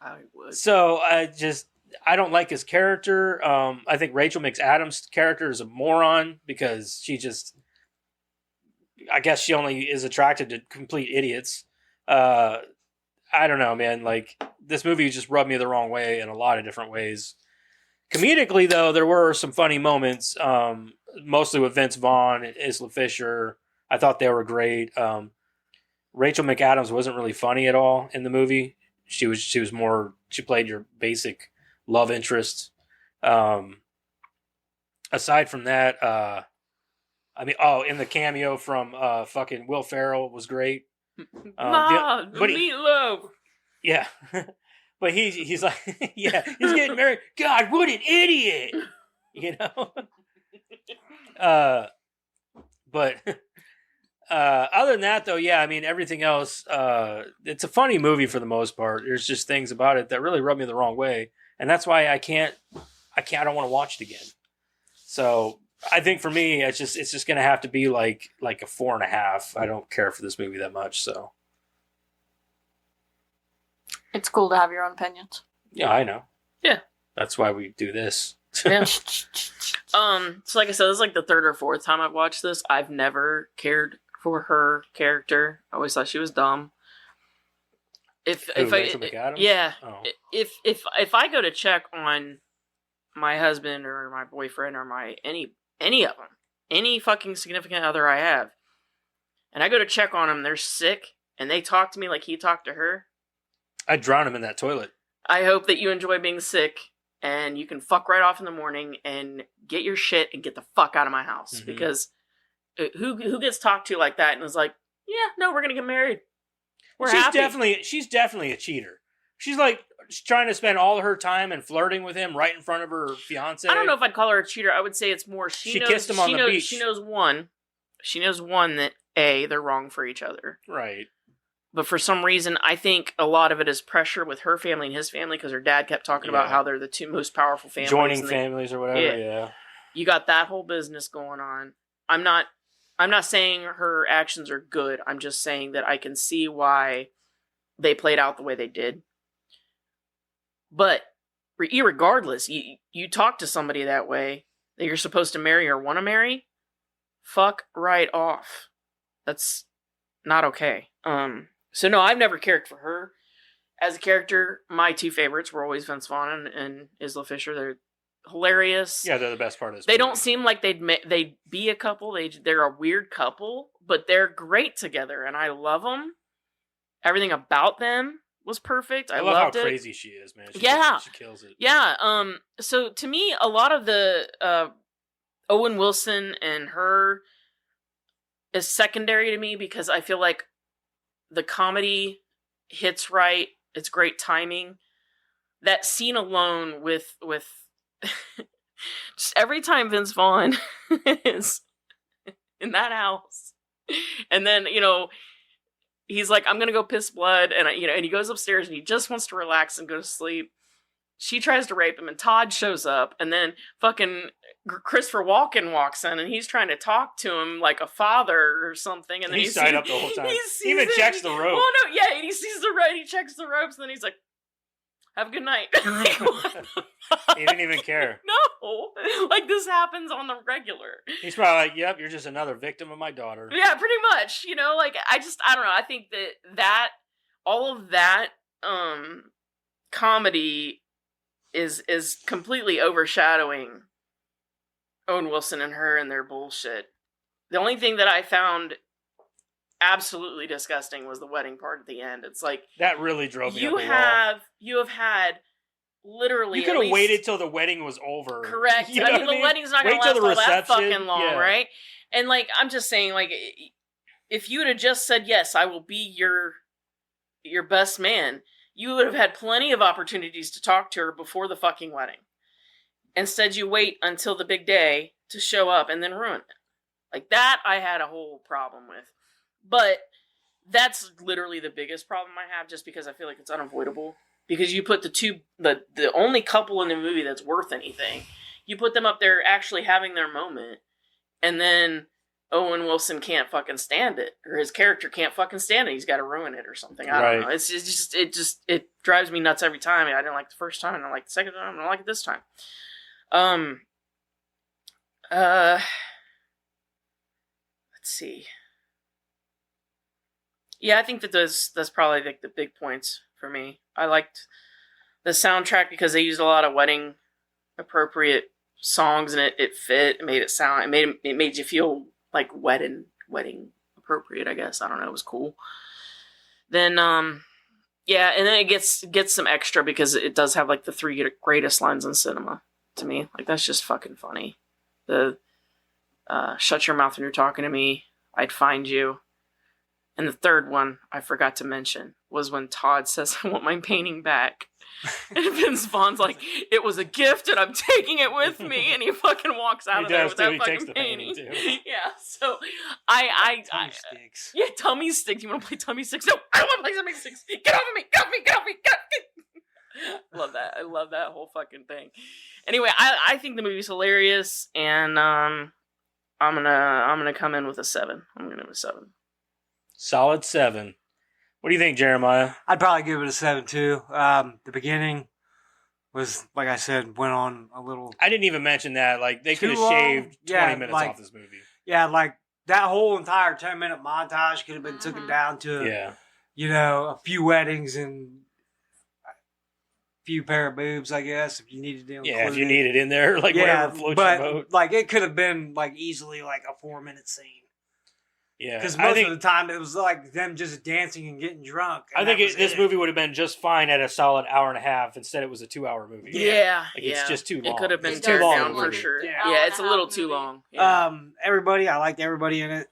[SPEAKER 1] I would.
[SPEAKER 2] So I don't like his character. I think Rachel McAdams' character is a moron because I guess she only is attracted to complete idiots. I don't know, man. Like this movie just rubbed me the wrong way in a lot of different ways. Comedically, though, there were some funny moments, mostly with Vince Vaughn and Isla Fisher. I thought they were great. Rachel McAdams wasn't really funny at all in the movie. She played your basic love interest. Aside from that, in the cameo from fucking Will Ferrell was great.
[SPEAKER 1] Ma, the
[SPEAKER 2] but
[SPEAKER 1] meatloaf.
[SPEAKER 2] Yeah. But he's like, yeah, he's getting married. God, what an idiot! You know. But other than that, though, yeah, I mean, everything else, it's a funny movie for the most part. There's just things about it that really rub me the wrong way, and that's why I don't want to watch it again. So I think for me, it's just gonna have to be like a 4.5. I don't care for this movie that much, so.
[SPEAKER 4] It's cool to have your own opinions.
[SPEAKER 2] Yeah, I know.
[SPEAKER 1] Yeah.
[SPEAKER 2] That's why we do this.
[SPEAKER 1] Yeah. So like I said, this is like the third or fourth time I've watched this. I've never cared for her character. I always thought she was dumb. If
[SPEAKER 2] Rachel
[SPEAKER 1] I
[SPEAKER 2] McAdams?
[SPEAKER 1] yeah,
[SPEAKER 2] Oh.
[SPEAKER 1] if I go to check on my husband or my boyfriend or my any of them, any fucking significant other I have, and I go to check on them, they're sick, and they talk to me like he talked to her.
[SPEAKER 2] I'd drown him in that toilet.
[SPEAKER 1] I hope that you enjoy being sick and you can fuck right off in the morning and get your shit and get the fuck out of my house.
[SPEAKER 2] Mhm.
[SPEAKER 1] Because who gets talked to like that and is like, yeah, no, we're gonna get married. We're happy.
[SPEAKER 2] She's definitely a cheater. She's like trying to spend all her time and flirting with him right in front of her fiance.
[SPEAKER 1] I don't know if I'd call her a cheater. I would say it's more she knows,
[SPEAKER 2] kissed him on the beach.
[SPEAKER 1] She knows one that A, they're wrong for each other.
[SPEAKER 2] Right.
[SPEAKER 1] But for some reason, I think a lot of it is pressure with her family and his family because her dad kept talking about how they're the two most powerful families.
[SPEAKER 2] Joining families or whatever, yeah.
[SPEAKER 1] You got that whole business going on. I'm not saying her actions are good. I'm just saying that I can see why they played out the way they did. But irregardless, you talk to somebody that way that you're supposed to marry or want to marry, fuck right off. That's not okay. So no, I've never cared for her as a character. My two favorites were always Vince Vaughn and Isla Fisher. They're hilarious.
[SPEAKER 2] Yeah, they're the best part of this
[SPEAKER 1] They
[SPEAKER 2] movie.
[SPEAKER 1] don't seem like they'd be a couple. They're a weird couple, but they're great together, and I love them. Everything about them was perfect. I
[SPEAKER 2] love
[SPEAKER 1] loved
[SPEAKER 2] how
[SPEAKER 1] it.
[SPEAKER 2] crazy she is, man. She kills it.
[SPEAKER 1] Yeah. So to me, a lot of the Owen Wilson and her is secondary to me because I feel like the comedy hits right. It's great timing. That scene alone with just every time Vince Vaughn is in that house, and then he's like, I'm gonna go piss blood, and and he goes upstairs and he just wants to relax and go to sleep. She tries to rape him, and Todd shows up, and then fucking Christopher Walken walks in, and he's trying to talk to him like a father or something, and then
[SPEAKER 2] he's tied up the whole time. He even checks the rope.
[SPEAKER 1] Oh no, yeah, and he sees the rope, he checks the ropes, and then he's like, "Have a good night." Like, what the fuck?
[SPEAKER 2] He didn't even care.
[SPEAKER 1] No, like this happens on the regular.
[SPEAKER 2] He's probably like, "Yep, you're just another victim of my daughter."
[SPEAKER 1] Yeah, pretty much. Like I don't know. I think that all of that comedy is completely overshadowing Owen Wilson and her and their bullshit. The only thing that I found absolutely disgusting was the wedding part at the end. It's like
[SPEAKER 2] that really drove me up the wall.
[SPEAKER 1] You have had literally.
[SPEAKER 2] You could have waited till the wedding was over.
[SPEAKER 1] Correct.
[SPEAKER 2] You know
[SPEAKER 1] I mean, the wedding's not going to last all that fucking long, right? And like, I'm just saying, like, if you would have just said yes, I will be your best man, you would have had plenty of opportunities to talk to her before the fucking wedding. Instead, you wait until the big day to show up and then ruin it. Like that, I had a whole problem with. But that's literally the biggest problem I have, just because I feel like it's unavoidable. Because you put the only couple in the movie that's worth anything, you put them up there actually having their moment, and then Owen Wilson can't fucking stand it, or his character can't fucking stand it. He's got to ruin it or something. I don't know. It's just it drives me nuts every time. I didn't like the first time, I don't like the second time, I don't like it this time. Let's see. Yeah, I think that that's probably like the big points for me. I liked the soundtrack because they used a lot of wedding appropriate songs, and it fit. It made it sound. It made you feel like wedding appropriate. I guess, I don't know. It was cool. Then yeah, and then it gets some extra because it does have like the 3 greatest lines in cinema to me. Like that's just fucking funny. The shut your mouth when you're talking to me, I'd find you. And the third one I forgot to mention was when Todd says, I want my painting back. And Vince Vaughn's like, it was a gift and I'm taking it with me. And he fucking walks out of there with that fucking painting. Yeah, so
[SPEAKER 3] Tummy sticks.
[SPEAKER 1] Yeah, tummy sticks. You want to play tummy sticks? No, I don't want to play tummy sticks. Get off of me! Get off me! Get off me! Get off me! Love that. I love that whole fucking thing. Anyway, I think the movie's hilarious, and I'm gonna come in with a 7. I'm gonna give it a 7.
[SPEAKER 2] Solid 7. What do you think, Jeremiah?
[SPEAKER 3] I'd probably give it a 7 too. The beginning was, like I said, went on a little.
[SPEAKER 2] I didn't even mention that. Like, they
[SPEAKER 3] Too
[SPEAKER 2] could have
[SPEAKER 3] long?
[SPEAKER 2] shaved 20
[SPEAKER 3] Yeah,
[SPEAKER 2] minutes
[SPEAKER 3] like-
[SPEAKER 2] off this movie.
[SPEAKER 3] Yeah, like that whole entire 10-minute montage could have been taken down to,
[SPEAKER 2] Yeah.
[SPEAKER 3] a few weddings and a few pair of boobs, I guess, if you needed to include
[SPEAKER 2] Yeah, if you
[SPEAKER 3] it.
[SPEAKER 2] need it in there, like whatever floats
[SPEAKER 3] but
[SPEAKER 2] your boat.
[SPEAKER 3] like it could have been like easily like a 4-minute scene.
[SPEAKER 2] Yeah.
[SPEAKER 3] Because
[SPEAKER 2] I
[SPEAKER 3] most
[SPEAKER 2] think,
[SPEAKER 3] of the time it was like them just dancing and getting drunk.
[SPEAKER 2] I
[SPEAKER 3] and
[SPEAKER 2] think
[SPEAKER 3] that was
[SPEAKER 2] this
[SPEAKER 3] it.
[SPEAKER 2] movie would have been just fine at a solid hour and a half. Instead, it was a 2-hour movie.
[SPEAKER 1] Yeah,
[SPEAKER 2] Like,
[SPEAKER 1] yeah.
[SPEAKER 2] it's just too long.
[SPEAKER 1] It could have been
[SPEAKER 2] It's
[SPEAKER 4] too
[SPEAKER 1] turned
[SPEAKER 4] long
[SPEAKER 1] down
[SPEAKER 4] of a
[SPEAKER 1] for
[SPEAKER 4] movie.
[SPEAKER 1] sure.
[SPEAKER 4] Yeah.
[SPEAKER 1] Yeah,
[SPEAKER 4] Hour and
[SPEAKER 1] it's
[SPEAKER 4] a
[SPEAKER 1] a little
[SPEAKER 4] half
[SPEAKER 1] too
[SPEAKER 4] movie.
[SPEAKER 1] long. Yeah.
[SPEAKER 3] Everybody, I liked everybody in it.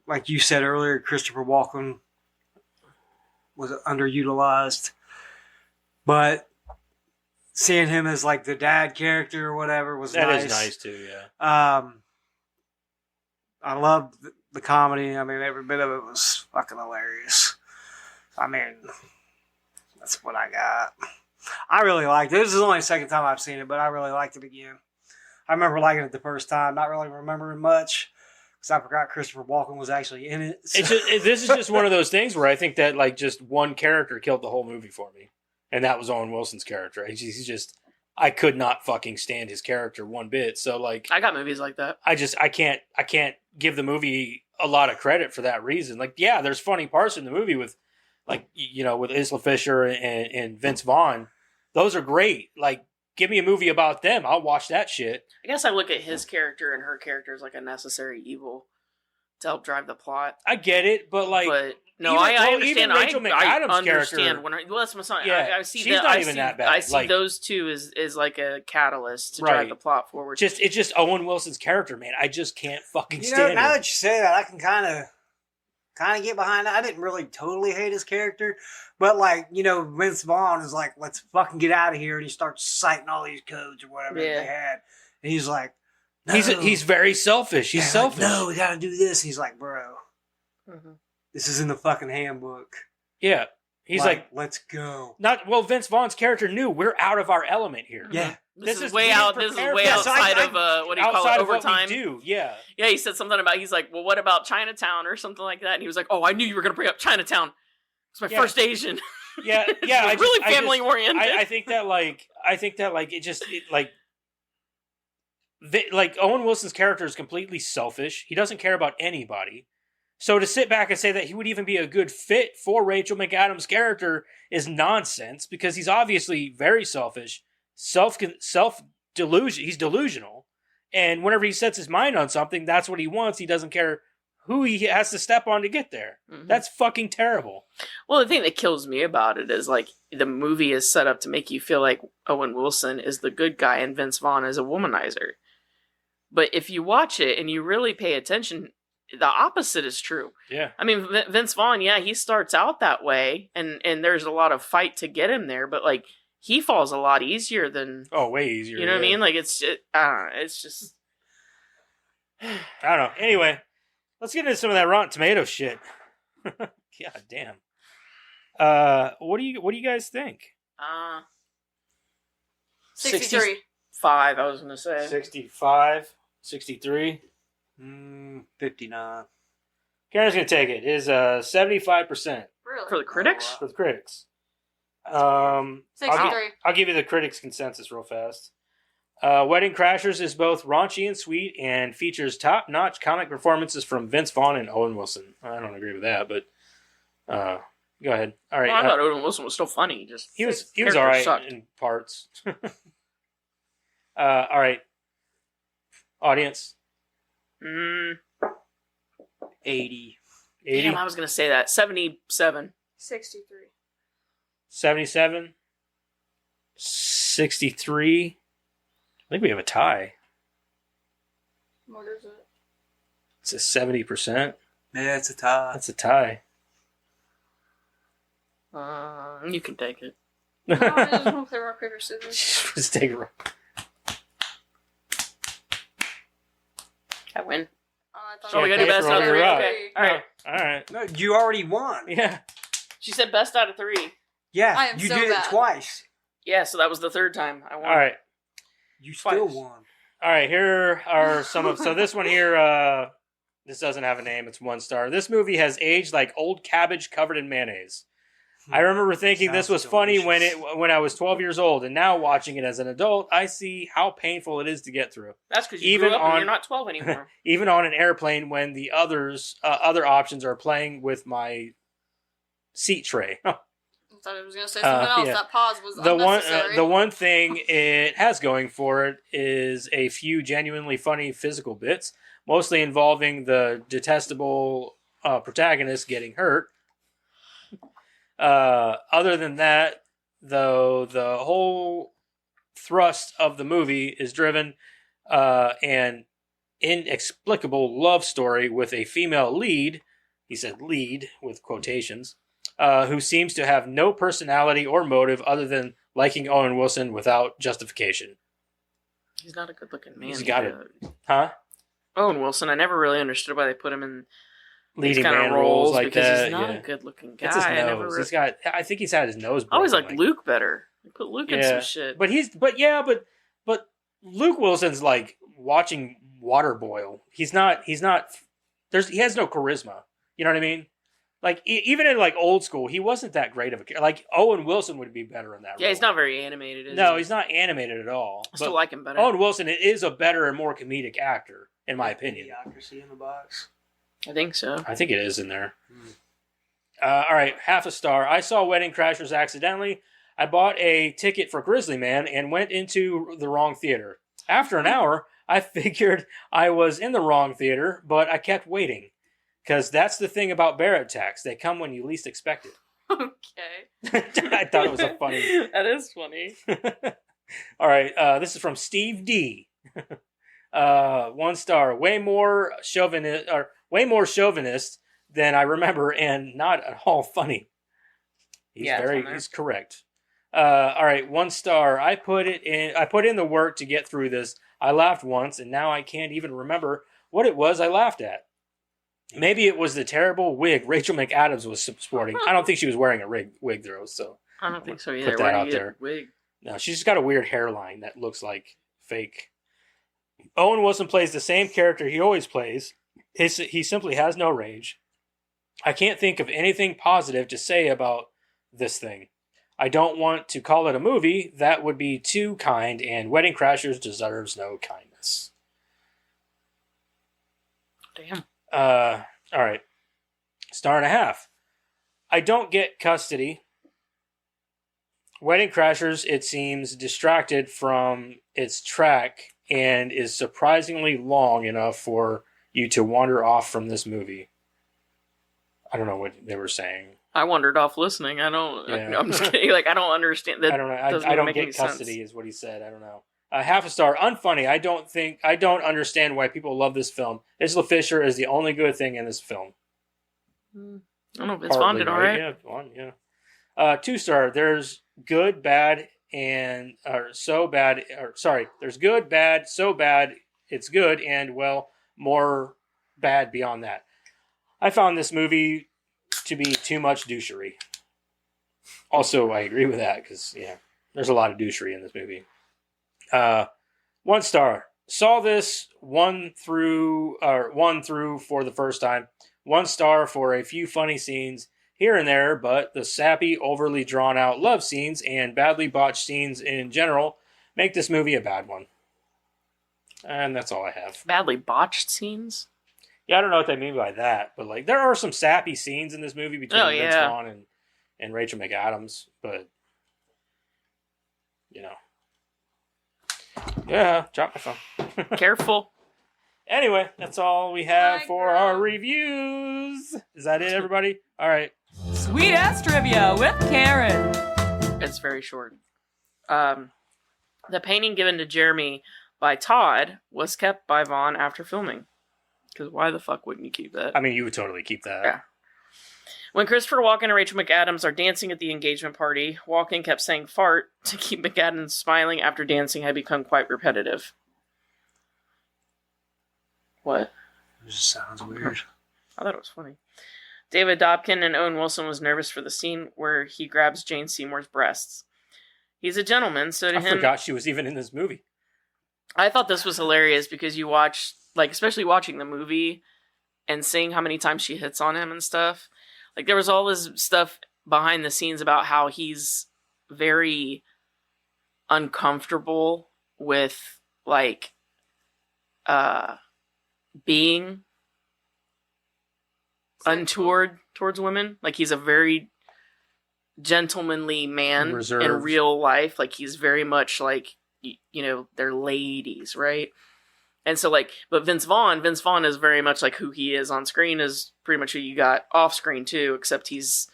[SPEAKER 3] Like you said earlier, Christopher Walken was underutilized, but seeing him as like the dad character or whatever was
[SPEAKER 2] That
[SPEAKER 3] nice.
[SPEAKER 2] is nice too, yeah.
[SPEAKER 3] I loved the comedy. I mean, every bit of it was fucking hilarious. I mean, that's what I got. I really liked it. This is only the second time I've seen it, but I really liked it again. I remember liking it the first time, not really remembering much because I forgot Christopher Walken was actually in it. So-
[SPEAKER 2] This is just one of those things where I think that like just one character killed the whole movie for me, and that was Owen Wilson's character. He's just, I could not fucking stand his character one bit. So like,
[SPEAKER 1] I got movies like that.
[SPEAKER 2] I can't give the movie a lot of credit for that reason. Like, yeah, there's funny parts in the movie with, like, with Isla Fisher and Vince Vaughn. Those are great. Like, give me a movie about them. I'll watch that shit.
[SPEAKER 1] I guess I look at his character and her character as like a necessary evil to help drive the plot.
[SPEAKER 2] I get it, but like,
[SPEAKER 1] But no,
[SPEAKER 2] even-
[SPEAKER 1] I
[SPEAKER 2] well,
[SPEAKER 1] understand.
[SPEAKER 2] even Rachel
[SPEAKER 1] I
[SPEAKER 2] McAdams'
[SPEAKER 1] understand
[SPEAKER 2] character-
[SPEAKER 1] when well, that's my son.
[SPEAKER 2] Yeah,
[SPEAKER 1] I see
[SPEAKER 2] she's
[SPEAKER 1] that.
[SPEAKER 2] not
[SPEAKER 1] I
[SPEAKER 2] even
[SPEAKER 1] see,
[SPEAKER 2] that bad.
[SPEAKER 1] I see
[SPEAKER 2] Like-
[SPEAKER 1] those two as like a catalyst to
[SPEAKER 2] Right.
[SPEAKER 1] drive the plot forward.
[SPEAKER 2] it's just Owen Wilson's character, man. I just can't fucking
[SPEAKER 3] You know,
[SPEAKER 2] stand
[SPEAKER 3] now
[SPEAKER 2] him.
[SPEAKER 3] that you say that, I can kind of get behind it. I didn't really totally hate his character, but like, Vince Vaughn is like, let's fucking get out of here, and he starts citing all these codes or whatever
[SPEAKER 1] Yeah.
[SPEAKER 3] they had, and he's like, no.
[SPEAKER 2] He's very selfish. He's
[SPEAKER 3] Yeah,
[SPEAKER 2] selfish.
[SPEAKER 3] Like, no, we gotta do this. He's like, bro,
[SPEAKER 1] Mhm.
[SPEAKER 3] this is in the fucking handbook.
[SPEAKER 2] Yeah, he's like,
[SPEAKER 3] let's go.
[SPEAKER 2] Vince Vaughn's character knew we're out of our element here.
[SPEAKER 3] Yeah.
[SPEAKER 1] This
[SPEAKER 2] This
[SPEAKER 1] is
[SPEAKER 2] is
[SPEAKER 1] way
[SPEAKER 2] being
[SPEAKER 1] out. This is
[SPEAKER 2] prepared
[SPEAKER 1] way
[SPEAKER 2] for-
[SPEAKER 3] Yeah, so
[SPEAKER 1] outside
[SPEAKER 3] I-
[SPEAKER 1] of what do you call
[SPEAKER 2] Outside
[SPEAKER 1] it?
[SPEAKER 2] of what
[SPEAKER 1] Overtime.
[SPEAKER 2] we do, yeah.
[SPEAKER 1] Yeah, he said something about. He's like, well, what about Chinatown or something like that? And he was like, oh, I knew you were gonna bring up Chinatown. It's my
[SPEAKER 2] Yeah.
[SPEAKER 1] first Asian.
[SPEAKER 2] Yeah,
[SPEAKER 1] It's
[SPEAKER 2] yeah.
[SPEAKER 1] really family oriented.
[SPEAKER 2] I think that like Owen Wilson's character is completely selfish. He doesn't care about anybody. So to sit back and say that he would even be a good fit for Rachel McAdams' character is nonsense because he's obviously very selfish, self delusion. He's delusional, and whenever he sets his mind on something, that's what he wants. He doesn't care who he has to step on to get there.
[SPEAKER 1] Mhm.
[SPEAKER 2] That's fucking terrible.
[SPEAKER 1] Well, the thing that kills me about it is like the movie is set up to make you feel like Owen Wilson is the good guy and Vince Vaughn is a womanizer. But if you watch it and you really pay attention, the opposite is true.
[SPEAKER 2] Yeah.
[SPEAKER 1] I mean, Vince Vaughn, yeah, he starts out that way, and there's a lot of fight to get him there, but like he falls a lot easier than
[SPEAKER 2] Oh, way easier.
[SPEAKER 1] you know what I
[SPEAKER 2] yeah.
[SPEAKER 1] mean. Like I don't know. It's just
[SPEAKER 2] I don't know. Anyway, let's get into some of that Rotten Tomato shit. God damn. What do you guys think?
[SPEAKER 4] 63.
[SPEAKER 1] 5, I was gonna say.
[SPEAKER 2] 65, 63.
[SPEAKER 3] 59.
[SPEAKER 2] Karen's gonna take it. It is 75%
[SPEAKER 4] Really?
[SPEAKER 1] For the critics?
[SPEAKER 2] for the critics.
[SPEAKER 4] 63.
[SPEAKER 2] I'll give you the critics' consensus real fast. Wedding Crashers is both raunchy and sweet and features top-notch comic performances from Vince Vaughn and Owen Wilson. I don't agree with that, but go ahead. All right.
[SPEAKER 1] Well, I thought Owen Wilson was still funny. Just
[SPEAKER 2] he was
[SPEAKER 1] character
[SPEAKER 2] all right
[SPEAKER 1] sucked.
[SPEAKER 2] in parts. All right. Audience.
[SPEAKER 3] 80.
[SPEAKER 2] 80.
[SPEAKER 1] Damn, I was gonna say that. 77.
[SPEAKER 4] 63.
[SPEAKER 2] 77. 63. I think we have a tie.
[SPEAKER 4] What is it?
[SPEAKER 2] It's a 70%.
[SPEAKER 3] Yeah, it's a tie.
[SPEAKER 2] That's a tie.
[SPEAKER 1] You can take it.
[SPEAKER 4] No, I just want to play rock, paper, scissors.
[SPEAKER 2] Just take it.
[SPEAKER 1] I win.
[SPEAKER 4] Oh, I thought
[SPEAKER 1] So we
[SPEAKER 2] Yeah,
[SPEAKER 1] gotta do
[SPEAKER 2] pay
[SPEAKER 1] best
[SPEAKER 2] for
[SPEAKER 1] out
[SPEAKER 2] all
[SPEAKER 1] of 3.
[SPEAKER 2] your
[SPEAKER 1] Okay. All right.
[SPEAKER 2] All right.
[SPEAKER 3] No, you already won.
[SPEAKER 2] Yeah.
[SPEAKER 1] She said best out of 3.
[SPEAKER 3] Yeah,
[SPEAKER 4] I am
[SPEAKER 3] you
[SPEAKER 4] so
[SPEAKER 3] did
[SPEAKER 4] bad.
[SPEAKER 3] it twice.
[SPEAKER 1] Yeah, so that was the 3rd time I won.
[SPEAKER 2] All right.
[SPEAKER 3] You still
[SPEAKER 1] Twice.
[SPEAKER 3] won.
[SPEAKER 2] All right. Here are some of. So this one here. This doesn't have a name. It's 1 star. This movie has aged like old cabbage covered in mayonnaise. I remember thinking this was
[SPEAKER 3] Sounds
[SPEAKER 2] funny
[SPEAKER 3] delicious.
[SPEAKER 2] when I was 12 years old, and now watching it as an adult, I see how painful it is to get through.
[SPEAKER 1] That's because you
[SPEAKER 2] Even
[SPEAKER 1] grew up
[SPEAKER 2] on-
[SPEAKER 1] and you're not 12 anymore.
[SPEAKER 2] Even on an airplane when the other options are playing with my seat tray.
[SPEAKER 4] I thought it was going to say something else.
[SPEAKER 2] yeah.
[SPEAKER 4] That pause was
[SPEAKER 2] The
[SPEAKER 4] unnecessary.
[SPEAKER 2] one thing it has going for it is a few genuinely funny physical bits, mostly involving the detestable protagonist getting hurt. Other than that, though, the whole thrust of the movie is driven an inexplicable love story with a female lead. He said lead with quotations. Who seems to have no personality or motive other than liking Owen Wilson without justification.
[SPEAKER 1] He's not a good-looking man.
[SPEAKER 2] He's got
[SPEAKER 1] either.
[SPEAKER 2] Huh?
[SPEAKER 1] Owen Wilson, I never really understood why they put him in these
[SPEAKER 2] Leading
[SPEAKER 1] kind
[SPEAKER 2] man
[SPEAKER 1] of
[SPEAKER 2] roles
[SPEAKER 1] roles
[SPEAKER 2] like
[SPEAKER 1] because
[SPEAKER 2] that.
[SPEAKER 1] he's not
[SPEAKER 2] yeah.
[SPEAKER 1] a good-looking guy.
[SPEAKER 2] It's his
[SPEAKER 1] I never.
[SPEAKER 2] nose. I think he's had his nose broken.
[SPEAKER 1] I always liked Luke better. They put Luke in some shit.
[SPEAKER 2] But Luke Wilson's like watching water boil. He has no charisma. You know what I mean? Like even in like old school, he wasn't that great of a like Owen Wilson would be better in that
[SPEAKER 1] Yeah,
[SPEAKER 2] role.
[SPEAKER 1] he's not very animated. Is
[SPEAKER 2] No,
[SPEAKER 1] he?
[SPEAKER 2] he's not animated at all.
[SPEAKER 1] I still
[SPEAKER 2] But
[SPEAKER 1] like him better.
[SPEAKER 2] Owen Wilson is a better and more comedic actor, in my opinion.
[SPEAKER 3] Idiocracy in the box.
[SPEAKER 1] I think so.
[SPEAKER 2] I think it is in there. All right, half a star. I saw Wedding Crashers accidentally. I bought a ticket for Grizzly Man and went into the wrong theater. After an hour, I figured I was in the wrong theater, but I kept waiting. Because that's the thing about bear attacks. They come when you least expect it.
[SPEAKER 4] Okay.
[SPEAKER 2] I thought it was a funny...
[SPEAKER 1] That is funny.
[SPEAKER 2] All right, this is from Steve D. 1 star. Way more chauvinist than I remember, and not at all funny. He's correct. All right, 1 star. I put in the work to get through this. I laughed once, and now I can't even remember what it was I laughed at. Maybe it was the terrible wig Rachel McAdams was sporting. I don't think she was wearing a wig though, so
[SPEAKER 1] I don't think so either.
[SPEAKER 2] Put that
[SPEAKER 1] Where do
[SPEAKER 2] out
[SPEAKER 1] you get
[SPEAKER 2] there.
[SPEAKER 1] wig?
[SPEAKER 2] no, she's just got a weird hairline that looks like fake. Owen Wilson plays the same character he always plays. He simply has no range. I can't think of anything positive to say about this thing. I don't want to call it a movie. That would be too kind, and Wedding Crashers deserves no kindness.
[SPEAKER 1] Damn.
[SPEAKER 2] All right. 1.5 stars. I don't get custody. Wedding Crashers, it seems, distracted from its track and is surprisingly long enough for you to wander off from this movie. I don't know what they were saying.
[SPEAKER 1] I wandered off listening. I don't.
[SPEAKER 2] Yeah.
[SPEAKER 1] I'm just kidding. Like I don't understand that.
[SPEAKER 2] I don't know.
[SPEAKER 1] doesn't
[SPEAKER 2] I don't
[SPEAKER 1] make any
[SPEAKER 2] get
[SPEAKER 1] sense.
[SPEAKER 2] custody is what he said. I don't know. 1/2 star. Unfunny. I don't understand why people love this film. Isla Fisher is the only good thing in this film.
[SPEAKER 1] I don't know if it's Vaughn did all right.
[SPEAKER 2] Yeah, Vaughn, yeah. 2 star. There's good, bad, and there's good, bad, so bad it's good, and well, more bad beyond that. I found this movie to be too much douchery. Also, I agree with that because there's a lot of douchery in this movie. 1 star. Saw this one through for the first time. 1 star for a few funny scenes here and there, but the sappy, overly drawn out love scenes and badly botched scenes in general make this movie a bad one. And that's all I have.
[SPEAKER 1] Badly botched scenes.
[SPEAKER 2] Yeah, I don't know what they mean by that, but like there are some sappy scenes in this movie between Vince Vaughn and Rachel McAdams, but yeah, drop my phone.
[SPEAKER 1] Careful.
[SPEAKER 2] Anyway, that's all we have
[SPEAKER 4] My
[SPEAKER 2] for
[SPEAKER 4] girl.
[SPEAKER 2] our reviews. Is that it, everybody? All right.
[SPEAKER 6] Sweet ass trivia with Karen.
[SPEAKER 1] It's very short. The painting given to Jeremy by Todd was kept by Vaughn after filming. Because why the fuck wouldn't you keep that?
[SPEAKER 2] I mean, you would totally keep that.
[SPEAKER 1] Yeah. When Christopher Walken and Rachel McAdams are dancing at the engagement party, Walken kept saying fart to keep McAdams smiling after dancing had become quite repetitive. What?
[SPEAKER 3] It just sounds weird.
[SPEAKER 1] I thought it was funny. David Dobkin and Owen Wilson was nervous for the scene where he grabs Jane Seymour's breasts. He's a gentleman, so to
[SPEAKER 2] I
[SPEAKER 1] him...
[SPEAKER 2] forgot she was even in this movie.
[SPEAKER 1] I thought this was hilarious because you watch, like, especially watching the movie and seeing how many times she hits on him and stuff. Like, there was all this stuff behind the scenes about how he's very uncomfortable with like being untoward towards women. Like he's a very gentlemanly man in
[SPEAKER 2] Reserved.
[SPEAKER 1] real life. Like he's very much like, they're ladies, right? And so like, but Vince Vaughn is very much like who he is on screen is pretty much who you got off screen too, except he's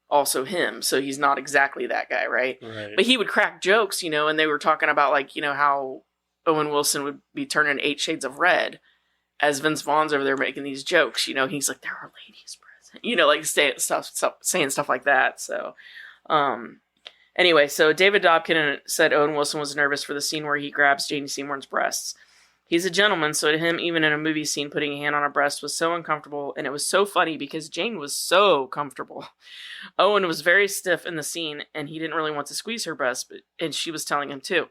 [SPEAKER 1] also him. So he's not exactly that guy, right?
[SPEAKER 2] Right.
[SPEAKER 1] But he would crack jokes, and they were talking about like, how Owen Wilson would be turning 8 shades of red as Vince Vaughn's over there making these jokes, he's like, there are ladies present, like saying stuff like that. So, anyway, so David Dobkin said Owen Wilson was nervous for the scene where he grabs Jane Seymour's breasts. He's a gentleman, so to him, even in a movie scene, putting a hand on her breast was so uncomfortable, and it was so funny because Jane was so comfortable. Owen was very stiff in the scene, and he didn't really want to squeeze her breast, and she was telling him too.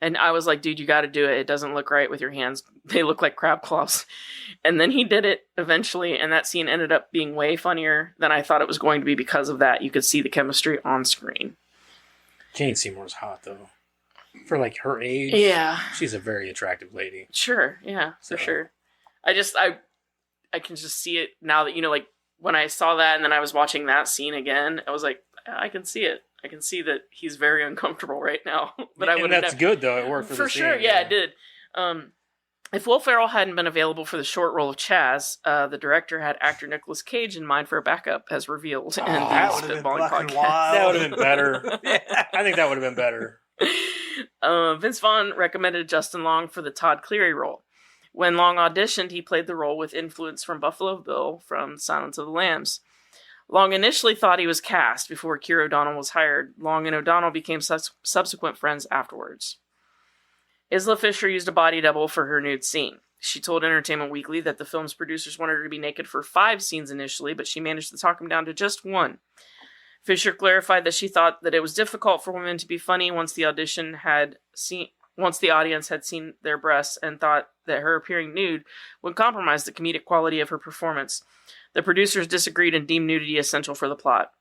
[SPEAKER 1] And I was like, dude, you got to do it. It doesn't look right with your hands. They look like crab claws. And then he did it eventually, and that scene ended up being way funnier than I thought it was going to be because of that. You could see the chemistry on screen.
[SPEAKER 2] Jane Seymour's hot, though. For, like, her age.
[SPEAKER 1] Yeah.
[SPEAKER 2] She's a very attractive lady.
[SPEAKER 1] Sure. Yeah, for sure. I can just see it now that, like, when I saw that and then I was watching that scene again, I was like, I can see it. I can see that he's very uncomfortable right now. But I would.
[SPEAKER 2] And that's good, though. It worked for the scene.
[SPEAKER 1] Sure. Yeah, it did. If Will Ferrell hadn't been available for the short role of Chaz, the director had actor Nicolas Cage in mind for a backup, as revealed in the Spitballing podcast.
[SPEAKER 2] That would have been better. Yeah. I think that would have been better.
[SPEAKER 1] Vince Vaughn recommended Justin Long for the Todd Cleary role. When Long auditioned, he played the role with influence from Buffalo Bill from Silence of the Lambs. Long initially thought he was cast before Keir O'Donnell was hired. Long and O'Donnell became subsequent friends afterwards. Isla Fisher used a body double for her nude scene. She told Entertainment Weekly that the film's producers wanted her to be naked for 5 scenes initially, but she managed to talk him down to just 1. Fisher clarified that she thought that it was difficult for women to be funny once the audience had seen their breasts, and thought that her appearing nude would compromise the comedic quality of her performance. The producers disagreed and deemed nudity essential for the plot.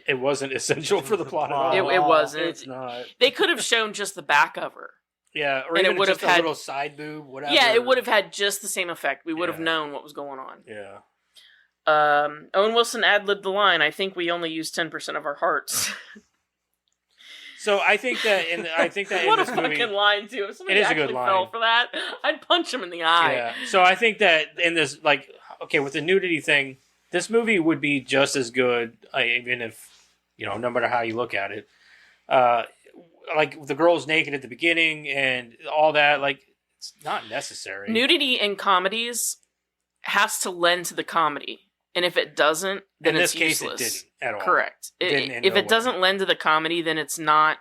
[SPEAKER 2] It wasn't essential for the plot at all.
[SPEAKER 1] It wasn't.
[SPEAKER 2] It's not.
[SPEAKER 1] They could have shown just the back of her.
[SPEAKER 2] Yeah, or
[SPEAKER 1] and
[SPEAKER 2] even
[SPEAKER 1] it would
[SPEAKER 2] just
[SPEAKER 1] have
[SPEAKER 2] a
[SPEAKER 1] had,
[SPEAKER 2] little side boob, whatever.
[SPEAKER 1] Yeah, it would have had just the same effect. We would have known what was going on.
[SPEAKER 2] Yeah.
[SPEAKER 1] Owen Wilson ad-libbed the line, "I think we only use 10% of our hearts."
[SPEAKER 2] So I think that in
[SPEAKER 1] what
[SPEAKER 2] this
[SPEAKER 1] a
[SPEAKER 2] movie,
[SPEAKER 1] fucking line too. If somebody
[SPEAKER 2] it is a
[SPEAKER 1] actually
[SPEAKER 2] good line.
[SPEAKER 1] fell for that, I'd punch him in the eye.
[SPEAKER 2] Yeah. So I think that in this, like, okay, with the nudity thing, this movie would be just as good, even if, no matter how you look at it. Like the girl's naked at the beginning and all that, like, it's not necessary.
[SPEAKER 1] Nudity in comedies has to lend to the comedy. And if it doesn't, then it's useless.
[SPEAKER 2] In this case, it didn't at all.
[SPEAKER 1] Correct. If it doesn't
[SPEAKER 2] way.
[SPEAKER 1] lend to the comedy, then it's not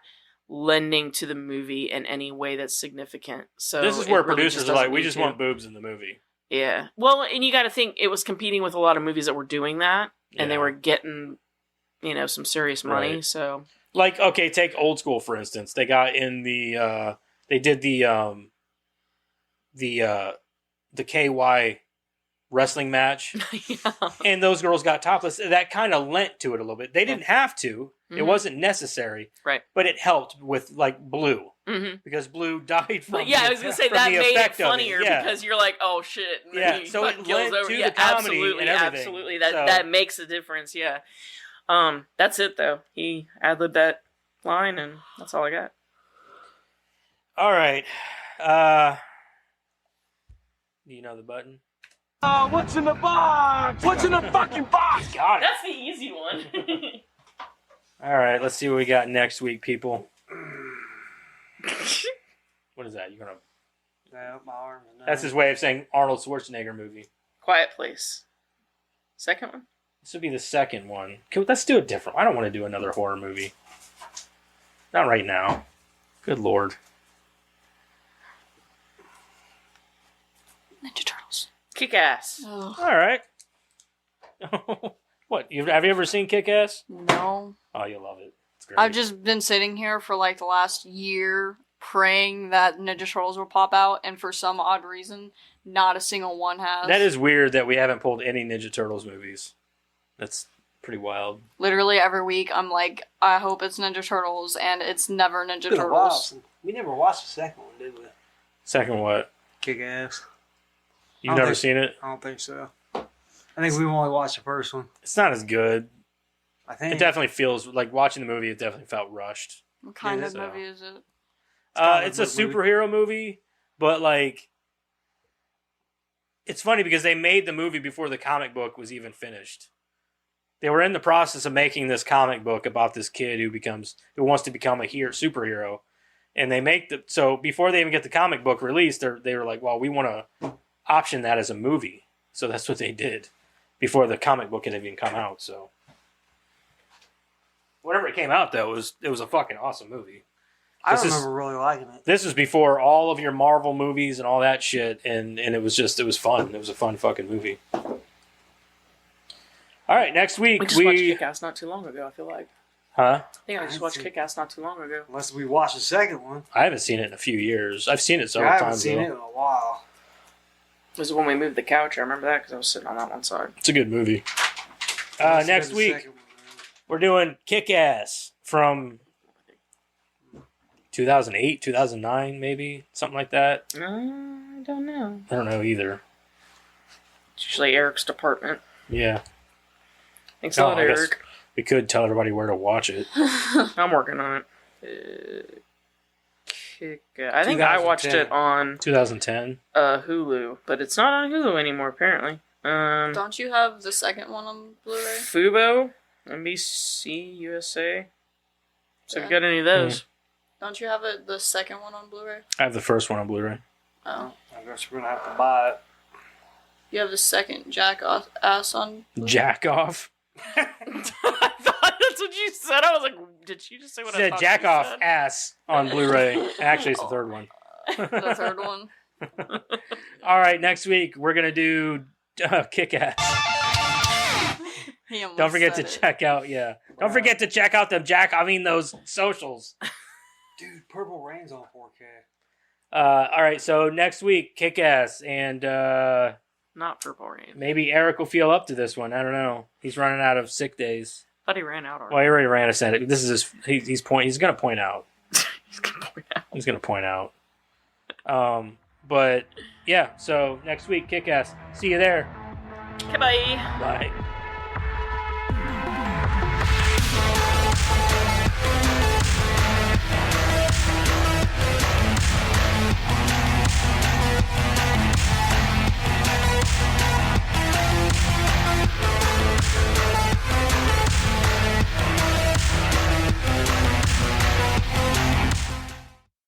[SPEAKER 1] lending to the movie in any way that's significant. So
[SPEAKER 2] this is where
[SPEAKER 1] really
[SPEAKER 2] producers are like, we just
[SPEAKER 1] to.
[SPEAKER 2] want boobs in the movie.
[SPEAKER 1] Yeah. Well, and you got to think it was competing with a lot of movies that were doing that, and they were getting, some serious money.
[SPEAKER 2] Right.
[SPEAKER 1] So,
[SPEAKER 2] like, okay, take Old School for instance. They got in the, they did the KY wrestling match, and those girls got topless. That kind of lent to it a little bit. They didn't have to. Mm-hmm. It wasn't necessary.
[SPEAKER 1] Right.
[SPEAKER 2] But it helped with, like, Blue.
[SPEAKER 1] Mm-hmm.
[SPEAKER 2] Because Blue died from
[SPEAKER 1] I was going to say that made it funnier because you're like, oh, shit. And then
[SPEAKER 2] so it led
[SPEAKER 1] over.
[SPEAKER 2] to the comedy and everything.
[SPEAKER 1] Absolutely. That makes a difference, yeah. That's it, though. He ad-libbed that line, and that's all I got.
[SPEAKER 2] All right. Do you know the button?
[SPEAKER 5] What's in the box? What's in the fucking box?
[SPEAKER 2] Got it.
[SPEAKER 1] That's the easy one.
[SPEAKER 2] All right, let's see what we got next week, people. What is that? You're gonna?
[SPEAKER 3] My arm.
[SPEAKER 2] That's his way of saying Arnold Schwarzenegger movie.
[SPEAKER 1] Quiet Place. Second one?
[SPEAKER 2] This would be the second one. Let's do it different. I don't want to do another horror movie. Not right now. Good Lord.
[SPEAKER 4] Ninja Turtles.
[SPEAKER 1] Kick-Ass.
[SPEAKER 4] Oh.
[SPEAKER 2] All right. What? Have you ever seen Kick-Ass?
[SPEAKER 4] No.
[SPEAKER 2] Oh, you'll love it. It's great.
[SPEAKER 4] I've just been sitting here for like the last year praying that Ninja Turtles will pop out, and for some odd reason, not a single one has.
[SPEAKER 2] That is weird that we haven't pulled any Ninja Turtles movies. pretty wild.
[SPEAKER 4] Literally every week, I'm like, I hope it's Ninja Turtles, and it's never Ninja
[SPEAKER 3] Been a while
[SPEAKER 4] Turtles.
[SPEAKER 3] since- We never watched the second one, did we?
[SPEAKER 2] Second what?
[SPEAKER 3] Kick ass.
[SPEAKER 2] You've
[SPEAKER 3] I don't
[SPEAKER 2] never
[SPEAKER 3] think-
[SPEAKER 2] seen it?
[SPEAKER 3] I don't think so. I think we've only watched the first one.
[SPEAKER 2] It's not as good.
[SPEAKER 3] I think
[SPEAKER 2] It definitely feels like watching the movie. It definitely felt rushed.
[SPEAKER 4] What kind
[SPEAKER 3] Yeah,
[SPEAKER 4] of
[SPEAKER 2] so-
[SPEAKER 4] movie is it?
[SPEAKER 2] It's a
[SPEAKER 3] comic book
[SPEAKER 2] superhero movie, but like, it's funny because they made the movie before the comic book was even finished. They were in the process of making this comic book about this kid who wants to become a superhero, and they make so before they even get the comic book released, they were like, well, we want to option that as a movie, so that's what they did before the comic book had even come out. So whenever it came out, though, it was a fucking awesome movie.
[SPEAKER 3] I
[SPEAKER 2] This is-
[SPEAKER 3] remember really liking it.
[SPEAKER 2] This was before all of your Marvel movies and all that shit, and it was fun. It was a fun fucking movie. All right, next week
[SPEAKER 1] We just watched Kick-Ass not too long ago, I feel like.
[SPEAKER 2] Huh?
[SPEAKER 1] I think I just watched Kick-Ass not too long ago.
[SPEAKER 3] Unless we watched the second one.
[SPEAKER 2] I haven't seen it in a few years. I've seen it
[SPEAKER 3] Yeah,
[SPEAKER 2] several
[SPEAKER 3] I haven't
[SPEAKER 2] times.
[SPEAKER 3] seen
[SPEAKER 2] though.
[SPEAKER 3] it in a while.
[SPEAKER 1] This is when we moved the couch. I remember that because I was sitting on that one side.
[SPEAKER 2] It's a good movie.
[SPEAKER 3] Must have
[SPEAKER 2] Next
[SPEAKER 3] been the
[SPEAKER 2] week
[SPEAKER 3] second one, man.
[SPEAKER 2] we're doing Kick-Ass from 2008, 2009, maybe something like that.
[SPEAKER 1] I don't know.
[SPEAKER 2] I don't know either.
[SPEAKER 1] It's usually Eric's department.
[SPEAKER 2] Yeah,
[SPEAKER 1] Thanks a lot,
[SPEAKER 2] I guess
[SPEAKER 1] Eric.
[SPEAKER 2] we could tell everybody where to watch it.
[SPEAKER 1] I'm working on it. I think I watched
[SPEAKER 3] 2010.
[SPEAKER 1] it on
[SPEAKER 2] 2010.
[SPEAKER 1] Hulu, but it's not on Hulu anymore apparently.
[SPEAKER 4] Don't you have the second one on Blu-ray?
[SPEAKER 1] Fubo, NBC USA. So if
[SPEAKER 4] Yeah.
[SPEAKER 1] you got any of those,
[SPEAKER 4] Don't you have the second one on Blu-ray?
[SPEAKER 2] I have the first one on Blu-ray.
[SPEAKER 4] Oh.
[SPEAKER 3] I guess we're going to have to buy it.
[SPEAKER 4] You have the second Jackass on Blu-ray?
[SPEAKER 2] Jack off.
[SPEAKER 1] I thought that's what you said. I was like, did she just say what I
[SPEAKER 2] Said
[SPEAKER 1] thought
[SPEAKER 2] Jack
[SPEAKER 1] she
[SPEAKER 2] off
[SPEAKER 1] said?
[SPEAKER 2] ass on Blu-ray. Actually, it's the third one.
[SPEAKER 4] The third one.
[SPEAKER 2] All right, next week we're gonna do Kick-Ass.
[SPEAKER 4] He almost
[SPEAKER 2] Don't forget to
[SPEAKER 4] said it.
[SPEAKER 2] check out. Yeah, don't forget to check out those socials.
[SPEAKER 3] Dude, Purple Rain's on 4K.
[SPEAKER 2] All right, so next week Kick-Ass, and
[SPEAKER 1] Not Purple Rain.
[SPEAKER 2] maybe Eric will feel up to this one. I don't know. He's running out of sick days.
[SPEAKER 1] I thought he ran out already.
[SPEAKER 2] Well, he already ran a set. This is he's gonna point out.
[SPEAKER 1] He's gonna point out.
[SPEAKER 2] He's gonna point out. But yeah, so next week Kick-Ass. See you there.
[SPEAKER 1] Okay, bye.
[SPEAKER 2] Bye.